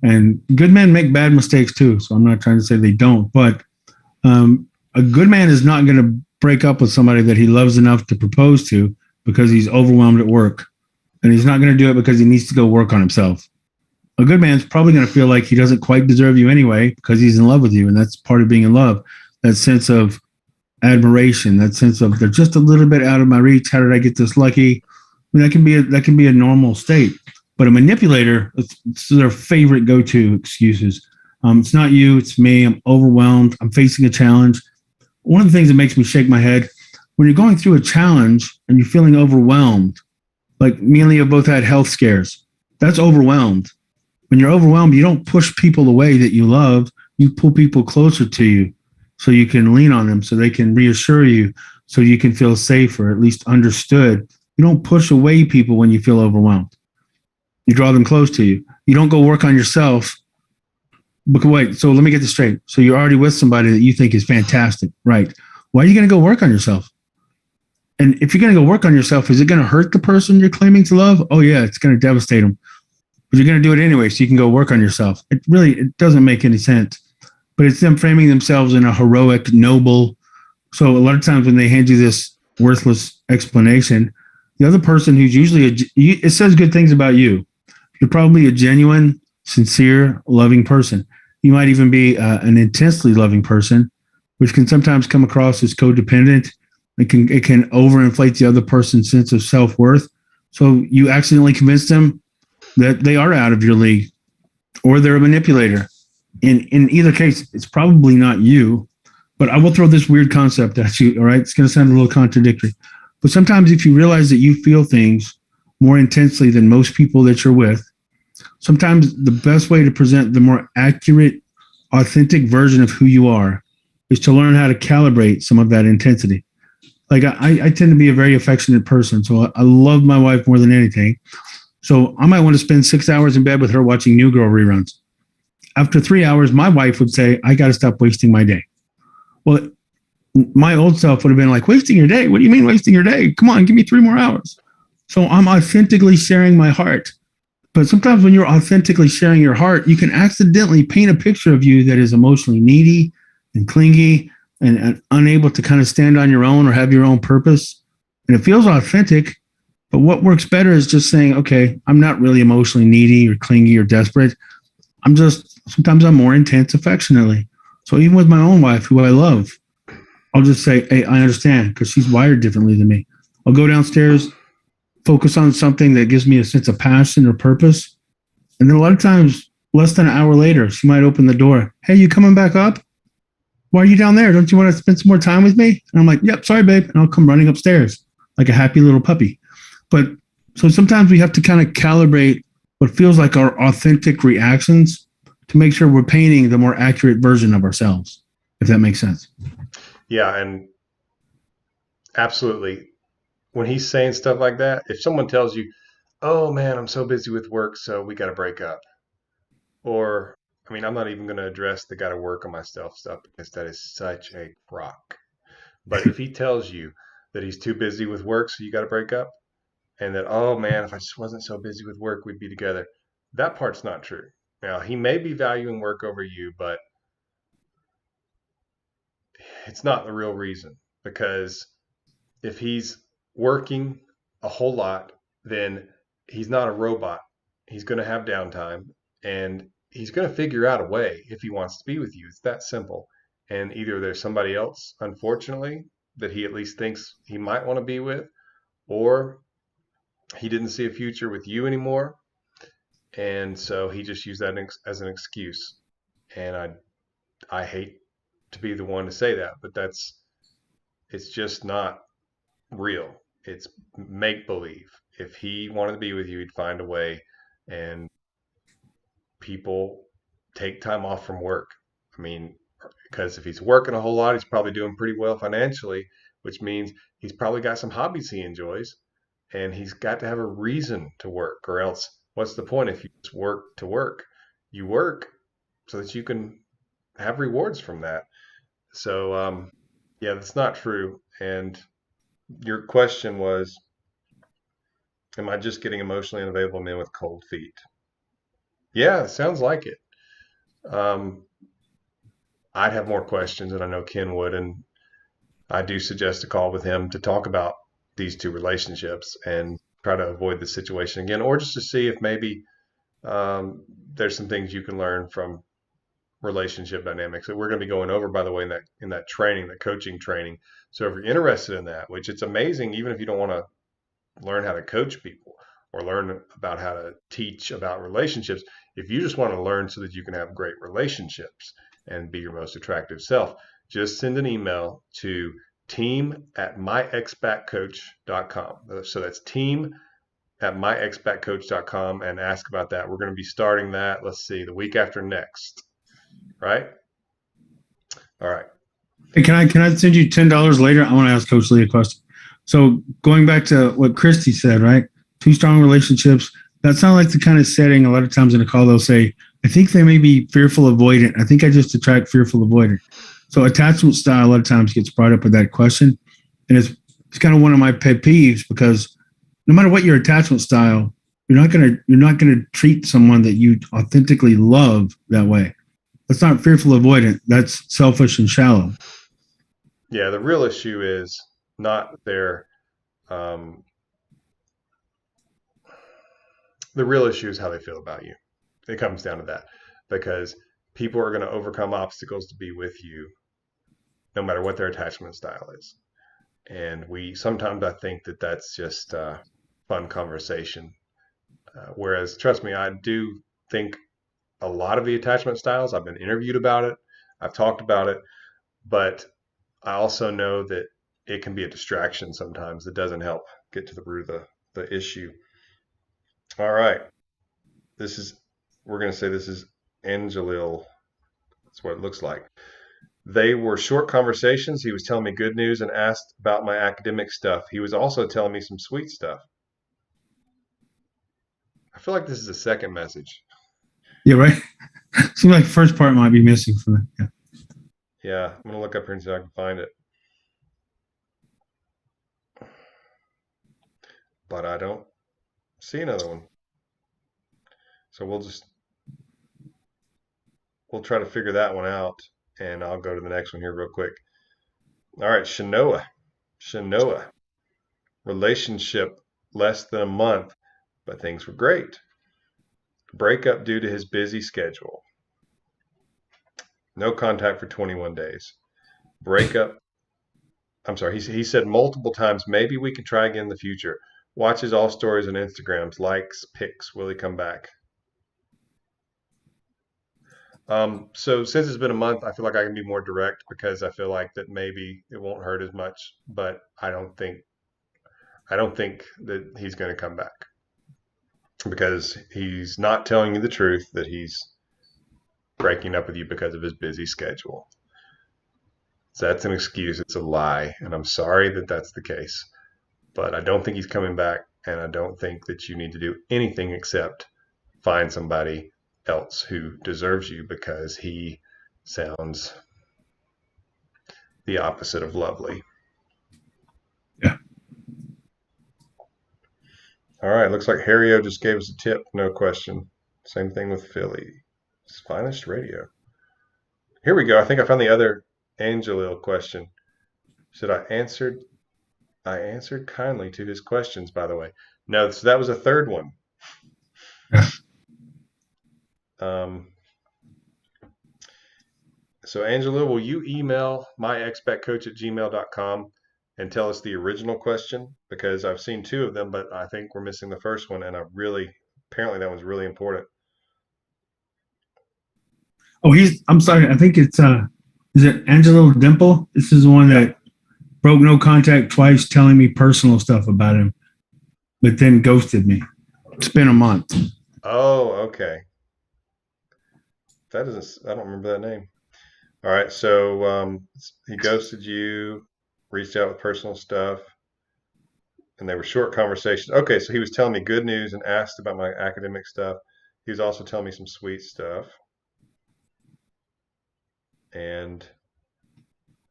and good men make bad mistakes too. So I'm not trying to say they don't, but a good man is not going to break up with somebody that he loves enough to propose to because he's overwhelmed at work, and he's not going to do it because he needs to go work on himself. A good man's probably going to feel like he doesn't quite deserve you anyway because he's in love with you, and that's part of being in love. That sense of admiration, that sense of they're just a little bit out of my reach. How did I get this lucky? I mean, that can be a normal state. But a manipulator, it's their favorite go-to excuses. It's not you, it's me. I'm overwhelmed. I'm facing a challenge. One of the things that makes me shake my head when you're going through a challenge and you're feeling overwhelmed, like me and Leah both had health scares. That's overwhelmed. When you're overwhelmed, you don't push people away that you love. You pull people closer to you so you can lean on them, so they can reassure you, so you can feel safe or at least understood. You don't push away people when you feel overwhelmed. You draw them close to you. You don't go work on yourself. But wait, so let me get this straight. So you're already with somebody that you think is fantastic, right? Why are you going to go work on yourself? And if you're going to go work on yourself, is it going to hurt the person you're claiming to love? Oh yeah, it's going to devastate them. But you're going to do it anyway, so you can go work on yourself. It doesn't make any sense. But it's them framing themselves in a heroic, noble. So a lot of times when they hand you this worthless explanation, the other person who's usually it says good things about you. You're probably a genuine, sincere, loving person. You might even be an intensely loving person, which can sometimes come across as codependent. It can overinflate the other person's sense of self-worth. So you accidentally convince them that they are out of your league or they're a manipulator. In either case, it's probably not you. But I will throw this weird concept at you. All right. It's going to sound a little contradictory. But sometimes if you realize that you feel things more intensely than most people that you're with, sometimes the best way to present the more accurate, authentic version of who you are is to learn how to calibrate some of that intensity. Like I tend to be a very affectionate person. So I love my wife more than anything. So I might want to spend 6 hours in bed with her watching New Girl reruns. After 3 hours, my wife would say, I got to stop wasting my day. Well, my old self would have been like, wasting your day? What do you mean wasting your day? Come on, give me 3 more hours. So I'm authentically sharing my heart. But sometimes when you're authentically sharing your heart, you can accidentally paint a picture of you that is emotionally needy and clingy and unable to kind of stand on your own or have your own purpose. And it feels authentic. But what works better is just saying, okay, I'm not really emotionally needy or clingy or desperate. Sometimes I'm more intense affectionately. So even with my own wife, who I love, I'll just say, hey, I understand because she's wired differently than me. I'll go downstairs, focus on something that gives me a sense of passion or purpose. And then a lot of times, less than an hour later, she might open the door. Hey, you coming back up? Why are you down there? Don't you want to spend some more time with me? And I'm like, yep, sorry, babe. And I'll come running upstairs like a happy little puppy. But so sometimes we have to kind of calibrate what feels like our authentic reactions to make sure we're painting the more accurate version of ourselves, if that makes sense. Yeah, and absolutely. When he's saying stuff like that, if someone tells you, oh man, I'm so busy with work, so we got to break up. Or, I mean, I'm not even going to address the got to work on myself stuff because that is such a crock. But if he tells you that he's too busy with work, so you got to break up, and that, oh man, if I just wasn't so busy with work, we'd be together, that part's not true. Now, he may be valuing work over you, but it's not the real reason, because if he's working a whole lot, then he's not a robot. He's going to have downtime, and he's going to figure out a way if he wants to be with you. It's that simple. And either there's somebody else, unfortunately, that he at least thinks he might want to be with, or he didn't see a future with you anymore. And so he just used that as an excuse. And I hate to be the one to say that, but it's just not real. It's make believe. If he wanted to be with you, he'd find a way. And people take time off from work. I mean, because if he's working a whole lot, he's probably doing pretty well financially, which means he's probably got some hobbies he enjoys, and he's got to have a reason to work, or else what's the point if you just work to work? You work so that you can have rewards from that. So, yeah, that's not true. And your question was, am I just getting emotionally unavailable men with cold feet? Yeah, it sounds like it. Um, I'd have more questions, and I know Ken would, and I do suggest a call with him to talk about these two relationships and try to avoid the situation again, or just to see if maybe there's some things you can learn from relationship dynamics that we're going to be going over, by the way, in that training, that coaching training. So if you're interested in that, which it's amazing, even if you don't want to learn how to coach people or learn about how to teach about relationships, if you just want to learn so that you can have great relationships and be your most attractive self, just send an email to team@myexpatcoach.com. So that's team@myexpatcoach.com, and ask about that. We're going to be starting that, let's see, the week after next, right? All right. Hey, can I send you $10 later? I want to ask Coach Lee a question. So going back to what Christy said, right? Two strong relationships. That sounds like the kind of setting a lot of times in a call they'll say, I think they may be fearful avoidant. I think I just attract fearful avoidant. So attachment style a lot of times gets brought up with that question. And it's kind of one of my pet peeves, because no matter what your attachment style, you're not gonna treat someone that you authentically love that way. That's not fearful avoidant. That's selfish and shallow. Yeah, the real issue is not their um, the real issue is how they feel about you. It comes down to that, because people are going to overcome obstacles to be with you no matter what their attachment style is. And we sometimes, I think that that's just fun conversation. Whereas, trust me, I do think a lot of the attachment styles, I've been interviewed about it, I've talked about it, but I also know that it can be a distraction sometimes that doesn't help get to the root of the issue. All right. This is, we're going to say this is Angelil. That's what it looks like. They were short conversations. He was telling me good news and asked about my academic stuff. He was also telling me some sweet stuff. I feel like this is a second message. Yeah, right. Seems like the first part might be missing from that. Yeah. Yeah, I'm going to look up here and see if I can find it. But I don't see another one. So we'll try to figure that one out, and I'll go to the next one here real quick. All right, Shanoa. Relationship less than a month, but things were great. Breakup due to his busy schedule. No contact for 21 days. Breakup. I'm sorry. He said multiple times, maybe we can try again in the future. Watches all stories on Instagrams, likes, pics. Will he come back? So since it's been a month, I feel like I can be more direct, because I feel like that maybe it won't hurt as much, but I don't think that he's going to come back, because he's not telling you the truth that he's breaking up with you because of his busy schedule. So that's an excuse. It's a lie. And I'm sorry that that's the case. But I don't think he's coming back. And I don't think that you need to do anything except find somebody else who deserves you, because he sounds the opposite of lovely. All right, looks like Harry O just gave us a tip, no question. Same thing with Philly. It's finest radio. Here we go. I think I found the other Angelil question. Should I answered kindly to his questions, by the way. No, so that was a third one. Yeah. Um, so Angela, will you email myexpatcoach@gmail.com and tell us the original question? Because I've seen two of them, but I think we're missing the first one, and apparently that one's really important. Oh, I'm sorry. I think is it Angelo Dimple? This is the one Yeah. that broke no contact twice, telling me personal stuff about him, but then ghosted me. It's been a month. Oh, okay. I don't remember that name. All right, so he ghosted you, reached out with personal stuff, and they were short conversations. Okay, so he was telling me good news and asked about my academic stuff. He was also telling me some sweet stuff. And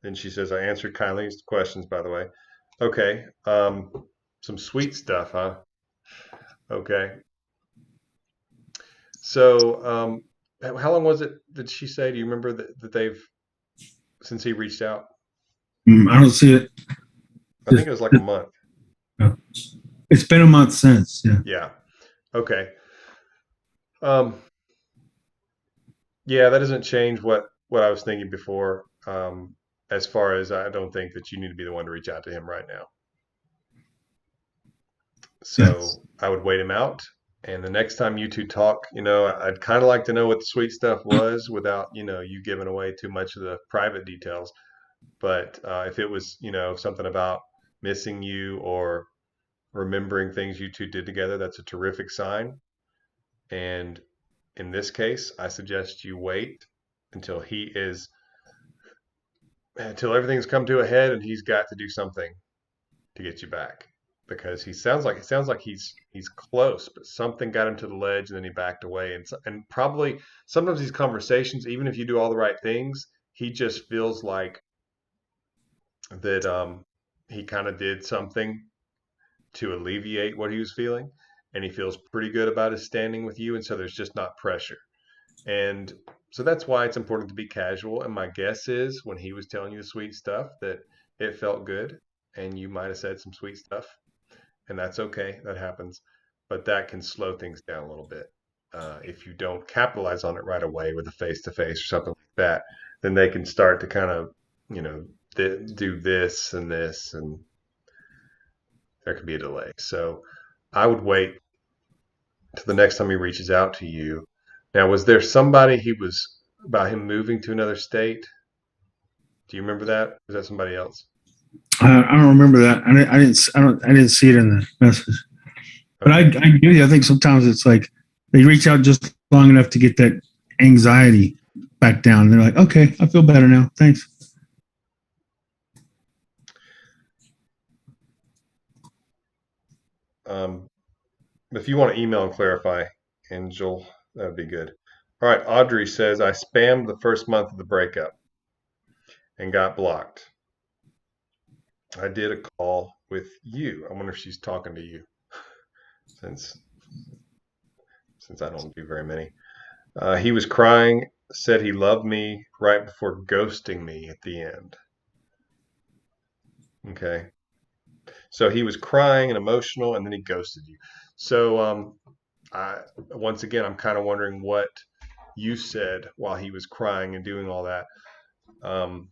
then she says, I answered kindly his questions, by the way. Okay, some sweet stuff, huh? Okay. So, how long was it, did she say? Do you remember since he reached out? I don't see it. I think it was like a month. It's been a month since. Yeah. Yeah. Okay. Um, Yeah, that doesn't change what I was thinking before. As far as I don't think that you need to be the one to reach out to him right now. Yes. So I would wait him out, and the next time you two talk, I'd kind of like to know what the sweet stuff was without, you giving away too much of the private details. But if it was, something about missing you or remembering things you two did together, that's a terrific sign. And in this case, I suggest you wait until he is until everything's come to a head and he's got to do something to get you back because it sounds like he's close, but something got him to the ledge and then he backed away. And probably sometimes these conversations, even if you do all the right things, he just feels like that he kind of did something to alleviate what he was feeling, and he feels pretty good about his standing with you, and so there's just not pressure. And so that's why it's important to be casual. And my guess is when he was telling you the sweet stuff that it felt good and you might have said some sweet stuff. And that's okay. That happens. But that can slow things down a little bit. If you don't capitalize on it right away with a face to face or something like that, then they can start to kind of, you know, do this and this, and there can be a delay. So I would wait to the next time he reaches out to you. Now, was there somebody he was about him moving to another state? Do you remember that? Was that somebody else? I don't remember that. I didn't see it in the message. But Okay. I do. I think sometimes it's like they reach out just long enough to get that anxiety back down. They're like, okay, I feel better now. Thanks. If you want to email and clarify, Angel, that would be good. All right. Audrey says, I spammed the first month of the breakup and got blocked. I did a call with you. I wonder if she's talking to you since I don't do very many. He was crying, said he loved me right before ghosting me at the end. Okay. So he was crying and emotional, and then he ghosted you. So, once again, I'm kind of wondering what you said while he was crying and doing all that. Um,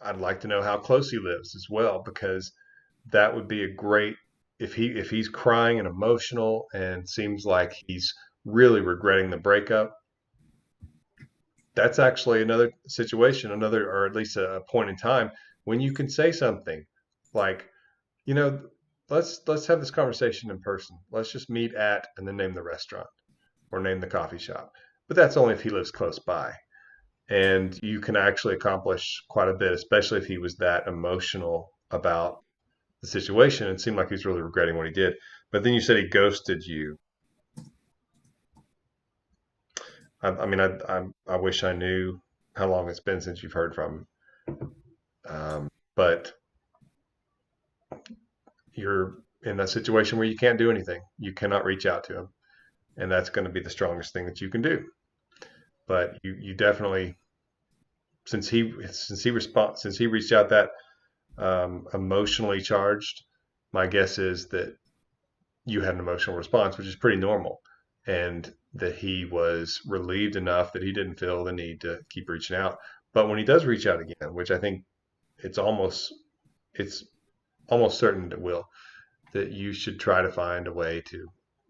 I'd like to know how close he lives as well, because that would be a great if he's crying and emotional and seems like he's really regretting the breakup. That's actually another situation, another or at least a point in time when you can say something like, you know, let's have this conversation in person. Let's just meet at and then name the restaurant or name the coffee shop. But that's only if he lives close by. And you can actually accomplish quite a bit, especially if he was that emotional about the situation and seemed like he was really regretting what he did. But then you said he ghosted you. I mean, I wish I knew how long it's been since you've heard from him. But you're in that situation where you can't do anything. You cannot reach out to him, and that's going to be the strongest thing that you can do. But you definitely, since he reached out that emotionally charged, my guess is that you had an emotional response, which is pretty normal, and that he was relieved enough that he didn't feel the need to keep reaching out. But when he does reach out again, which I think it's almost it's almost certain it will, that you should try to find a way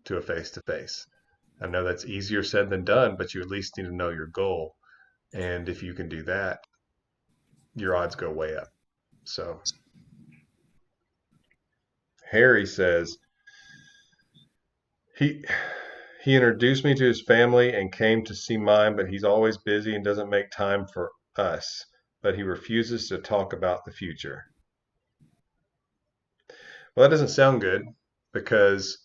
to a face to face. I know that's easier said than done, but you at least need to know your goal. And if you can do that, your odds go way up. So Harry says he he introduced me to his family and came to see mine, but he's always busy and doesn't make time for us. But he refuses to talk about the future. Well, that doesn't sound good, because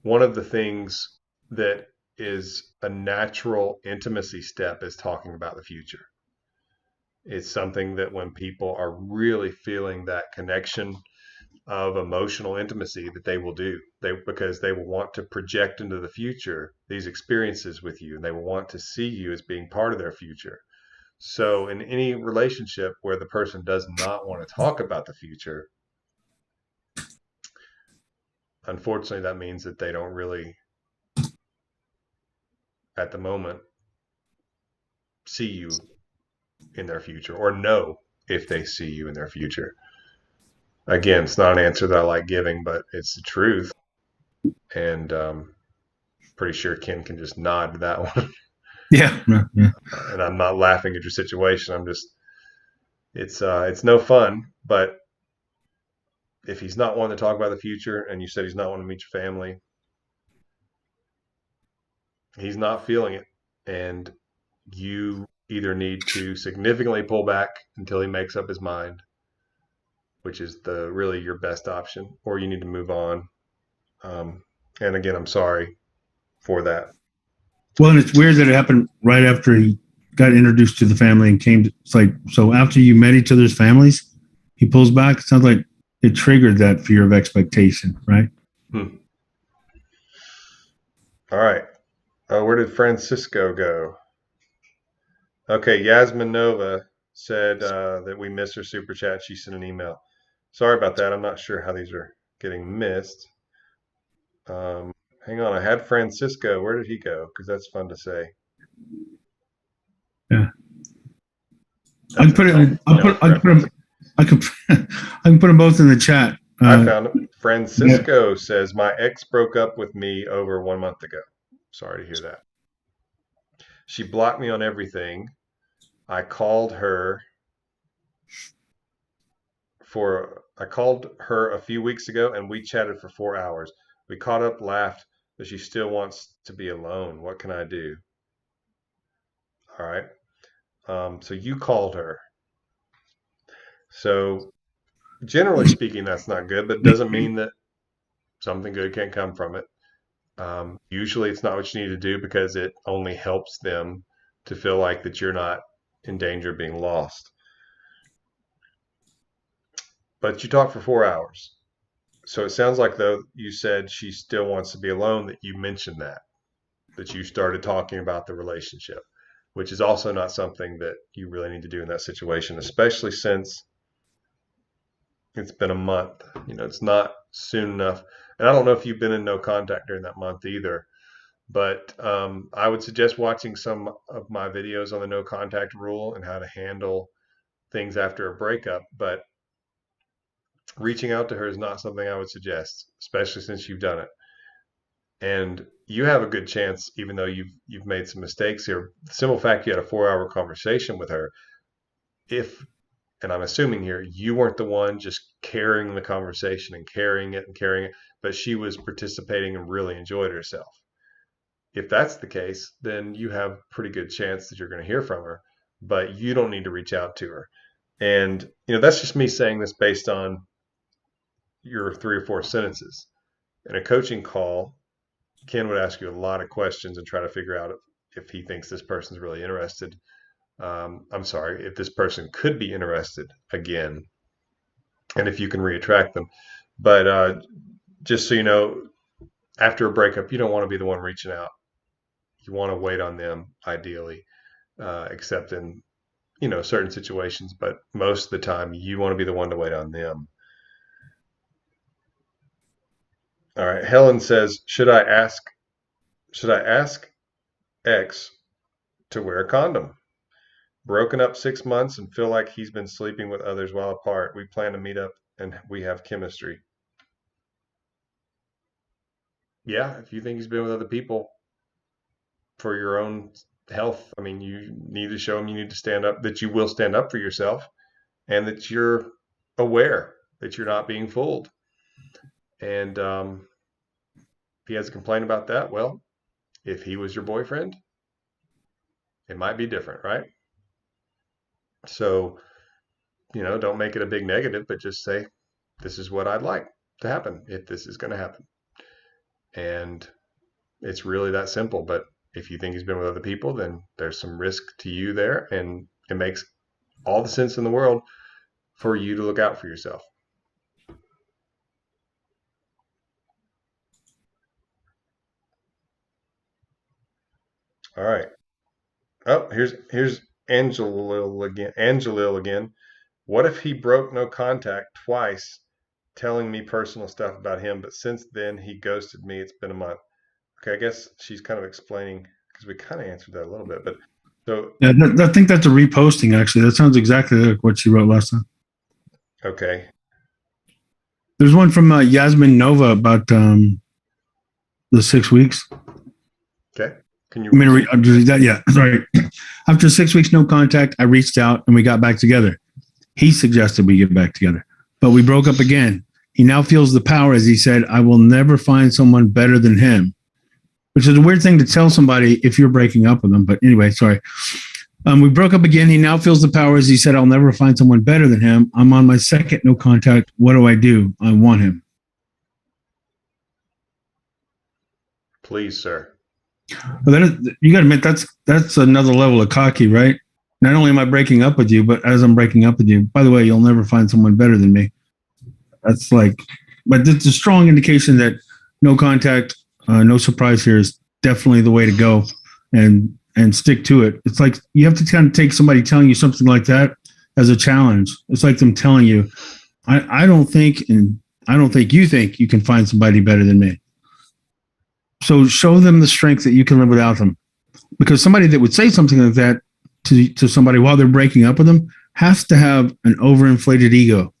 one of the things that is a natural intimacy step is talking about the future. It's something that when people are really feeling that connection of emotional intimacy, that they will do, because they will want to project into the future these experiences with you, and they will want to see you as being part of their future. So in any relationship where the person does not want to talk about the future, unfortunately that means that they don't really at the moment see you in their future, or know if they see you in their future. Again, it's not an answer that I like giving, but it's the truth. And pretty sure Ken can just nod to that one. Yeah. Yeah. And I'm not laughing at your situation. I'm just, it's no fun. But if he's not wanting to talk about the future, and you said he's not wanting to meet your family, he's not feeling it. And you either need to significantly pull back until he makes up his mind, which is the really your best option, or you need to move on. And again, I'm sorry for that. Well, and it's weird that it happened right after he got introduced to the family and came to, it's like, so after you met each other's families, he pulls back. It sounds like it triggered that fear of expectation, right? All right. Where did Francisco go? Okay, Yasmin Nova said that we missed her super chat. She sent an email. Sorry about that. I'm not sure how these are getting missed. Hang on. I had Francisco. Where did he go? Because that's fun to say. Yeah. I can put it. I can put them both in the chat. I found him. Francisco says my ex broke up with me over 1 month ago. Sorry to hear that. She blocked me on everything. I called her a few weeks ago, and we chatted for 4 hours. We caught up, laughed, but she still wants to be alone. What can I do? All right. So you called her. So generally speaking, that's not good, but it doesn't mean that something good can't come from it. Usually it's not what you need to do, because it only helps them to feel like that you're not in danger of being lost. But you talked for 4 hours. So it sounds like, though, you said she still wants to be alone, that you mentioned that you started talking about the relationship, which is also not something that you really need to do in that situation, especially since it's been a month. It's not soon enough. And I don't know if you've been in no contact during that month either, but I would suggest watching some of my videos on the no contact rule and how to handle things after a breakup. But reaching out to her is not something I would suggest, especially since you've done it. And you have a good chance, even though you've made some mistakes here. The simple fact you had a 4-hour conversation with her, and I'm assuming here, you weren't the one just carrying the conversation and carrying it, but she was participating and really enjoyed herself. If that's the case, then you have a pretty good chance that you're going to hear from her, but you don't need to reach out to her. And, that's just me saying this based on your 3 or 4 sentences. In a coaching call, Ken would ask you a lot of questions and try to figure out if he thinks this person's really interested. If this person could be interested again, and if you can reattract them. But just so you know, after a breakup, you don't want to be the one reaching out. You want to wait on them, ideally, except in certain situations. But most of the time, you want to be the one to wait on them. All right. Helen says, should I ask X to wear a condom? Broken up 6 months and feel like he's been sleeping with others while apart. We plan to meet up and we have chemistry. Yeah, if you think he's been with other people for your own health, I mean, you need to show him you need to stand up, that you will stand up for yourself, and that you're aware that you're not being fooled. And if he has a complaint about that, well, if he was your boyfriend, it might be different, right? So, don't make it a big negative, but just say, this is what I'd like to happen if this is going to happen. And it's really that simple. But if you think he's been with other people, then there's some risk to you there. And it makes all the sense in the world for you to look out for yourself. All right. Oh, here's Angelil again. What if he broke no contact twice, telling me personal stuff about him, but since then he ghosted me? It's been a month. Okay, I guess she's kind of explaining, because we kind of answered that a little bit, but so Yeah, I think that's a reposting. Actually, that sounds exactly like what she wrote last time. okay. There's one from Yasmin Nova about the 6 weeks. Okay. Can you I mean, read that? Yeah, sorry. After 6 weeks, no contact, I reached out and we got back together. He suggested we get back together, but we broke up again. He now feels the power, as he said, I will never find someone better than him, which is a weird thing to tell somebody if you're breaking up with them. But anyway, sorry. We broke up again. He now feels the power, as he said, I'll never find someone better than him. I'm on my second no contact. What do? I want him. Please, sir. Well, you got to admit that's another level of cocky, right? Not only am I breaking up with you, but as I'm breaking up with you, by the way, you'll never find someone better than me. That's like, but it's a strong indication that no contact, no surprise here is definitely the way to go, and stick to it. It's like you have to kind of take somebody telling you something like that as a challenge. It's like them telling you, I don't think you think you can find somebody better than me. So show them the strength that you can live without them. Because somebody that would say something like that to somebody while they're breaking up with them has to have an overinflated ego.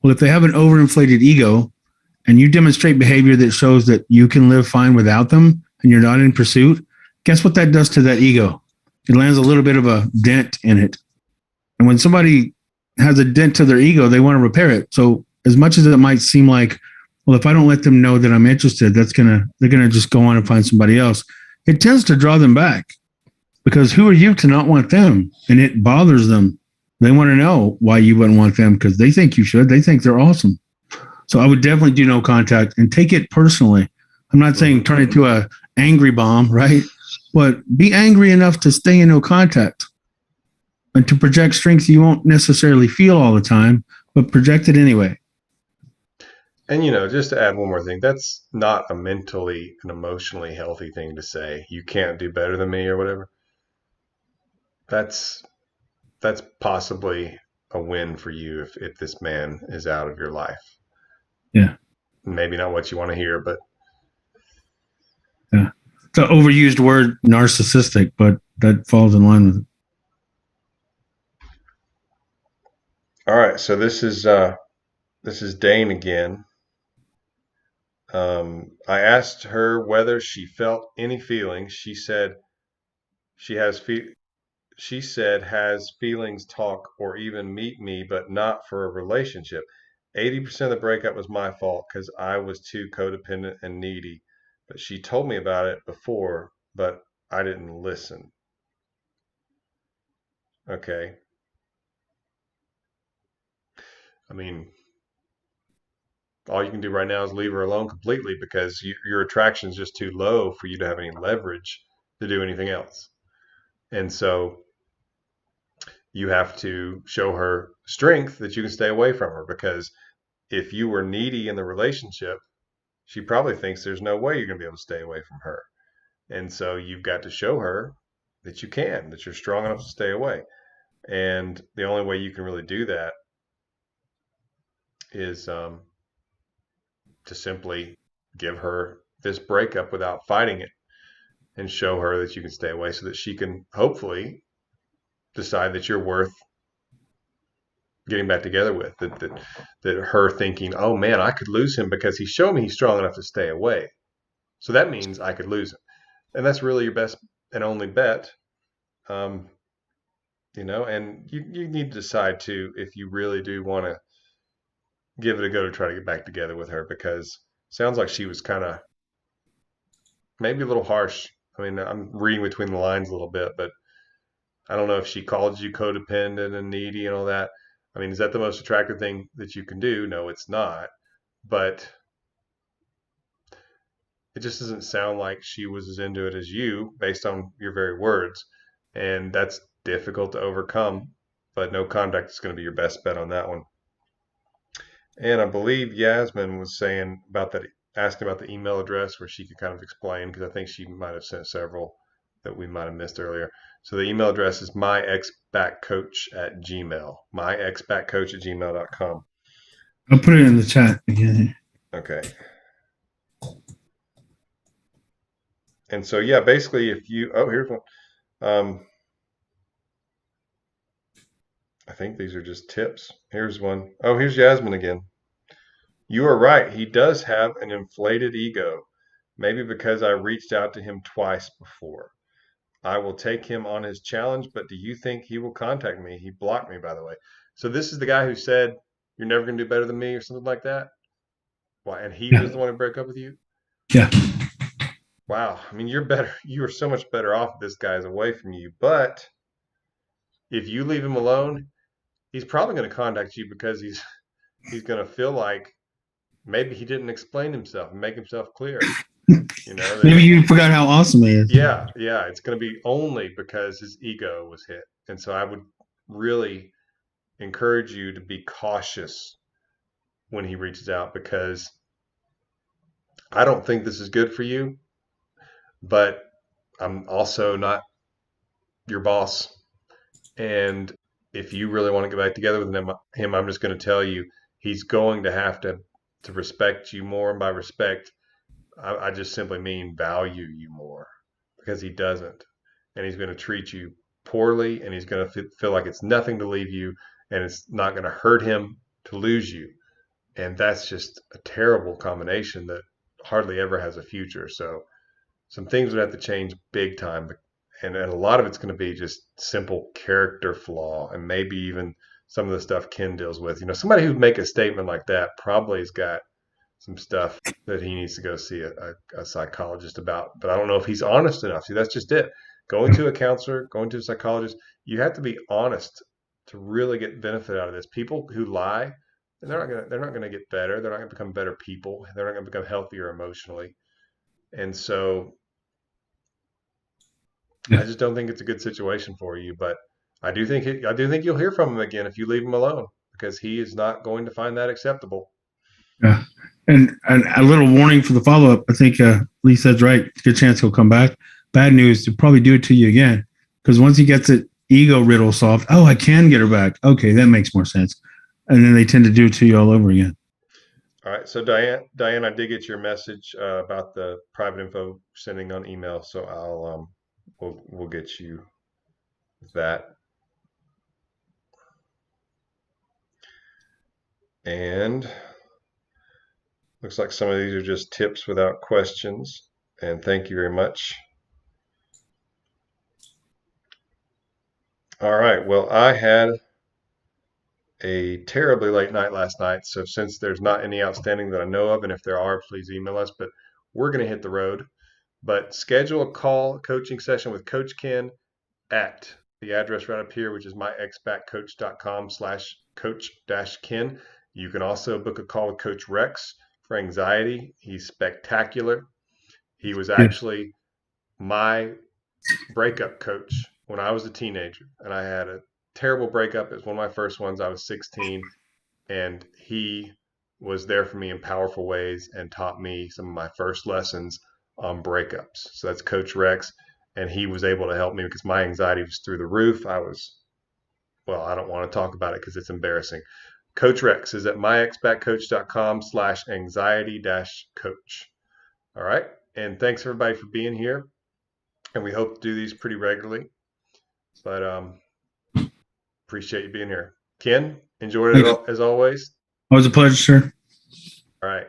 Well, if they have an overinflated ego and you demonstrate behavior that shows that you can live fine without them and you're not in pursuit, guess what that does to that ego? It lands a little bit of a dent in it. And when somebody has a dent to their ego, they want to repair it. So as much as it might seem like, well, if I don't let them know that I'm interested, they're gonna just go on and find somebody else. It tends to draw them back, because who are you to not want them? And it bothers them. They want to know why you wouldn't want them, because they think you should. They think they're awesome. So I would definitely do no contact and take it personally. I'm not saying turn it to a angry bomb, right? But be angry enough to stay in no contact and to project strength you won't necessarily feel all the time, but project it anyway. And just to add one more thing, that's not a mentally and emotionally healthy thing to say. You can't do better than me or whatever. That's possibly a win for you if this man is out of your life. Yeah. Maybe not what you want to hear, but yeah. It's an overused word, narcissistic, but that falls in line with it. All right, so this is Dane again. I asked her whether she felt any feelings. She said has feelings, talk, or even meet me, but not for a relationship. 80% of the breakup was my fault because I was too codependent and needy. But she told me about it before, but I didn't listen. Okay. I mean, all you can do right now is leave her alone completely, because your attraction is just too low for you to have any leverage to do anything else. And so you have to show her strength that you can stay away from her, because if you were needy in the relationship, she probably thinks there's no way you're going to be able to stay away from her. And so you've got to show her that you can, that you're strong enough to stay away. And the only way you can really do that is to simply give her this breakup without fighting it and show her that you can stay away so that she can hopefully decide that you're worth getting back together with. That her thinking, oh man, I could lose him because he showed me he's strong enough to stay away. So that means I could lose him. And that's really your best and only bet. Um, and you need to decide too if you really do want to give it a go to try to get back together with her, because it sounds like she was kind of maybe a little harsh. I mean, I'm reading between the lines a little bit, but I don't know if she called you codependent and needy and all that. I mean, is that the most attractive thing that you can do? No, it's not. But it just doesn't sound like she was as into it as you based on your very words. And that's difficult to overcome. But no contact is going to be your best bet on that one. And I believe Yasmin was saying about that, asking about the email address where she could kind of explain, because I think she might have sent several that we might have missed earlier. So the email address is myexbackcoach@gmail, myexbackcoach@gmail.com. I'll put it in the chat again. Okay. And so, yeah, basically if you, oh, here's one. I think these are just tips. Here's one. Oh, here's Yasmin again. You are right. He does have an inflated ego. Maybe because I reached out to him twice before. I will take him on his challenge, but do you think he will contact me? He blocked me, by the way. So this is the guy who said, you're never going to do better than me or something like that? Why? And he Yeah. was the one who broke up with you? Yeah. Wow. I mean, you're better. You are so much better off if this guy's away from you. But if you leave him alone, he's probably going to contact you because he's going to feel like maybe he didn't explain himself and make himself clear. Maybe you forgot how awesome he is. Yeah, it's going to be only because his ego was hit. And so I would really encourage you to be cautious when he reaches out, because I don't think this is good for you, but I'm also not your boss. And if you really want to get back together with him, I'm just going to tell you he's going to have to respect you more. And by respect, I just simply mean value you more, because he doesn't. And he's going to treat you poorly, and he's going to feel like it's nothing to leave you, and it's not going to hurt him to lose you. And that's just a terrible combination that hardly ever has a future. So some things would have to change big time. And a lot of it's going to be just simple character flaw, and maybe even some of the stuff Ken deals with. Somebody who'd make a statement like that probably has got some stuff that he needs to go see a psychologist about. But I don't know if he's honest enough. See, that's just it. Going to a counselor, going to a psychologist, you have to be honest to really get benefit out of this. People who lie, they're not gonna get better. They're not gonna become better people. They're not gonna become healthier emotionally. And so I Yeah. just don't think it's a good situation for you. But I do think you'll hear from him again if you leave him alone, because he is not going to find that acceptable. Yeah. And a little warning for the follow up. I think Lisa's right. Good chance he'll come back. Bad news, to probably do it to you again. Because once he gets it ego riddle solved, oh, I can get her back. Okay, that makes more sense. And then they tend to do it to you all over again. All right, so Diane, I did get your message about the private info sending on email, so we'll get you that. And looks like some of these are just tips without questions, and thank you very much. All right, well, I had a terribly late night last night, so since there's not any outstanding that I know of, and if there are, please email us, but we're going to hit the road. But schedule a call coaching session with Coach Ken at the address right up here, which is myexbackcoach.com/coach-ken. You can also book a call with Coach Rex for anxiety. He's spectacular. He was actually my breakup coach when I was a teenager, and I had a terrible breakup. It was one of my first ones. I was 16, and he was there for me in powerful ways and taught me some of my first lessons on breakups. So that's Coach Rex, and he was able to help me because my anxiety was through the roof. I don't want to talk about it because it's embarrassing. Coach Rex is at myexpatcoach.com/anxiety-coach. All right. And thanks everybody for being here. And we hope to do these pretty regularly. But appreciate you being here. Ken, enjoyed it Thanks. as always. Always a pleasure, sir. All right.